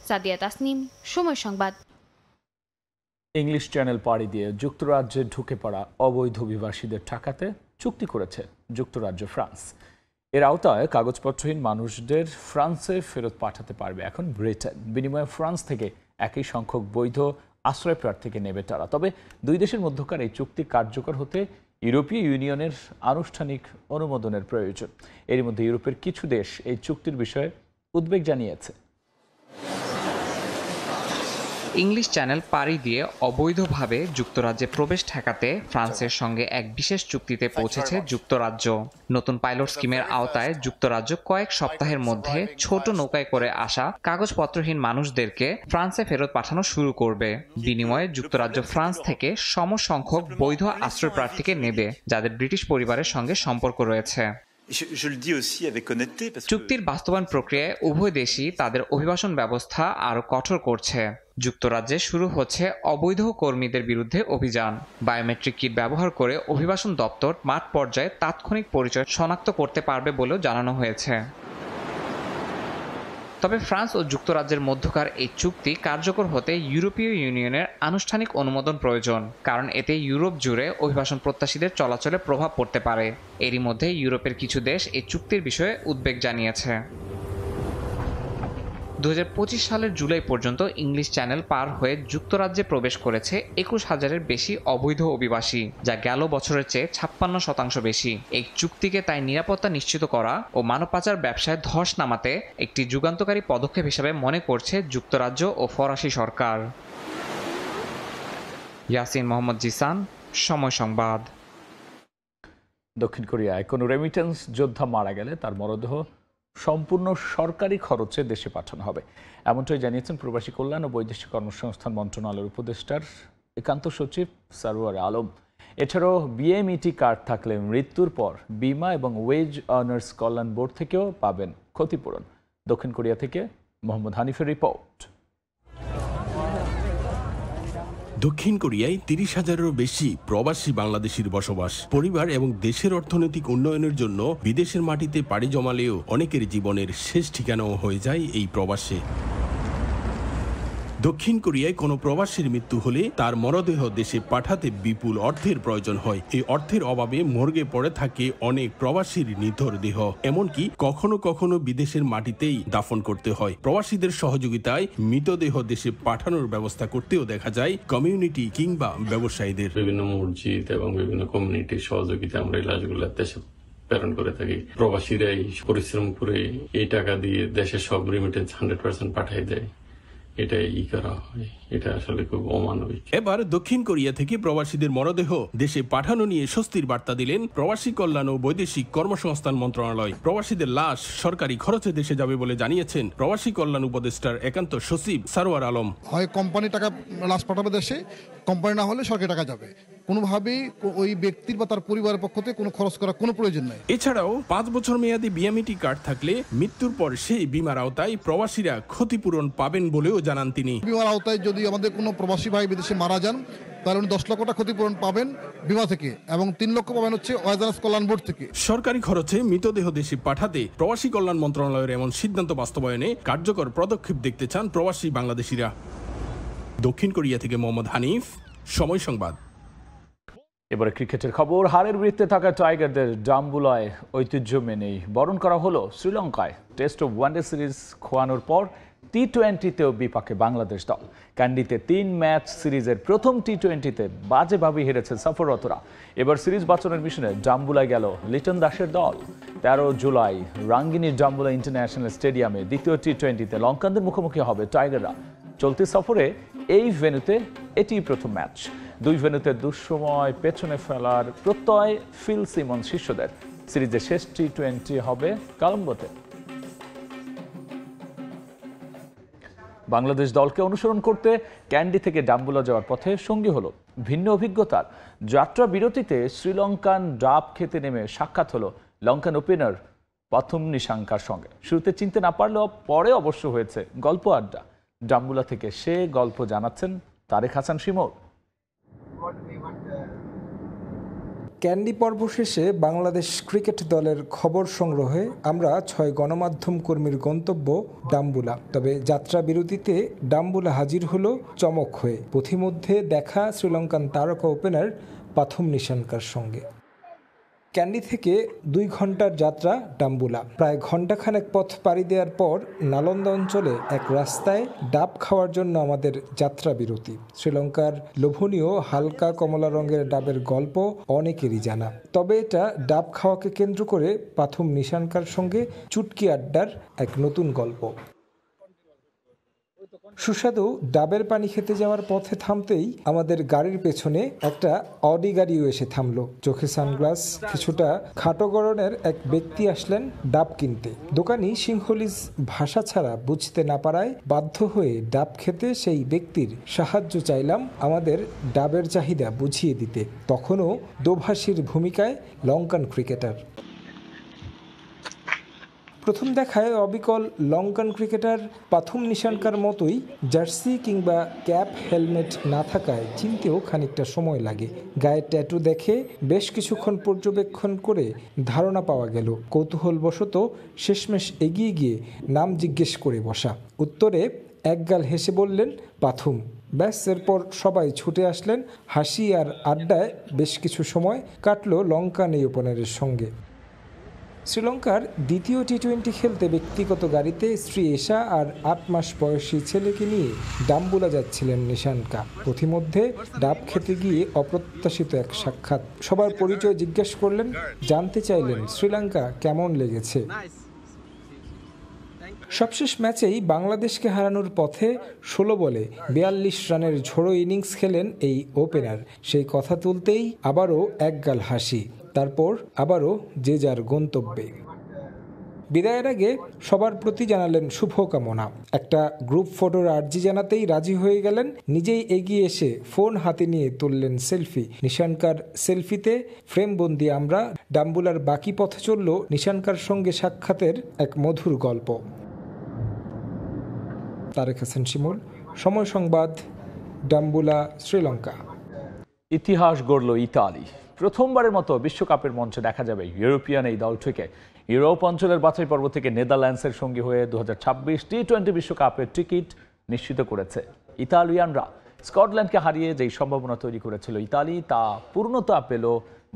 S17: সাদিয়া তাসনিম, সময় সংবাদ।
S23: ইংলিশ চ্যানেল পাড়ি দিয়ে যুক্তরাজ্যে ঢুকে পড়া অবৈধ অভিবাসীদের ঠেকাতে চুক্তি করেছে যুক্তরাজ্য ফ্রান্স। এর আওতায় কাগজপত্রহীন মানুষদের ফ্রান্সে ফেরত পাঠাতে পারবে এখন ব্রিটেন। বিনিময়ে ফ্রান্স থেকে একই সংখ্যক বৈধ আশ্রয় প্রার্থীকে নেবে তারা। তবে দুই দেশের মধ্যকার এই চুক্তি কার্যকর হতে ইউরোপীয় ইউনিয়নের আনুষ্ঠানিক অনুমোদনের প্রয়োজন। এর মধ্যে ইউরোপের কিছু দেশ এই চুক্তির বিষয়ে উদ্বেগ জানিয়েছে।
S10: ইংলিশ চ্যানেল পাড়ি দিয়ে অবৈধভাবে যুক্তরাজ্যে প্রবেশ ঠেকাতে ফ্রান্সের সঙ্গে এক বিশেষ চুক্তিতে পৌঁছেছে যুক্তরাজ্য। নতুন পাইলট স্কিমের আওতায় যুক্তরাজ্য কয়েক সপ্তাহের মধ্যে ছোট নৌকায় করে আসা কাগজপত্রহীন মানুষদেরকে ফ্রান্সে ফেরত পাঠানো শুরু করবে। বিনিময়ে যুক্তরাজ্য ফ্রান্স থেকে সমসংখ্যক বৈধ আশ্রয় প্রার্থীকে নেবে, যাদের ব্রিটিশ পরিবারের সঙ্গে সম্পর্ক রয়েছে। চুক্তির বাস্তবায়ন প্রক্রিয়ায় উভয় দেশই তাদের অভিবাসন ব্যবস্থা আরও কঠোর করছে। যুক্তরাজ্যে শুরু হচ্ছে অবৈধ কর্মীদের বিরুদ্ধে অভিযান। বায়োমেট্রিক কিট ব্যবহার করে অভিবাসন দপ্তর মাঠ পর্যায়ে তাৎক্ষণিক পরিচয় শনাক্ত করতে পারবে বলেও জানানো হয়েছে। তবে ফ্রান্স ও যুক্তরাজ্যের মধ্যকার এই চুক্তি কার্যকর হতে ইউরোপীয় ইউনিয়নের আনুষ্ঠানিক অনুমোদন প্রয়োজন, কারণ এতে ইউরোপ জুড়ে অভিবাসন প্রত্যাশীদের চলাচলে প্রভাব পড়তে পারে। এরই মধ্যে ইউরোপের কিছু দেশ এই চুক্তির বিষয়ে উদ্বেগ জানিয়েছে। 2025 সালের জুলাই পর্যন্ত ইংলিশ চ্যানেল পার হয়ে যুক্তরাজ্যে প্রবেশ করেছে 21,000-এর বেশি অবৈধ অভিবাসী, যা গেল বছরের চেয়ে 56% বেশি। এই চুক্তিকে তাই নিরাপত্তা নিশ্চিত করা ও মানব পাচার ব্যবসায় ধস নামাতে একটি যুগান্তকারী পদক্ষেপ হিসেবে মনে করছে যুক্তরাজ্য ও ফরাসি সরকার। ইয়াসিন মোহাম্মদ জিসান, সময় সংবাদ।
S23: দক্ষিণ কোরিয়ায় কোনো রেমিটেন্স যোদ্ধা মারা গেলে তার মরদেহ সম্পূর্ণ সরকারি খরচে দেশে পাঠানো হবে, এমনটাই জানিয়েছেন প্রবাসী কল্যাণ ও বৈদেশিক কর্মসংস্থান মন্ত্রণালয়ের উপদেষ্টার একান্ত সচিব সারওয়ার আলম। এছাড়াও বিএমইটি কার্ড থাকলে মৃত্যুর পর বিমা এবং ওয়েজ আর্নার্স কল্যাণ বোর্ড থেকেও পাবেন ক্ষতিপূরণ। দক্ষিণ কোরিয়া থেকে মোহাম্মদ হানিফের রিপোর্ট।
S8: দক্ষিণ কোরিয়ায় 30,000-এরও বেশি প্রবাসী বাংলাদেশির বসবাস। পরিবার এবং দেশের অর্থনৈতিক উন্নয়নের জন্য বিদেশের মাটিতে পাড়ি জমালেও অনেকের জীবনের শেষ ঠিকানাও হয়ে যায় এই প্রবাসে। দক্ষিণ কোরিয়ায় কোনো প্রবাসীর মৃত্যু হলে তার মরদেহ দেশে পাঠাতে বিপুল অর্থের প্রয়োজন হয়। এই অর্থের অভাবে মর্গে পড়ে থাকে অনেক প্রবাসীর নিথর দেহ, এমনকি কখনো কখনো বিদেশের মাটিতেই দাফন করতে হয়। প্রবাসীদের সহযোগিতায় মৃতদেহ দেশে পাঠানোর ব্যবস্থা করতেও দেখা যায় কমিউনিটি কিংবা ব্যবসায়ীদের।
S15: বিভিন্ন মসজিদ এবং বিভিন্ন কমিউনিটির সহযোগিতা আমরা এই লাশগুলো দেশে প্রেরণ করে থাকি। প্রবাসীরাই পরিশ্রম করে এই টাকা দিয়ে দেশের সব রেমিটেন্স 100% পাঠিয়ে দেয়। এটাই করা হয়, এটা আসলে খুব অমানবিক।
S8: এবার দক্ষিণ কোরিয়া থেকে প্রবাসীদের মরদেহ দেশে পাঠানো নিয়ে স্বস্তির বার্তা দিলেন প্রবাসী কল্যাণ ও বৈদেশিক কর্মসংস্থান মন্ত্রণালয়। প্রবাসীদের লাশ সরকারি খরচে দেশে যাবে বলে জানিয়েছেন প্রবাসী কল্যাণ উপদেষ্টার একান্ত সচিব সারওয়ার আলম।
S19: হয় কোম্পানি টাকা লাশ পাঠাবে দেশে, কোম্পানি না হলে সরকারি টাকা যাবে। কোনোভাবেই ওই ব্যক্তির বা তার পরিবারের পক্ষ থেকে কোনো খরচ করার কোনো প্রয়োজন নাই।
S8: এছাড়াও 5 বছর মেয়াদী বিএমইটি কার্ড থাকলে মৃত্যুর পর সেই বিমার আওতায় প্রবাসীরা ক্ষতিপূরণ পাবেন বলেও জানান তিনি।
S19: বিমার আওতায় যদি আমাদের কোনো প্রবাসী ভাই বিদেশে মারা যান তাহলে উনি 10 লক্ষ টাকা ক্ষতিপূরণ পাবেন বিমা থেকে এবং 3 লক্ষ পাবেন হচ্ছে ওয়েজ আর্নার্স কল্যাণ বোর্ড থেকে।
S8: সরকারি খরচে মৃতদেহ দেশে পাঠাতে প্রবাসী কল্যাণ মন্ত্রণালয়ের এমন সিদ্ধান্ত বাস্তবায়নে কার্যকর পদক্ষেপ দেখতে চান প্রবাসী বাংলাদেশিরা। দক্ষিণ কোরিয়া থেকে মোহাম্মদ হানিফ, সময় সংবাদ।
S23: এবারে ক্রিকেটের খবর। হারের বৃত্তে থাকা টাইগারদের ডাম্বুলায় ঐতিহ্য মেনেই বরণ করা হলো শ্রীলঙ্কায়। টেস্ট ও ওয়ানডে সিরিজ খোয়ানোর পর টি-20তেও বিপাকে বাংলাদেশ দল। ক্যান্ডিতে 3 ম্যাচ সিরিজের প্রথম টি-20তে বাজেভাবে হেরেছে সফররতরা। এবার সিরিজ বাঁচানোর মিশনে ডাম্বুলায় গেল লিটন দাসের দল। 13 জুলাই রাঙ্গিনীর ডাম্বুলা ইন্টারন্যাশনাল স্টেডিয়ামে দ্বিতীয় টি-20তে লঙ্কানদের মুখোমুখি হবে টাইগাররা। চলতি সফরে এই ভেন্যুতে এটি প্রথম ম্যাচ। 2 ভেন্যুতে দুঃসময় পেছনে ফেলার প্রত্যয় ফিল সিমন শিষ্যদের। সিরিজের শেষ টি-20 হবে কলম্বোতে। বাংলাদেশ দলকে অনুসরণ করতে ক্যান্ডি থেকে ডাম্বুলা যাওয়ার পথে সঙ্গী হলো ভিন্ন অভিজ্ঞতার যাত্রা বিরতিতে শ্রীলঙ্কান ডাব খেতে নেমে সাক্ষাৎ হলো লঙ্কান ওপেনার প্রথম নিশাঙ্কার সঙ্গে। শুরুতে চিনতে না পারলেও পরে অবশ্য হয়েছে গল্প আড্ডা। ডাম্বুলা থেকে সে গল্প জানাচ্ছেন তারেক হাসান শিমুল।
S20: ক্যান্ডি পর্ব শেষে বাংলাদেশ ক্রিকেট দলের খবর সংগ্রহে আমরা 6 গণমাধ্যম কর্মীর গন্তব্য ডাম্বুলা। তবে যাত্রা বিরতিতে ডাম্বুলা হাজির হলো চমক হয়ে। পথিমধ্যে দেখা শ্রীলঙ্কান তারকা ওপেনার প্রথম নিশাঙ্কার সঙ্গে। ক্যান্ডি থেকে 2 ঘন্টার যাত্রা ডাম্বুলা। প্রায় ঘণ্টাখানেক পথ পাড়ি দেওয়ার পর নালন্দা অঞ্চলে এক রাস্তায় ডাব খাওয়ার জন্য আমাদের যাত্রা বিরতি। শ্রীলঙ্কার লোভনীয় হালকা কমলা রঙের ডাবের গল্প অনেকেরই জানা। তবে এটা ডাব খাওয়াকে কেন্দ্র করে প্রথম নিশাঙ্কার সঙ্গে চুটকি আড্ডার এক নতুন গল্প। সুস্বাদু ডাবের পানি খেতে যাওয়ার পথে থামতেই আমাদের গাড়ির পেছনে একটা অডি গাড়িও এসে থামলো। চোখে সানগ্লাস, কিছুটা খাটো গড়নের এক ব্যক্তি আসলেন ডাব কিনতে। দোকানি সিংহলিজ ভাষা ছাড়া বুঝতে না পারায় বাধ্য হয়ে ডাব খেতে সেই ব্যক্তির সাহায্য চাইলাম আমাদের ডাবের চাহিদা বুঝিয়ে দিতে। তখনও দোভাষীর ভূমিকায় লঙ্কান ক্রিকেটার। প্রথম দেখায় অবিকল লঙ্কান ক্রিকেটার পাথুম নিশানকার মতোই জার্সি কিংবা ক্যাপ হেলমেট না থাকায় চিনতেও খানিকটা সময় লাগে। গায়ে ট্যাটু দেখে বেশ কিছুক্ষণ পর্যবেক্ষণ করে ধারণা পাওয়া গেল। কৌতূহলবশত শেষমেশ এগিয়ে গিয়ে নাম জিজ্ঞেস করে বসা। উত্তরে একগাল হেসে বললেন পাথুম। ব্যাস, এরপর সবাই ছুটে আসলেন। হাসি আর আড্ডায় বেশ কিছু সময় কাটল লঙ্কান এই ওপেনারের সঙ্গে। শ্রীলঙ্কার দ্বিতীয় টি-20 খেলতে ব্যক্তিগত গাড়িতে স্ত্রী এশা আর 8 মাস বয়সী ছেলেকে নিয়ে ডাম্বুলা যাচ্ছিলেন নিশানকা। পথিমধ্যে ডাব খেতে গিয়ে অপ্রত্যাশিত এক সাক্ষাৎ। সবার পরিচয় জিজ্ঞেস করলেন, জানতে চাইলেন শ্রীলঙ্কা কেমন লেগেছে। সবশেষ ম্যাচেই বাংলাদেশকে হারানোর পথে 16 বলে 42 রানের ঝোড়ো ইনিংস খেলেন এই ওপেনার। সেই কথা তুলতেই আবারও একগাল হাসি, তারপর আবারও যে যার গন্তব্যে। বিদায়ের আগে সবার প্রতি জানালেন শুভকামনা। একটা গ্রুপ ফটোর আর্জি জানাতেই রাজি হয়ে গেলেন। নিজেই এগিয়ে এসে ফোন হাতে নিয়ে তুললেন সেলফি। নিশানকার সেলফিতে ফ্রেমবন্দি আমরা। ডাম্বুলার বাকি পথ চলল নিশানকার সঙ্গে সাক্ষাতের এক মধুর গল্প। তারেক হাসান শিমুল, সময় সংবাদ, ডাম্বুলা, শ্রীলঙ্কা।
S23: ইতিহাস গড়ল ইতালি। প্রথমবারের মতো বিশ্বকাপের মঞ্চে দেখা যাবে ইউরোপিয়ান এই দলটিকে। ইউরোপ অঞ্চলের বাছাই পর্ব থেকে নেদারল্যান্ডসের সঙ্গে হয়ে 2026 টি-20 বিশ্বকাপের টিকিট নিশ্চিত করেছে ইতালিয়ানরা। স্কটল্যান্ডকে হারিয়ে যেই সম্ভাবনা তৈরি করেছিল ইতালি, তা পূর্ণতা পেল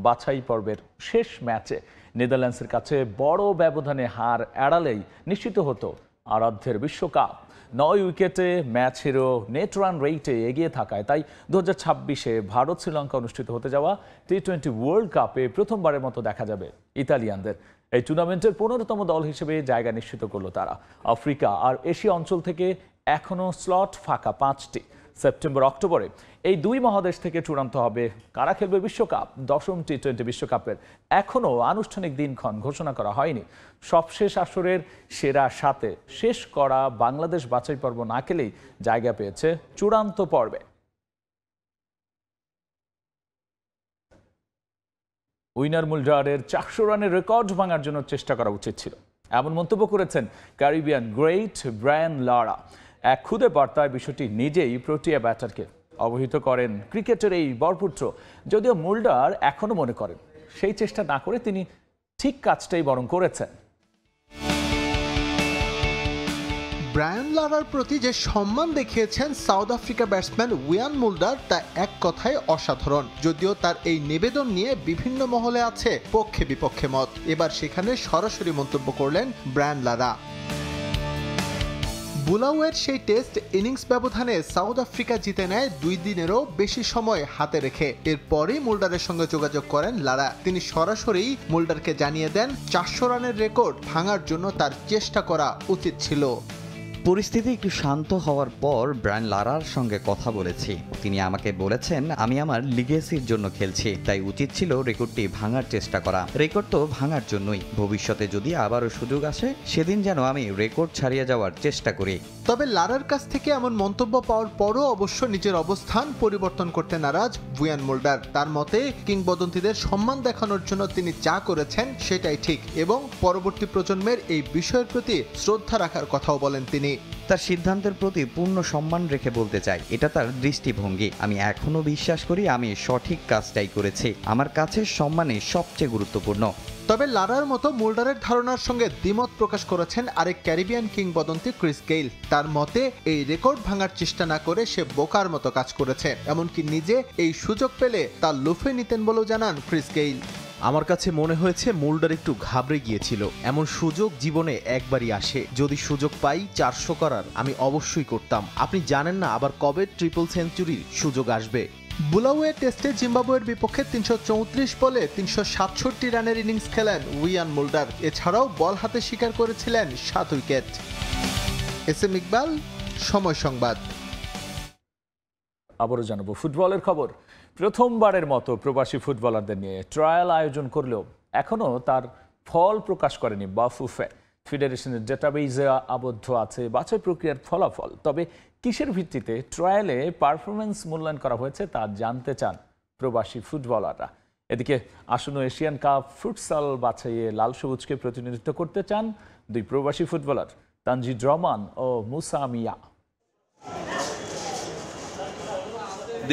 S23: বাছাই পর্বের শেষ ম্যাচে। নেদারল্যান্ডসের কাছে বড় ব্যবধানে হার এড়ালেই নিশ্চিত হতো আরাধ্যের বিশ্বকাপ। 9 উইকেটে ম্যাচ হিরো নেট রান রেটে এগিয়ে থাকায় তাই 2026-এ ভারত শ্রীলঙ্কা অনুষ্ঠিত হতে যাওয়া টি-20 ওয়ার্ল্ড কাপে প্রথমবারের মতো দেখা যাবে ইতালিয়ানদের। এই টুর্নামেন্টের 15তম দল হিসেবে জায়গা নিশ্চিত করলো তারা। আফ্রিকা আর এশিয়া অঞ্চল থেকে এখনও স্লট ফাঁকা 5টি। সেপ্টেম্বর অক্টোবরে এই দুই মহাদেশ থেকে চূড়ান্ত হবে কারা খেলবে বিশ্বকাপ। 10ম টি-20 বিশ্বকাপের এখনও আনুষ্ঠানিক দিনক্ষণ ঘোষণা করা হয়নি। সবশেষ আসরের সেরা 7-এ শেষ করা বাংলাদেশ বাছাই পর্ব না খেলেই জায়গা পেয়েছে চূড়ান্ত পর্বে। উইনার মুল্ডারের 400 রানের রেকর্ড ভাঙার জন্য চেষ্টা করা উচিত ছিল, এমন মন্তব্য করেছেন ক্যারিবিয়ান গ্রেট ব্রায়ান লারা। এক খুদে বার্তায় বিষয়টি নিজেই প্রোটিয়া ব্যাটারকে অবহিত করেন ক্রিকেটের এই বরপুত্র। যদিও মুল্ডার এখনো মনে করেন সেই চেষ্টা না করে তিনি ঠিক কাজটাই বরং করেছেন।
S9: ব্রায়ান লারার প্রতি যে সম্মান দেখিয়েছেন সাউথ আফ্রিকা ব্যাটসম্যান ইয়ান মুল্ডার, তা এক কথায় অসাধারণ। যদিও তার এই নিবেদন নিয়ে বিভিন্ন মহলে আছে পক্ষে বিপক্ষে মত। এবার সেখানে সরাসরি মন্তব্য করলেন ব্রায়ান লারা। বুলাওয়ের সেই টেস্ট ইনিংস ব্যবধানে সাউথ আফ্রিকা জিতে নেয় 2 দিনেরও বেশি সময় হাতে রেখে। এরপরই মুল্ডারের সঙ্গে যোগাযোগ করেন লারা। তিনি সরাসরি মুল্ডারকে জানিয়ে দেন 400 রানের রেকর্ড ভাঙার জন্য তার চেষ্টা করা উচিত ছিল।
S11: পরিস্থিতি একটু শান্ত হওয়ার পর ব্রায়ান লারার সঙ্গে কথা বলেছি। তিনি আমাকে বলেছেন আমি আমার লিগেসির জন্য খেলছি, তাই উচিত ছিল রেকর্ডটি ভাঙার চেষ্টা করা। রেকর্ড তো ভাঙার জন্যই, ভবিষ্যতে যদি আবারও সুযোগ আসে সেদিন যেন আমি রেকর্ড ছাড়িয়ে যাওয়ার চেষ্টা করি।
S9: তবে লারার কাছ থেকে এমন মন্তব্য পাওয়ার পরও অবশ্য নিজের অবস্থান পরিবর্তন করতে নারাজ ইয়ান মুল্ডার। তার মতে কিংবদন্তিদের সম্মান দেখানোর জন্য তিনি যা করেছেন সেটাই ঠিক এবং পরবর্তী প্রজন্মের এই বিষয়ের প্রতি শ্রদ্ধা রাখার কথাও বলেন তিনি।
S11: তার সিদ্ধান্তের প্রতি পূর্ণ সম্মান রেখে বলতে চাই, এটা তার দৃষ্টিভঙ্গি। আমি এখনো বিশ্বাস করি আমি সঠিক কাজটাই করেছি। আমার কাছে সম্মানই সবচেয়ে গুরুত্বপূর্ণ।
S9: তবে লারার মতো মুল্ডারের ধারণার সঙ্গে দ্বিমত প্রকাশ করেছেন আরেক ক্যারিবিয়ান কিংবদন্তি ক্রিস গেইল। তার মতে এই রেকর্ড ভাঙার চেষ্টা না করে সে বোকার মতো কাজ করেছে, এমনকি নিজে এই সুযোগ পেলে তা লুফে নিতেন বলেও জানান ক্রিস গেইল।
S3: আমার কাছে মনে হয়েছে মুল্ডার একটু ঘাবড়ে গিয়েছিল। এমন সুযোগ জীবনে একবারই আসে, যদি সুযোগ পাই 400 করার আমি অবশ্যই করতাম। আপনি জানেন না আবার কবে ট্রিপল সেঞ্চুরির সুযোগ আসবে। বুলাওয়ে টেস্টে জিম্বাবুয়ের বিপক্ষে 334 বলে 367 রানের ইনিংস খেলেন ইয়ান মুল্ডার। এছাড়াও বল হাতে শিকার করেছিলেন 7 উইকেট। এসএম ইকবাল, সময় সংবাদ।
S23: আবারও জানাবো ফুটবলের খবর। প্রথমবারের মতো প্রবাসী ফুটবলারদের নিয়ে ট্রায়াল আয়োজন করলেও এখনও তার ফল প্রকাশ করেনি বাফুফে। ফেডারেশনের ডেটাবেজে আবদ্ধ আছে বাছাই প্রক্রিয়ার ফলাফল। তবে কিসের ভিত্তিতে ট্রায়ালে পারফরমেন্স মূল্যায়ন করা হয়েছে তা জানতে চান প্রবাসী ফুটবলাররা। এদিকে আসন্ন এশিয়ান কাপ ফুটসাল বাছাইয়ে লাল সবুজকে প্রতিনিধিত্ব করতে চান দুই প্রবাসী ফুটবলার তানজিদ রহমান ও মুসা মিয়া।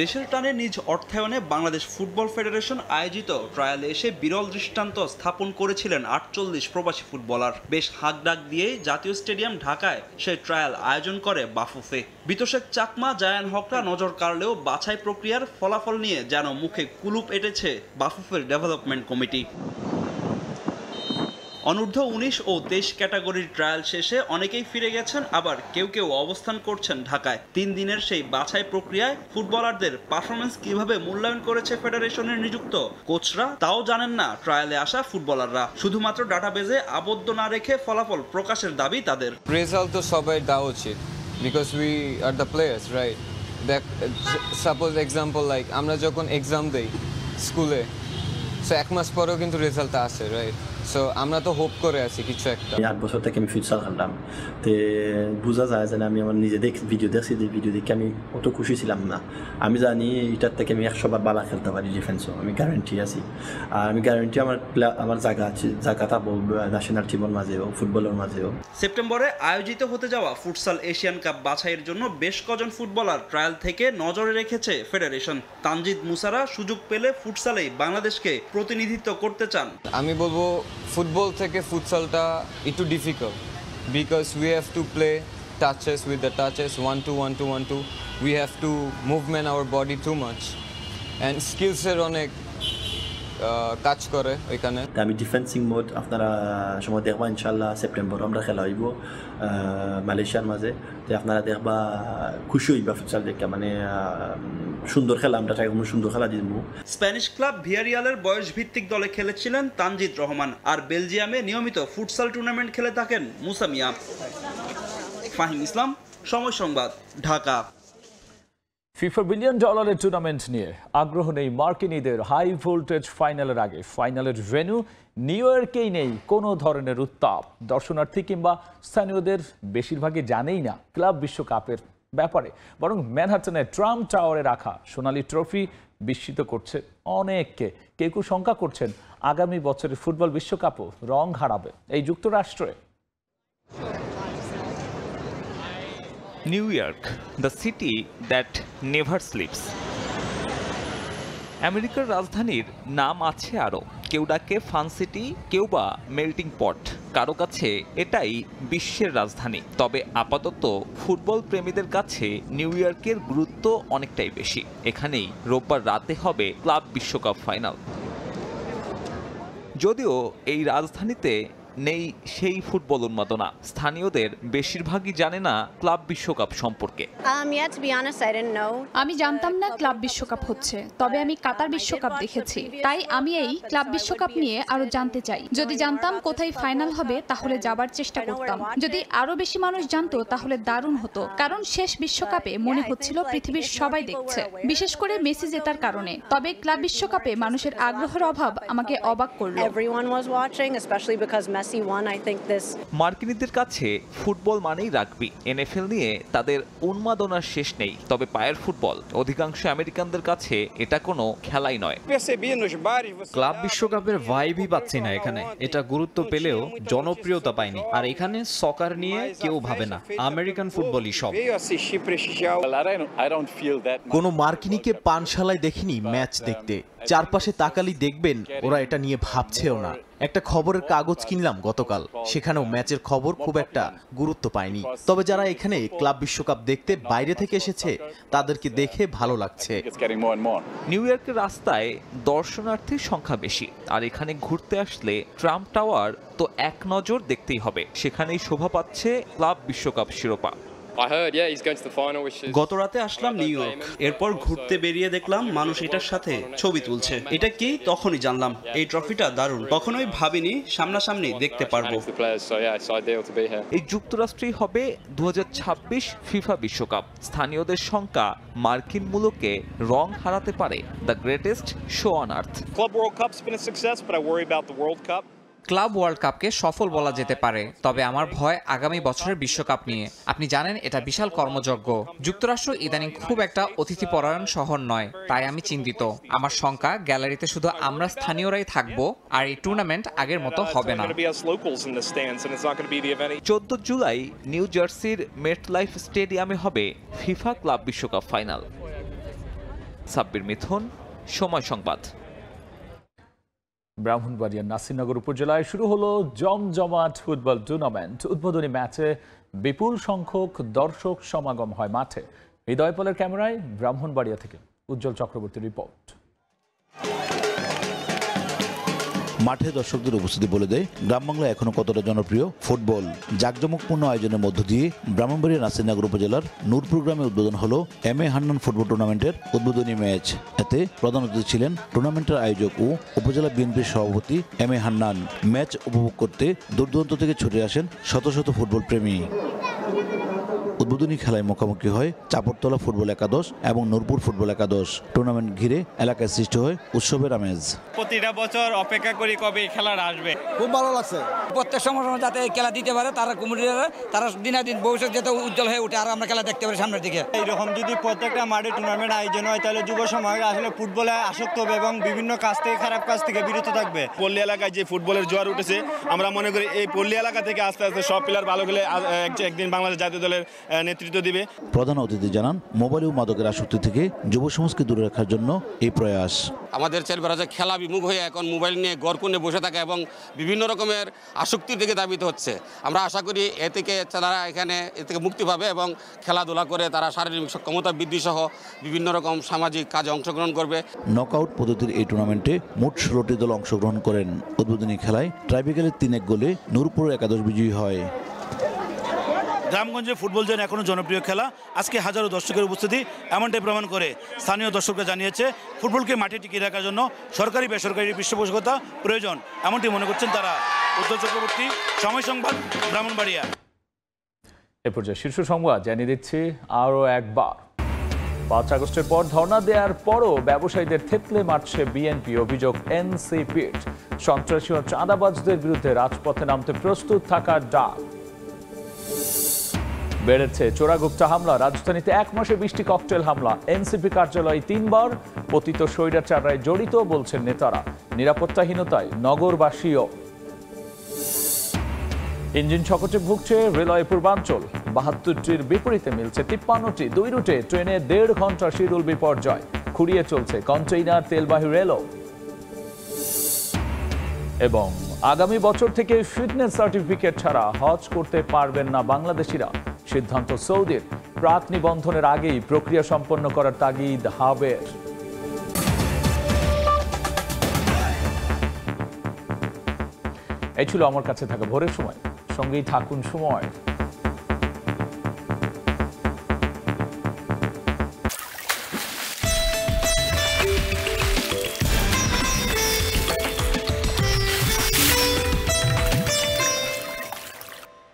S12: দেশের টানে নিজ অর্থায়নে বাংলাদেশ ফুটবল ফেডারেশন আয়োজিত ট্রায়ালে এসে বিরল দৃষ্টান্ত স্থাপন করেছিলেন 48 প্রবাসী ফুটবলার। বেশ হাঁকডাক দিয়ে জাতীয় স্টেডিয়াম ঢাকায় সেই ট্রায়াল আয়োজন করে বাফুফে। বিতোষেক চাকমা, জায়ান হকরা নজর কাড়লেও বাছাই প্রক্রিয়ার ফলাফল নিয়ে যেন মুখে কুলুপ এঁটেছে বাফুফের ডেভেলপমেন্ট কমিটি। অনূর্ধ্ব 19 ও 23 ক্যাটাগরির ট্রায়াল শেষে অনেকেই ফিরে গেছেন, আবার কেউ কেউ অবস্থান করছেন ঢাকায়। 3 দিনের সেই বাছাই প্রক্রিয়ায় ফুটবলারদের পারফরমেন্স কিভাবে মূল্যায়ন করেছে ফেডারেশনের নিযুক্ত কোচরা তাও জানেন না ট্রায়ালে আসা ফুটবলাররা। শুধুমাত্র ডাটাবেজে আবদ্ধ না রেখে ফলাফল প্রকাশের দাবি তাদের।
S13: রেজাল্ট তো সবাই দেওয়া উচিত, because we are the players, right? Suppose example like আমরা যখন এক্সাম দেই স্কুলে, সো 1 মাস পরেও কিন্তু রেজাল্ট আসে, রাইট? সো আমরা তো হোপ করে আছি কিছু একটা।
S16: 8 বছর থেকে আমি ফুটসাল খেলতাম, তো বোঝা যায় যে আমি আমার নিজে ভিডিও দেখে আমি অত খুশি ছিলাম না। আমি জানি এটার থেকে আমি 100 বার ভালো খেলতে পারি ডিফেন্সও, আমি গ্যারান্টি আছি। আর আমি গ্যারান্টি আমার জায়গা আছে, জায়গাটা বলবো ন্যাশনাল টিমের মাঝেও ফুটবলের মাঝেও।
S12: সেপ্টেম্বরে আয়োজিত হতে যাওয়া ফুটসাল এশিয়ান কাপ বাছাইয়ের জন্য বেশ কজন ফুটবলার ট্রায়াল থেকে নজরে রেখেছে ফেডারেশন। তানজিদ মুসারা সুযোগ পেলে ফুটসালেই বাংলাদেশকে প্রতিনিধিত্ব করতে চান।
S13: আমি বলবো ফুটবল থেকে ফুটসালটা একটু difficult, because we have to play touches with the touches, 1-2 we have to movement our body too much, and স্কিলসের অনেক কাজ করে ওইখানে।
S16: আমি ডিফেন্সিং মোড আপনারা সময় দেখবা ইনশাল্লাহ সেপ্টেম্বর আমরা খেলা হইব মালয়েশিয়ার মাঝে, তো আপনারা দেখবা খুশি হইবা ফুটসাল দেখা, মানে সুন্দর খেলা আমরা চাই, সুন্দর খেলা দিব।
S12: স্প্যানিশ ক্লাব ভিয়ারিয়ালের বয়স ভিত্তিক দলে খেলেছিলেন তানজিদ রহমান, আর বেলজিয়ামে নিয়মিত ফুটসাল টুর্নামেন্ট খেলে থাকেন মুসা মিয়া। ফাহিম ইসলাম, সময় সংবাদ, ঢাকা।
S23: ফিফা $1 বিলিয়ন টুর্নামেন্ট নিয়ে আগ্রহ নেই মার্কিনীদের। হাই ভোল্টেজ ফাইনালের আগে ফাইনালের ভেন্যু নিউ ইয়র্কেই নেই কোনো ধরনের উত্তাপ। দর্শনার্থী কিংবা স্থানীয়দের বেশিরভাগই জানেই না ক্লাব বিশ্বকাপের ব্যাপারে, বরং ম্যানহাটনের ট্রাম্প টাওয়ারে রাখা সোনালী ট্রফি বিস্মিত করছে অনেককে। কেউ কেউ শঙ্কা করছেন আগামী বছরের ফুটবল বিশ্বকাপও রং হারাবে এই যুক্তরাষ্ট্রে।
S21: New York, the city that never sleeps. আমেরিকার রাজধানীর নাম আছে আরও, কেউ ডাকে ফান সিটি, কেউ বা মেল্টিং পট। কারো কাছে এটাই বিশ্বের রাজধানী। তবে আপাতত ফুটবল প্রেমীদের কাছে নিউ ইয়র্কের গুরুত্ব অনেকটাই বেশি। এখানেই রোববার রাতে হবে ক্লাব বিশ্বকাপ ফাইনাল। যদিও এই রাজধানীতে নেই সেই ফুটবল উন্মাদনা, স্থানীয়দের বেশিরভাগই জানে না ক্লাব বিশ্বকাপ সম্পর্কে।
S22: আমি জানতাম না ক্লাব বিশ্বকাপ হচ্ছে, তবে আমি কাতার বিশ্বকাপ দেখেছি, তাই আমি এই ক্লাব বিশ্বকাপ নিয়ে আরো জানতে চাই। যদি জানতাম কোথায় ফাইনাল হবে তাহলে যাবার চেষ্টা করতাম। যদি আরো বেশি মানুষ জানতো তাহলে দারুণ হতো, কারণ শেষ বিশ্বকাপে মনে হচ্ছিল পৃথিবীর সবাই দেখছে, বিশেষ করে মেসি জেতার কারণে। তবে ক্লাব বিশ্বকাপে মানুষের আগ্রহের অভাব আমাকে অবাক করলো।
S21: মার্কিনীদের কাছে ফুটবল মানেই রাগবি। এনএফএল নিয়ে তাদের উন্মাদনার শেষ নেই, তবে পায়ের ফুটবল অধিকাংশ আমেরিকানদের কাছে এটা কোনো খেলাই নয়।
S24: ক্লাব বিশ্বকাপের ভাইবই পাচ্ছি না এখানে। এটা গুরুত্ব পেলেও জনপ্রিয়তা পায়নি, আর এখানে সকার নিয়ে কেউ ভাবে না, আমেরিকান ফুটবলই সব।
S3: কোনো মার্কিনীকে পানশালায় দেখিনি ম্যাচ দেখতে। চারপাশে তাকালি দেখবেন ওরা এটা নিয়ে ভাবছেও না। একটা খবরের কাগজ কিনলাম গতকাল, সেখানেও ম্যাচের খবর খুব একটা গুরুত্ব পায়নি। তবে যারা এখানে ক্লাব বিশ্বকাপ দেখতে বাইরে থেকে এসেছে তাদেরকে দেখে ভালো লাগছে।
S21: নিউ ইয়র্কের রাস্তায় দর্শনার্থীর সংখ্যা বেশি, আর এখানে ঘুরতে আসলে ট্রাম্প টাওয়ার তো এক নজর দেখতেই হবে। সেখানেই শোভা পাচ্ছে ক্লাব বিশ্বকাপ শিরোপা।
S12: গত রাতে আসলাম নিউ ইয়র্ক, এরপর ঘুরতে বেরিয়ে দেখলাম মানুষ এটার সাথে ছবি তুলছে। এটা কি তখনই জানলাম এই ট্রফিটা দারুণ, কখনোই ভাবিনি সামনাসামনি দেখতে পারবো।
S21: এই যুক্তরাষ্ট্রেই হবে 2026 ফিফা বিশ্বকাপ। স্থানীয়দের শঙ্কা মার্কিন মূলকে রং হারাতে পারে the greatest show on earth.
S10: Club world কাপকে সফল বলা যেতে পারে, তবে আমার ভয় আগামী বছরের বিশ্বকাপ নিয়ে। আপনি জানেন এটা বিশাল কর্মযজ্ঞ। যুক্তরাষ্ট্র ইদানিং খুব একটা অতিথিপরায়ণ শহর নয়, তাই আমি চিন্তিত। আমার শঙ্কা গ্যালারিতে শুধু আমরা স্থানীয়রাই থাকবো, আর এই টুর্নামেন্ট আগের মতো হবে না।
S21: 14 জুলাই নিউ জার্সির মেটলাইফ স্টেডিয়ামে হবে ফিফা ক্লাব বিশ্বকাপ ফাইনাল। সাব্বির মিথুন, সময় সংবাদ।
S23: ব্রাহ্মণবাড়িয়ার নাসিরনগর উপজেলায় শুরু হলো জমজমাট ফুটবল টুর্নামেন্ট। উদ্বোধনী ম্যাচে বিপুল সংখ্যক দর্শক সমাগম হয় মাঠে। হৃদয় পলের ক্যামেরায় ব্রাহ্মণবাড়িয়া থেকে উজ্জ্বল চক্রবর্তীর রিপোর্ট।
S2: মাঠে দর্শকদের উপস্থিতি বলে দেয় গ্রাম বাংলা এখনো কতটা জনপ্রিয় ফুটবল। জাঁকজমকপূর্ণ আয়োজনের মধ্য দিয়ে ব্রাহ্মণবাড়িয়া নাসিরনগর উপজেলার নূরপুর গ্রামে উদ্বোধন হলো MA হান্নান ফুটবল টুর্নামেন্টের উদ্বোধনী ম্যাচ। এতে প্রধান অতিথি ছিলেন টুর্নামেন্টের আয়োজক ও উপজেলা বিএনপির সভাপতি MA হান্নান। ম্যাচ উপভোগ করতে দূর দূরান্ত থেকে ছুটে আসেন শত শত ফুটবল প্রেমী। উদ্বোধনী খেলায় মুখোমুখি হয় চাপড়তলা ফুটবল একাদশ এবং নূরপুর ফুটবল একাদশ। টুর্নামেন্ট ঘিরে এলাকায় সৃষ্টি হয় উৎসবের আমেজ।
S4: প্রতিটা বছর অপেক্ষা করি কবে এই খেলাটা আসবে।
S6: খুব ভালো লাগছে। প্রত্যেক সময় যাতে খেলা দিতে পারে তারা কমিটিরা, তারা দিনাদিন ভবিষ্যৎ যাতে উজ্জ্বল হয়ে উঠে আর আমরা খেলা দেখতে পারি সামনের দিকে।
S4: এইরকম যদি প্রত্যেকটা মাঠে টুর্নামেন্ট আয়োজন হয় তাহলে যুব সমাজ আসলে ফুটবলে আসক্ত হবে এবং বিভিন্ন কাজ থেকে খারাপ কাজ থেকে বিরত থাকবে।
S14: পল্লী এলাকায় যে ফুটবলের জোয়ার উঠেছে, আমরা মনে করি এই পল্লী এলাকা থেকে আস্তে আস্তে সব প্লেয়ার ভালো গেলে একদিন বাংলাদেশ জাতীয় দলের নেতৃত্ব দিবে।
S2: প্রধান অতিথি জানান মোবাইল ও মাদকের আসক্তি থেকে যুব সমাজকে দূরে রাখার জন্য এই প্রয়াস।
S18: আমাদের ছেলেমেয়েরা যে খেলা বিমুখ হয়ে এখন মোবাইল নিয়ে ঘর কোণে বসে থাকে এবং বিভিন্ন রকমের আসক্তির দিকে ধাবিত হচ্ছে। আমরা আশা করি এ থেকে তারা এখানে এ থেকে মুক্তি পাবে এবং খেলাধুলা করে তারা শারীরিক সক্ষমতা বৃদ্ধি সহ বিভিন্ন রকম সামাজিক কাজে অংশগ্রহণ করবে।
S2: নকআউট পদ্ধতির এই টুর্নামেন্টে মোট 16টি দল অংশগ্রহণ করেন। উদ্বোধনী খেলায় ট্রাইব্রেকারে 3-1 গোলে নূরপুর একাদশ বিজয়ী হয়।
S14: গ্রামগঞ্জে ফুটবল যেন এখনো জনপ্রিয় খেলা, আজকে হাজারো দর্শকের উপস্থিতি এমনটাই প্রমাণ করে। স্থানীয় দর্শকরা জানিয়েছে ফুটবলকে মাঠে টিকিয়ে রাখার জন্য সরকারি বেসরকারি পৃষ্ঠপোষকতা প্রয়োজন, এমনটি মনে করছেন তারা। উজ্জ্বল চক্রবর্তী, সময় সংবাদ, ব্রাহ্মণবাড়িয়া।
S23: এ পর্যায়ে শীর্ষ সংবাদ জানিয়ে দিচ্ছি আরও একবার। 5 আগস্টের পর ধর্ণা দেওয়ার পরও ব্যবসায়ীদের থেতলে মারছে বিএনপি। অভিযোগ এনসিপির। সন্ত্রাসী ও চাঁদাবাজদের বিরুদ্ধে রাজপথে নামতে প্রস্তুত থাকার ডাক। বেড়েছে চোরাগুপ্তা হামলা। রাজধানীতে 1 মাসে 20টি ককটেল হামলা। এনসিপি কার্যালয়ে 3 বার। পতিত স্বৈরাচাররাই জড়িত বলছেন নেতারা। নিরাপত্তাহীনতায় নগরবাসীও। ইঞ্জিন সংকটে ভুগছে রেলওয়ে পূর্বাঞ্চল। 72টির বিপরীতে মিলছে 53টি। 2 রুটে ট্রেনে 1.5 ঘন্টা শিডিউল বিপর্যয়। খুঁড়িয়ে চলছে কন্টেইনার তেলবাহী রেলও। এবং আগামী বছর থেকে ফিটনেস সার্টিফিকেট ছাড়া হজ করতে পারবেন না বাংলাদেশিরা। সিদ্ধান্ত সৌদির। প্রাক নিবন্ধনের আগেই প্রক্রিয়া সম্পন্ন করার তাগিদ হাবের। এই ছিল আমার কাছে থাকা ভোরের সময়। সঙ্গেই থাকুন সময়।